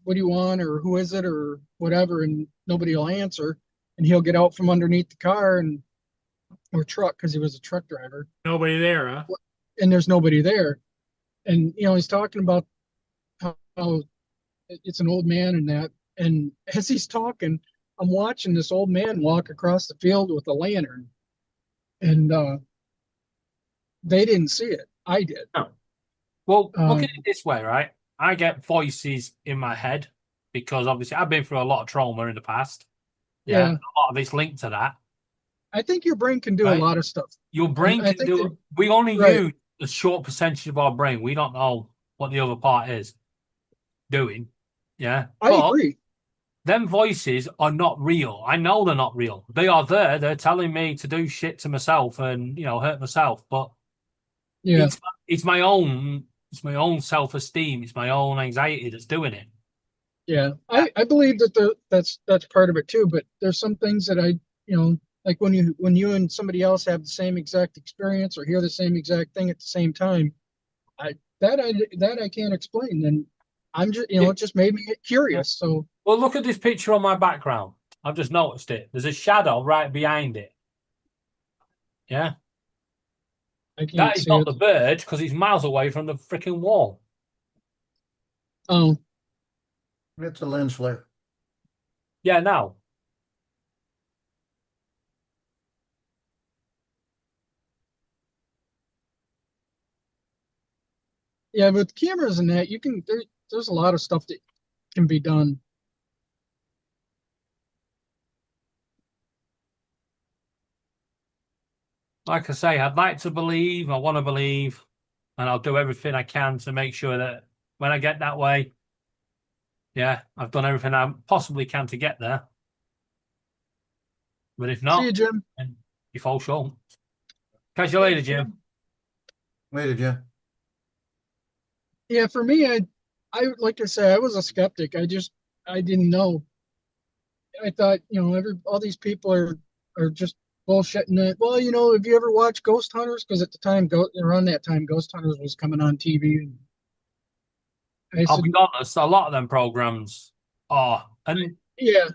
what do you want, or who is it, or whatever, and nobody will answer, and he'll get out from underneath the car or truck, because he was a truck driver. Nobody there, huh? And there's nobody there. And, he's talking about how it's an old man and that. And as he's talking, I'm watching this old man walk across the field with a lantern, and they didn't see it. I did. No. Well, look at Um, it this way, right? I get voices in my head because obviously I've been through a lot of trauma in the past. Yeah. Yeah. A lot of it's linked to that. I think your brain can do Right. a lot of stuff. Your brain I can think do that- it. We only right. use a short percentage of our brain. We don't know what the other part is doing. Yeah. I agree. Them voices are not real. I know they're not real. They are there. They're telling me to do shit to myself and, you know, hurt myself. But Yeah. it's my own self-esteem. It's my own anxiety that's doing it. Yeah, I believe that that's part of it too. But there's some things that like when you and somebody else have the same exact experience or hear the same exact thing at the same time, I can't explain. And I'm just it just made me get curious. So Well, look at this picture on my background. I've just noticed it. There's a shadow right behind it. Yeah. I can't That is see not it. the bird because it's miles away from the freaking wall. Oh, It's a lens flare. Yeah, now. yeah, with cameras and that, there's a lot of stuff that can be done. Like I say, I'd like to believe, I want to believe, and I'll do everything I can to make sure that when I get that way, yeah, I've done everything I possibly can to get there. But if not, See you, Jim. then you fall short. Catch you later, Jim. Later, Jim. Yeah, for me, I like I say, I was a skeptic. I didn't know. I thought, all these people are just bullshitting it. Well, have you ever watched Ghost Hunters? Because at the time, around that time, Ghost Hunters was coming on TV. And I'll said, be honest, a lot of them programs are. And, yeah,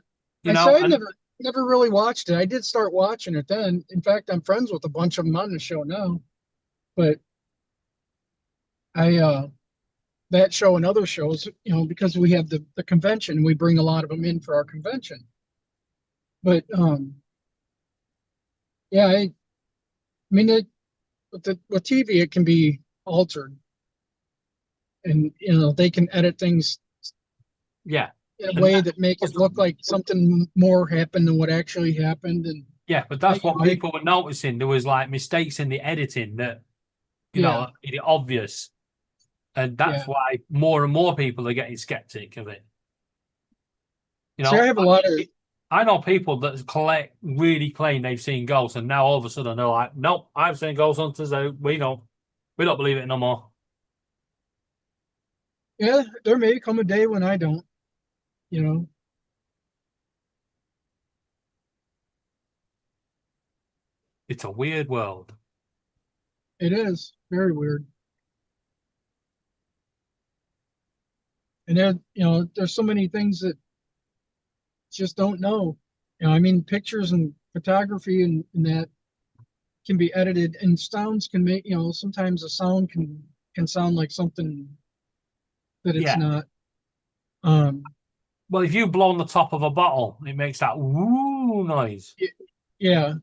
you I know, said I and- never really watched it. I did start watching it then. In fact, I'm friends with a bunch of them on the show now. But that show and other shows, because we have the convention, we bring a lot of them in for our convention. But yeah, I mean, with TV, it can be altered, and they can edit things yeah. in a way that make it look like something more happened than what actually happened. And Yeah, but that's what people were noticing. There was like mistakes in the editing that, you know, made it obvious. And that's why more and more people are getting skeptic of it. You know, See, I have a lot of. I know people that really claim they've seen ghosts, and now all of a sudden they're like, "Nope, I've seen ghost hunters. We don't believe it no more." Yeah, there may come a day when I don't. It's a weird world. It is very weird. And there's so many things that just don't know. I mean, pictures and photography and that can be edited, and sounds can make, sometimes a sound can sound like something that it's not. Well, if you blow on the top of a bottle, it makes that woo noise. Yeah,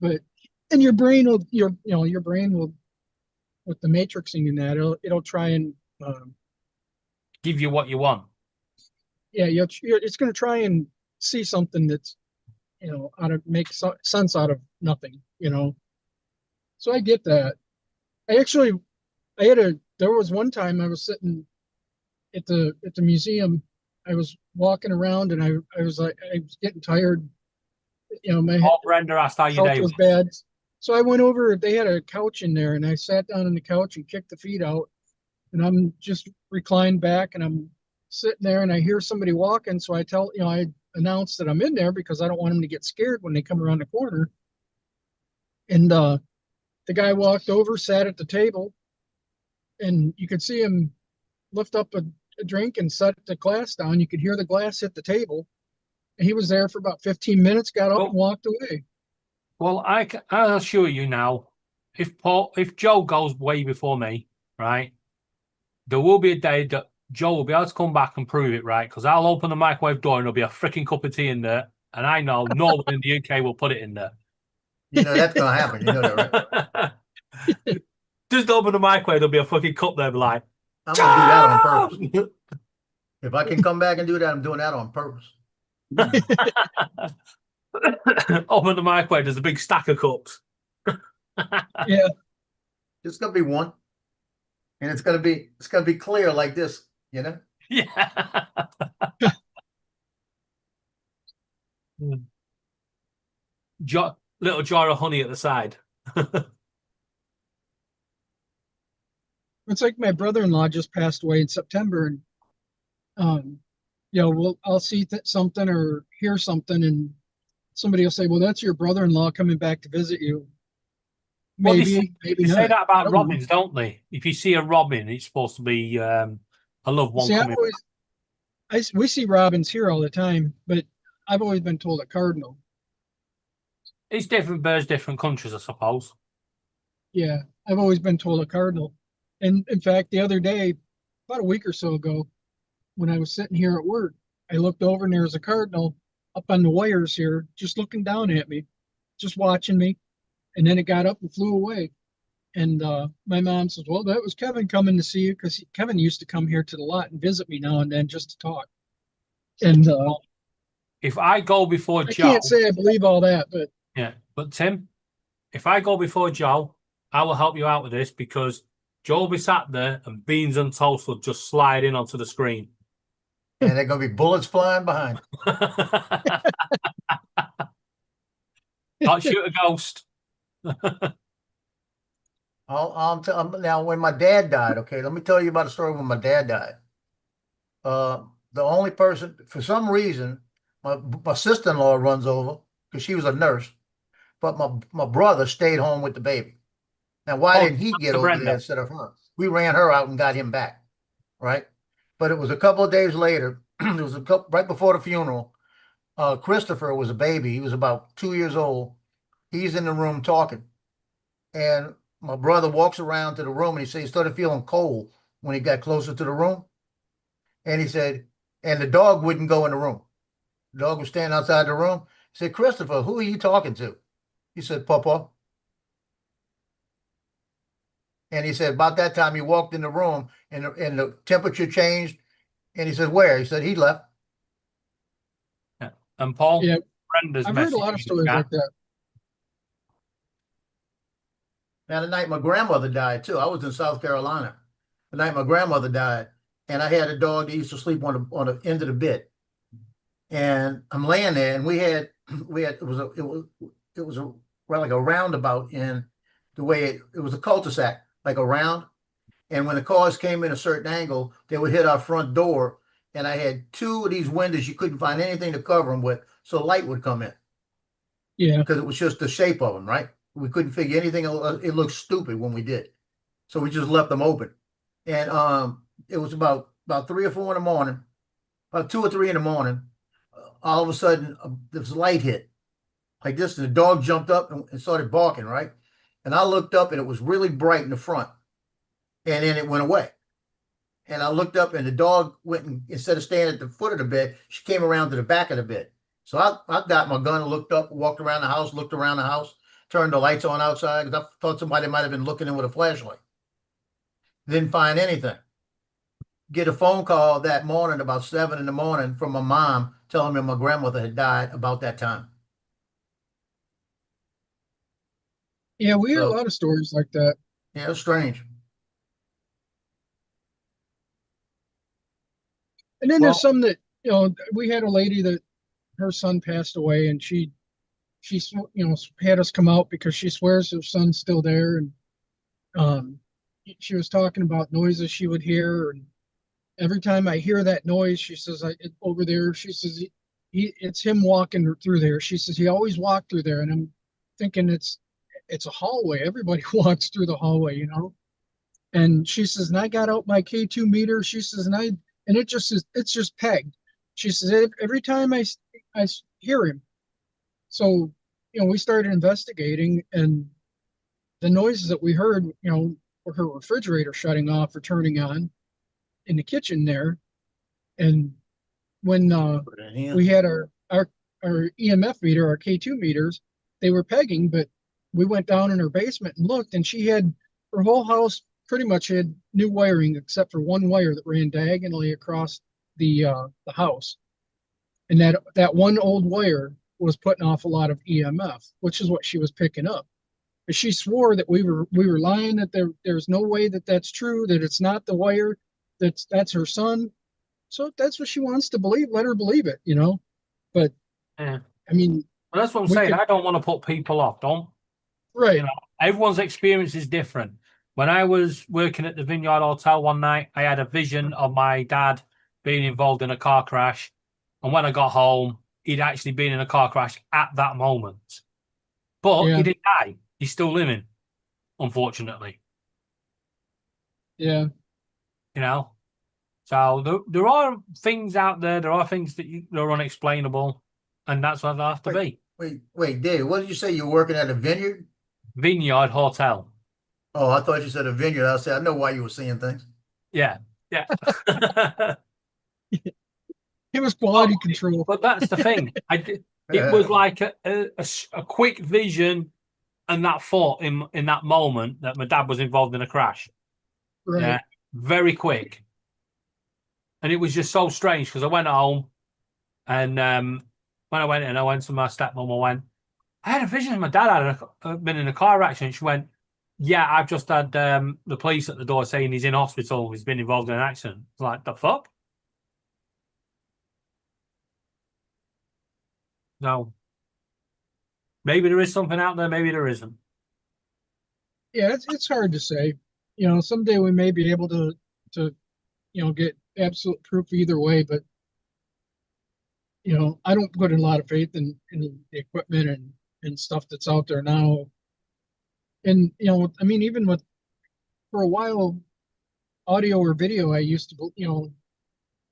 but and your brain will your brain will, with the matrixing in that, it'll try and give you what you want. Yeah, it's going to try and see something that's make sense out of nothing. So I get that. There was one time I was sitting at the museum. I was walking around and I was getting tired. My Brenda asked how your health day was bad. So I went over, they had a couch in there, and I sat down on the couch and kicked the feet out, and I'm just reclined back, and I'm sitting there, and I hear somebody walking. So I announce that I'm in there because I don't want them to get scared when they come around the corner. And the guy walked over, sat at the table, and you could see him lift up a drink and set the glass down. You could hear the glass hit the table. And he was there for about 15 minutes, got up and walked away. Well, I'll assure you now, if Joe goes way before me, right, there will be a day that Joe will be able to come back and prove it, right? Because I'll open the microwave door and there'll be a freaking cup of tea in there, and I know no one in the UK will put it in there. You know that's gonna happen. You know that, right? Just open the microwave, there'll be a fucking cup there, be like, I'm gonna do that on purpose. If I can come back and do that, I'm doing that on purpose. open the microwave, there's a big stack of cups. Yeah. It's gonna be one, and it's gonna be clear like this. You know. Yeah. Little jar of honey at the side. It's like my brother-in-law just passed away in September, and I'll see something or hear something, and somebody will say, "Well, that's your brother-in-law coming back to visit you." Well, Maybe, maybe they say not. that I about don't know. robins, don't they? If you see a robin, it's supposed to be a loved one See, coming. we see robins here all the time, but I've always been told a cardinal. It's different birds, different countries, I suppose. Yeah, I've always been told a cardinal. And in fact, the other day, about a week or so ago, when I was sitting here at work, I looked over and there was a cardinal up on the wires here, just looking down at me, just watching me. And then it got up and flew away. And my mom says, "Well, that was Kevin coming to see you," because Kevin used to come here to the lot and visit me now and then just to talk. And if I go before I Joe, can't say I believe all that, but yeah, but Tim, if I go before Joe, I will help you out with this because Joe will be sat there and beans and toast will just slide in onto the screen. And there are gonna be bullets flying behind. Can't shoot a ghost. Now, when my dad died, okay, let me tell you about a story when my dad died. The only person, for some reason, my sister-in-law runs over because she was a nurse, but my brother stayed home with the baby. Now, why didn't he get over Brenda. there instead of her? We ran her out and got him back, right? But it was a couple of days later. It was right before the funeral. Christopher was a baby. He was about 2 years old. He's in the room talking, and my brother walks around to the room and he said he started feeling cold when he got closer to the room. And he said, and the dog wouldn't go in the room. The dog was standing outside the room. He said, "Christopher, who are you talking to?" He said, "Papa." And he said, about that time he walked in the room and the temperature changed. And he said, "Where?" He said, "He left." Yeah. And Paul, yeah, Brenda's I've heard a lot of stories like that. Now, the night my grandmother died too, I was in South Carolina. The night my grandmother died, and I had a dog that used to sleep on the end of the bed. And I'm laying there, and it was like a roundabout in the way it was a cul-de-sac, like a round. And when the cars came in a certain angle, they would hit our front door. And I had two of these windows you couldn't find anything to cover them with, so light would come in. Yeah, because it was just the shape of them, right? We couldn't figure anything. It looked stupid when we did, so we just left them open. And it was about 3 or 4 in the morning, about 2 or 3 in the morning. All of a sudden, this light hit like this, and the dog jumped up and started barking, right? And I looked up, and it was really bright in the front, and then it went away. And I looked up, and the dog went, and instead of staying at the foot of the bed, she came around to the back of the bed. So I got my gun and looked up, walked around the house, looked around the house, turned the lights on outside because I thought somebody might have been looking in with a flashlight. Didn't find anything. Get a phone call that morning about 7 in the morning from my mom telling me my grandmother had died about that time. Yeah, we hear a lot of stories like that. Yeah, it's strange. And then there's some that, we had a lady that her son passed away, and she had us come out because she swears her son's still there. And she was talking about noises she would hear. And every time I hear that noise, she says, over there, she says, it's him walking through there. She says, he always walked through there. And I'm thinking it's a hallway. Everybody walks through the hallway, And she says, and I got out my K2 meter. She says, and it's just pegged. She says, every time I hear him. So, we started investigating, and the noises that we heard, were her refrigerator shutting off or turning on. in the kitchen there. And when we had our EMF meter, our K2 meters, they were pegging, but we went down in her basement and looked, and she had her whole house pretty much had new wiring except for one wire that ran diagonally across the house. And that one old wire was putting off a lot of EMF, which is what she was picking up. But she swore that we were lying, that there's no way that that's true, that it's not the wire, that's her son. So if that's what she wants to believe, let her believe it, you know. But Yeah. I mean, Well, that's what I'm we saying. could- I don't want to put people off. Don't. right. You know, everyone's experience is different. When I was working at the Vineyard Hotel one night, I had a vision of my dad being involved in a car crash. And when I got home, he'd actually been in a car crash at that moment. But Yeah. he didn't die. He's still living, unfortunately. Yeah. You know? So there are things out there. There are things that are unexplainable. And that's what they have to be. Wait, Dave, what did you say? You're working at a vineyard? Vineyard Hotel. Oh, I thought you said a vineyard. I said, I know why you were seeing things. Yeah. Yeah. It was quality control. But that's the thing. It was like a quick vision and that thought in that moment that my dad was involved in a crash. Right. Yeah. Very quick. And it was just so strange because I went home and when I went in, I went to my stepmom. I had a vision of my dad had been in a car accident. She went, yeah, I've just had the police at the door saying he's in hospital. He's been involved in an accident. I was like, the fuck? No. Maybe there is something out there. Maybe there isn't. Yeah, it's hard to say. You know, someday we may be able to get absolute proof either way, but you know, I don't put a lot of faith in the equipment and stuff that's out there now. And you know, I mean, even for a while, audio or video, I used to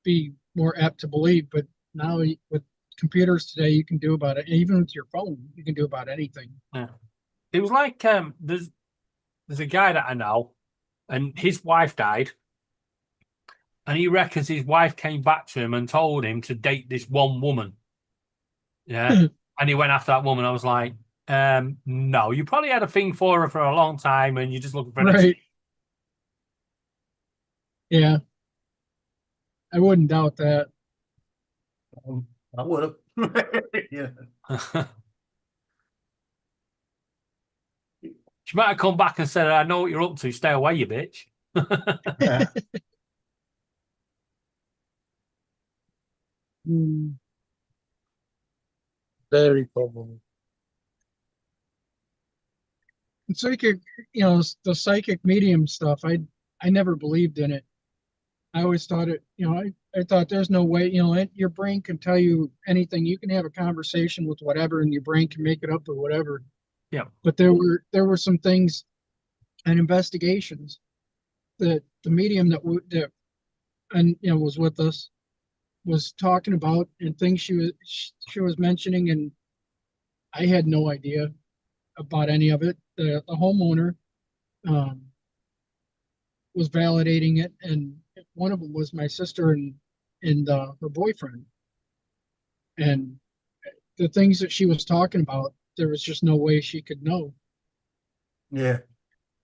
be more apt to believe, but now with computers today, you can do about it. Even with your phone, you can do about anything. Yeah. It was like there's a guy that I know, and his wife died, and he reckons his wife came back to him and told him to date this one woman. Yeah, and he went after that woman. I was like, no, you probably had a thing for her for a long time, and you're just looking for an Right. excuse. Yeah. I wouldn't doubt that. I would have. Yeah. She might have come back and said, I know what you're up to. Stay away, you bitch. Yeah. Very probable. And psychic, the psychic medium stuff, I never believed in it. I always thought I thought there's no way, your brain can tell you anything. You can have a conversation with whatever and your brain can make it up or whatever. Yeah. But there were some things and investigations that the medium that was with us was talking about, and things she was mentioning, and I had no idea about any of it. The homeowner was validating it, and one of them was my sister and her boyfriend. And the things that she was talking about, there was just no way she could know. Yeah.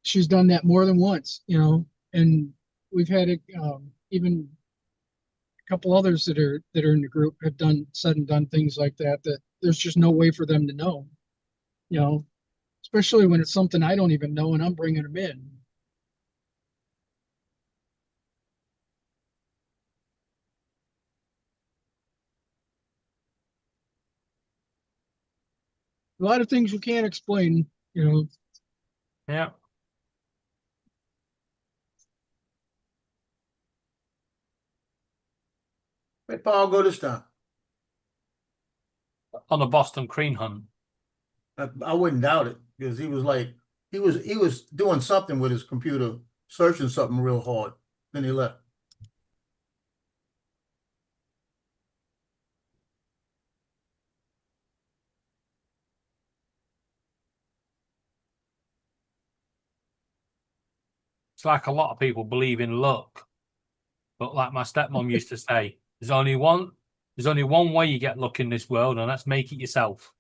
She's done that more than once, and we've had even a couple others that are in the group have said and done things like that there's just no way for them to know, especially when it's something I don't even know and I'm bringing them in. A lot of things you can't explain, Yeah. Where'd Paul go this time? On the Boston Cream Hunt. I wouldn't doubt it, because he was doing something with his computer, searching something real hard. Then he left. It's like a lot of people believe in luck, But like my stepmom used to say, there's only one way you get luck in this world, and that's make it yourself.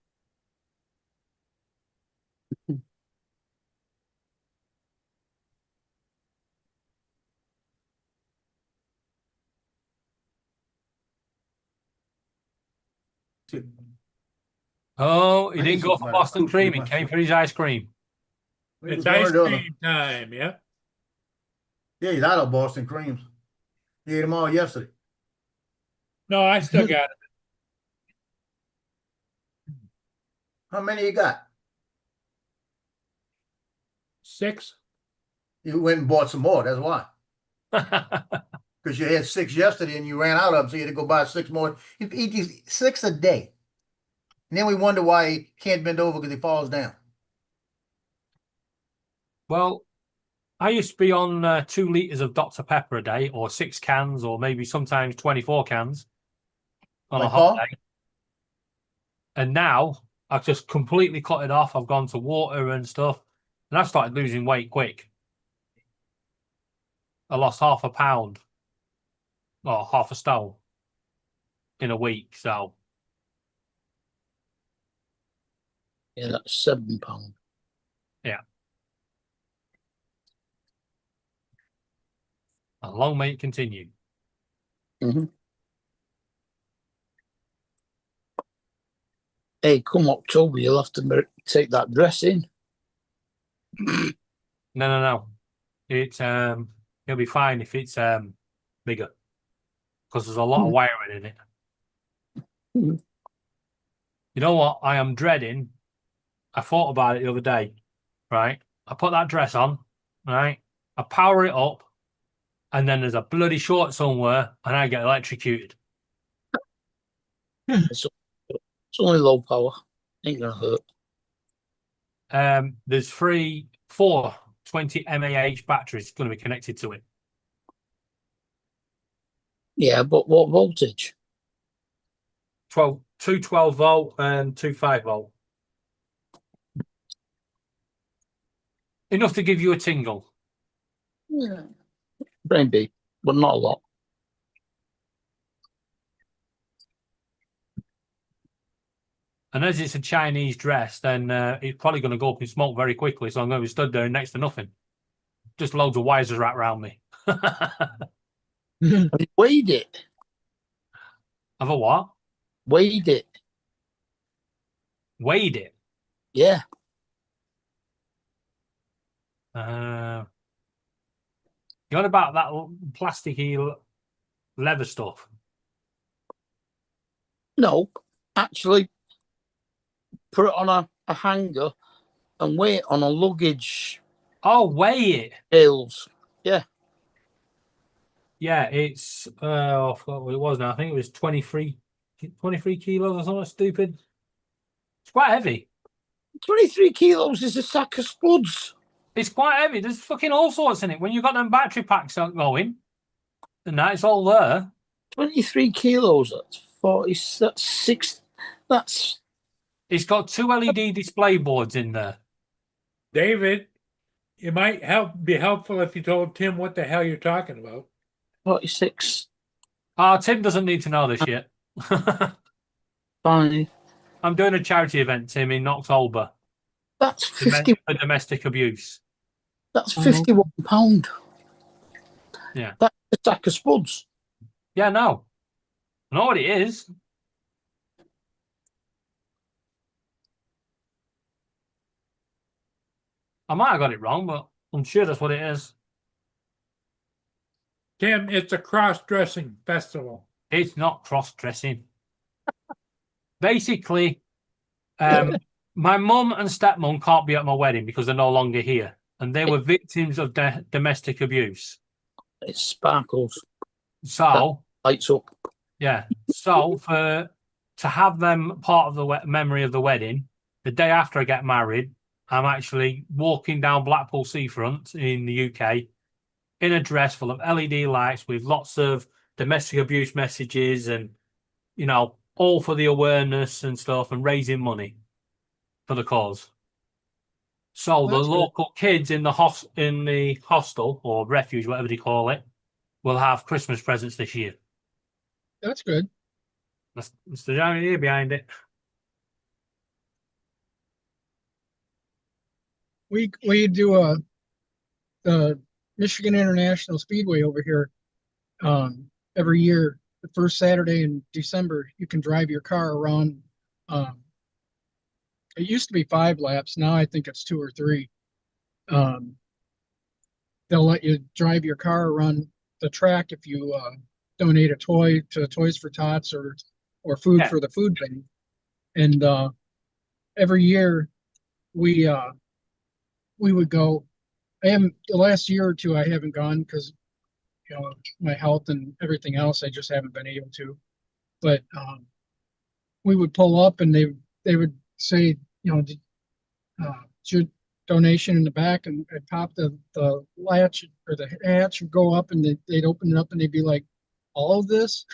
Oh, he I didn't need go some for of that Boston cookie cream. He myself. came for his ice cream. It's ice cream time, yeah. Yeah, he's out of Boston creams. He ate them all yesterday. No, I still got it. How many you got? 6. You went and bought some more. That's why. Because you had 6 yesterday and you ran out of them, so you had to go buy 6 more. You eat these 6 a day. And then we wonder why he can't bend over because he falls down. Well, I used to be on 2 liters of Dr. Pepper a day, or 6 cans, or maybe sometimes 24 cans on a Like hot Paul? day. And now I've just completely cut it off. I've gone to water and stuff, and I've started losing weight quick. I lost half a pound, or half a stone in a week. So Yeah, that's £7. yeah, and long may it continue. Mm-hmm. Hey, come October, you'll have to take that dress in. No. It's it'll be fine if it's bigger, because there's a lot of wiring in it. Mhm. You know what? I am dreading. I thought about it the other day, right? I put that dress on, right? I power it up, and then there's a bloody short somewhere, and I get electrocuted. It's only low power. Ain't gonna hurt. There's 4 20 mAh batteries going to be connected to it. Yeah, but what voltage? 2 12 volt and 2 5 volt. Enough to give you a tingle. Yeah. Maybe, but not a lot. And as it's a Chinese dress, then it's probably going to go up in smoke very quickly. So I'm going to be stood there next to nothing. Just loads of wires wrapped around me. Have you weighed it? Have a what? Weighed it? Weighed it? Yeah. You on about that plasticky leather stuff? No, actually, put it on a hanger and weigh it on a luggage. Oh, weigh it. Scales. Yeah. Yeah, it's I forgot what it was now. I think it was 23 kilos or something stupid. It's quite heavy. 23 kilos is a sack of spuds. It's quite heavy. There's fucking all sorts in it. When you've got them battery packs going, and that, it's all there. 23 kilos. That's 40. That's 6. That's. It's got 2 LED display boards in there. David, it might be helpful if you told Tim what the hell you're talking about. 46. Tim doesn't need to know this yet. Fine. I'm doing a charity event, Tim, in October. That's 50. For domestic abuse. That's £51. Yeah. That's a sack of spuds. Yeah, no. I know what it is. I might have got it wrong, but I'm sure that's what it is. Tim, it's a cross-dressing festival. It's not cross-dressing. Basically, my mum and stepmom can't be at my wedding because they're no longer here. And they were victims of domestic abuse. It sparkles. So, lights up. Yeah. So, to have them part of the memory of the wedding, the day after I get married, I'm actually walking down Blackpool Seafront in the UK in a dress full of LED lights with lots of domestic abuse messages and, you know, all for the awareness and stuff and raising money for the cause. So the local kids in the hostel or refuge, whatever they call it, will have Christmas presents this year. That's good. That's the idea behind it. We do the Michigan International Speedway over here. Every year, the first Saturday in December, you can drive your car around. It used to be 5 laps. Now I think it's 2 or 3. They'll let you drive your car around the track if you donate a toy to Toys for Tots or food for the food bank. And every year we would go. The last year or two I haven't gone because my health and everything else. I just haven't been able to. But we would pull up and they would say, it's your donation in the back, and I'd pop the latch or the hatch would go up, and they'd open it up, and they'd be like, all of this?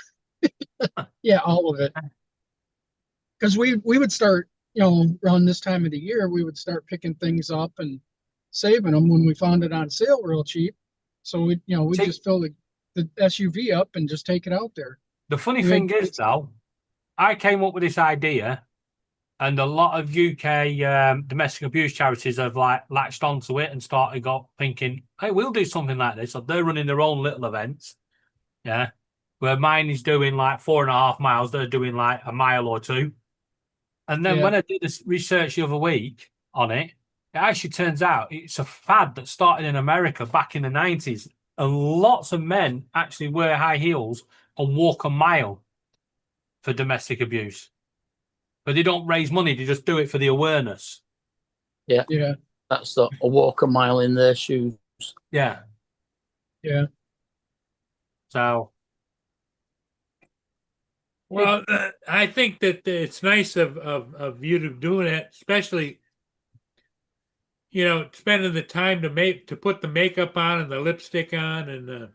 Yeah, all of it. Because we would start, around this time of the year, we would start picking things up and saving them when we found it on sale real cheap. So we just fill the SUV up and just take it out there. The funny thing is, though, I came up with this idea, and a lot of UK domestic abuse charities have latched onto it and started thinking, hey, we'll do something like this. So they're running their own little events. Yeah. Where mine is doing 4.5 miles, they're doing a mile or 2. And then when I did this research the other week on it, it actually turns out it's a fad that started in America back in the 90s. And lots of men actually wear high heels and walk a mile for domestic abuse. But they don't raise money, they just do it for the awareness. Yeah. Yeah. That's a walk a mile in their shoes. Yeah. Yeah. So. Well, I think that it's nice of you to doing it, especially, spending the time to put the makeup on and the lipstick on, and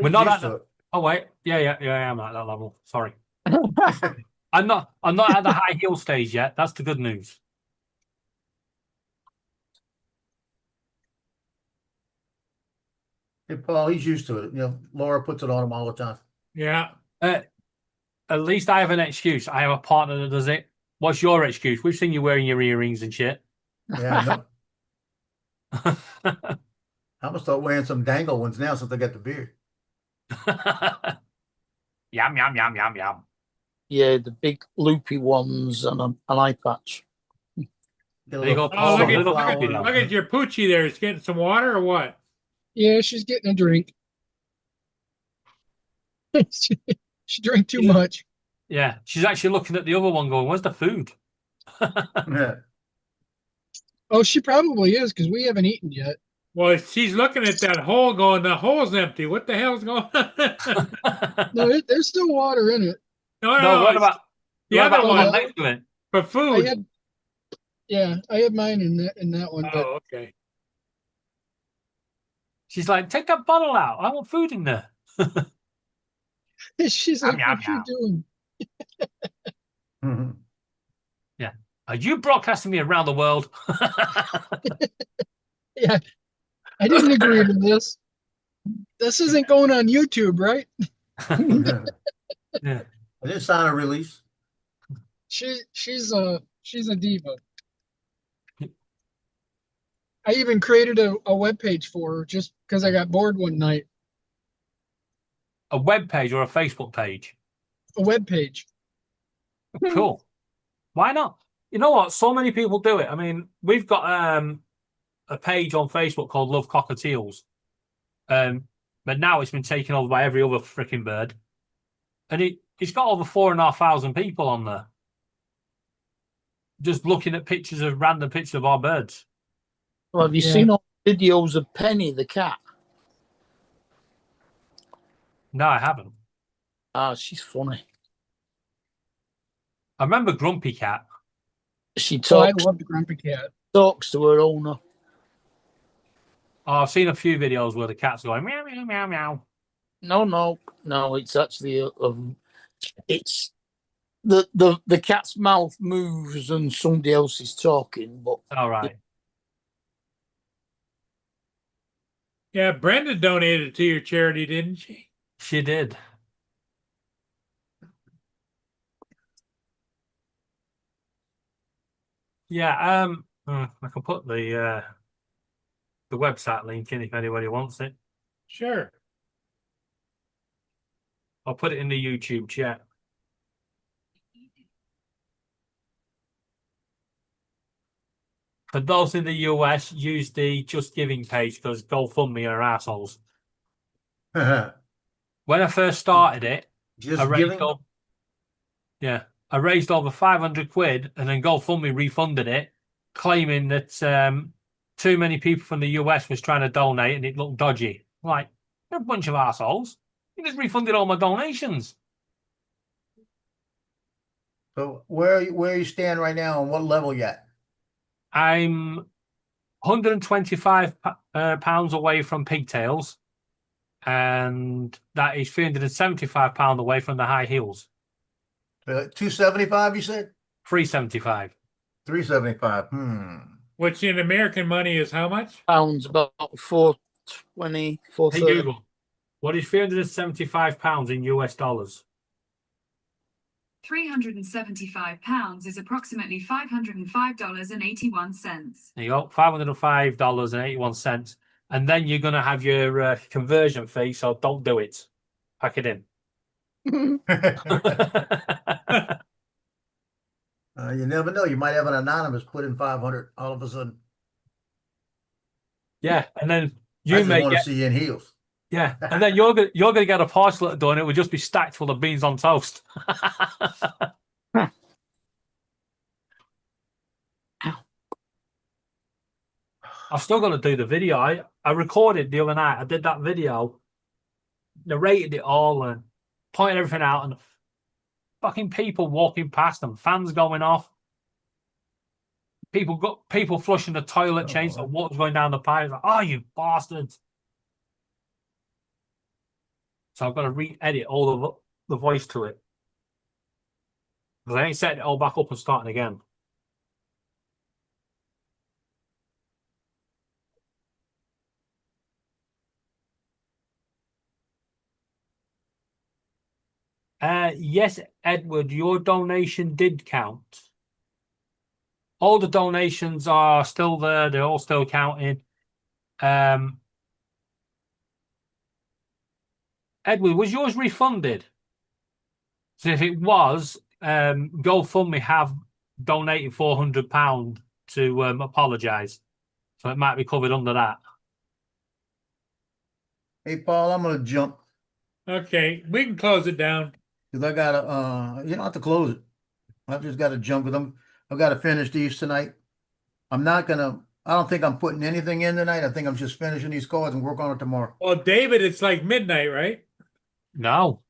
we're not at the, oh wait, yeah, I'm at that level. Sorry. I'm not at the high heel stage yet. That's the good news. Hey, Paul, he's used to it. Laura puts it on him all the time. Yeah. At least I have an excuse. I have a partner that does it. What's your excuse? We've seen you wearing your earrings and shit. Yeah. I'm gonna start wearing some dangle ones now since I got the beard. Yum, yum, yum, yum, yum. Yeah, the big loopy ones and an eye patch. There you go. Oh, look at your Poochie there. Is getting some water or what? Yeah, she's getting a drink. She drank too much. Yeah, she's actually looking at the other one going, where's the food? Yeah. Oh, she probably is because we haven't eaten yet. Well, she's looking at that hole going, the hole's empty. What the hell's going on? No, there's still water in it. No, what about the other one next to it? For food? I had mine in that one. Oh, okay. She's like, take that bottle out. I want food in there. She's like, what you doing? Mm-hmm. Yeah. Are you broadcasting me around the world? Yeah. I didn't agree to this. This isn't going on YouTube, right? Yeah. I didn't sign a release. She's a diva. I even created a web page for her just because I got bored one night. A web page or a Facebook page? A web page. Cool. Why not? You know what? So many people do it. I mean, we've got a page on Facebook called Love Cockatiels. But now it's been taken over by every other freaking bird. And it's got over 4,500 people on there. Just looking at random pictures of our birds. Well, have you seen all the videos of Penny the cat? No, I haven't. Ah, she's funny. I remember Grumpy Cat. She I talks. love the Grumpy Cat. Talks to her owner. Oh, I've seen a few videos where the cat's going meow meow meow meow. No. It's actually it's the cat's mouth moves and somebody else is talking. But all right. Yeah, Brenda donated to your charity, didn't she? She did. Yeah, I can put the website link in if anybody wants it. Sure. I'll put it in the YouTube chat. For those in the US, use the Just Giving page because GoFundMe are assholes. When I first started it, Just I raised giving. over, I raised over 500 quid, and then GoFundMe refunded it, claiming that too many people from the US was trying to donate and it looked dodgy. Like, you're a bunch of assholes. You just refunded all my donations. So where you stand right now and what level you at? I'm 125 pounds away from pigtails, and that is 375 pounds away from the high heels. 275, you said? 375. 375. Which in American money is how much? Pounds about 420, Hey 430. Google, what is 375 pounds in US dollars? 375 pounds is approximately $505.81. There you go, $505.81. And then you're going to have your conversion fee, so don't do it. Pack it in. You never know. You might have an anonymous put in 500 all of a sudden. Yeah, and then I you just may want to get, see you in heels. yeah, and then you're gonna get a parcel at the door, and it will just be stacked full of beans on toast. I've still got to do the video. I recorded the other night. I did that video, narrated it all, and pointed everything out, and fucking people walking past and fans going off. People flushing the toilet, changing the water's going down the pipe. Like, oh, you bastards! So I've got to re-edit all of the voice to it because I ain't setting it all back up and starting again. Yes, Edward, your donation did count. All the donations are still there. They're all still counting. Edward, was yours refunded? So if it was, GoFundMe have donated £400 to apologise. So it might be covered under that. Hey, Paul, I'm going to jump Okay, we can close it down. because I got to, you don't have to close it. I've just got to jump because I've got to finish these tonight. I don't think I'm putting anything in tonight. I think I'm just finishing these cards and work on it tomorrow. Well, David, it's like midnight, right? No.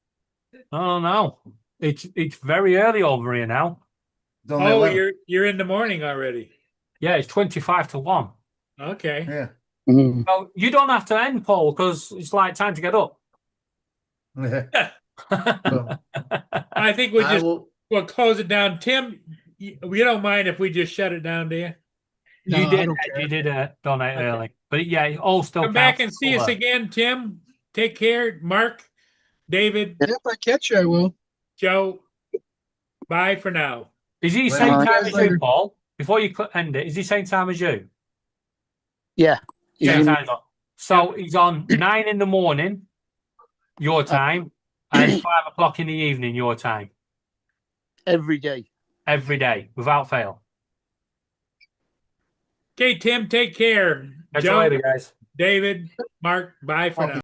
No. It's very early over here now. It's only Oh, 11. you're in the morning already. Yeah, it's 25 to 1. Okay. Yeah. Well, you don't have to end, Paul, because it's like time to get up. So, I think we'll close it down. Tim, you don't mind if we just shut it down, do you? No, you I did. don't care. You did donate early, but yeah, it all still Come back counts and see us over. again, Tim. Take care. Mark, David, If I catch you, I will. Joe. Bye for now. Is he Well, same I'll time see as you later. you, Paul? Before you end it, is he same time as you? Yeah. Same Yeah. time. So he's on 9 in the morning, your time, and 5 o'clock in the evening, your time, Every day. every day, without fail. Okay, Tim, take care. Catch you Joe, later, guys. David, Mark, bye for now.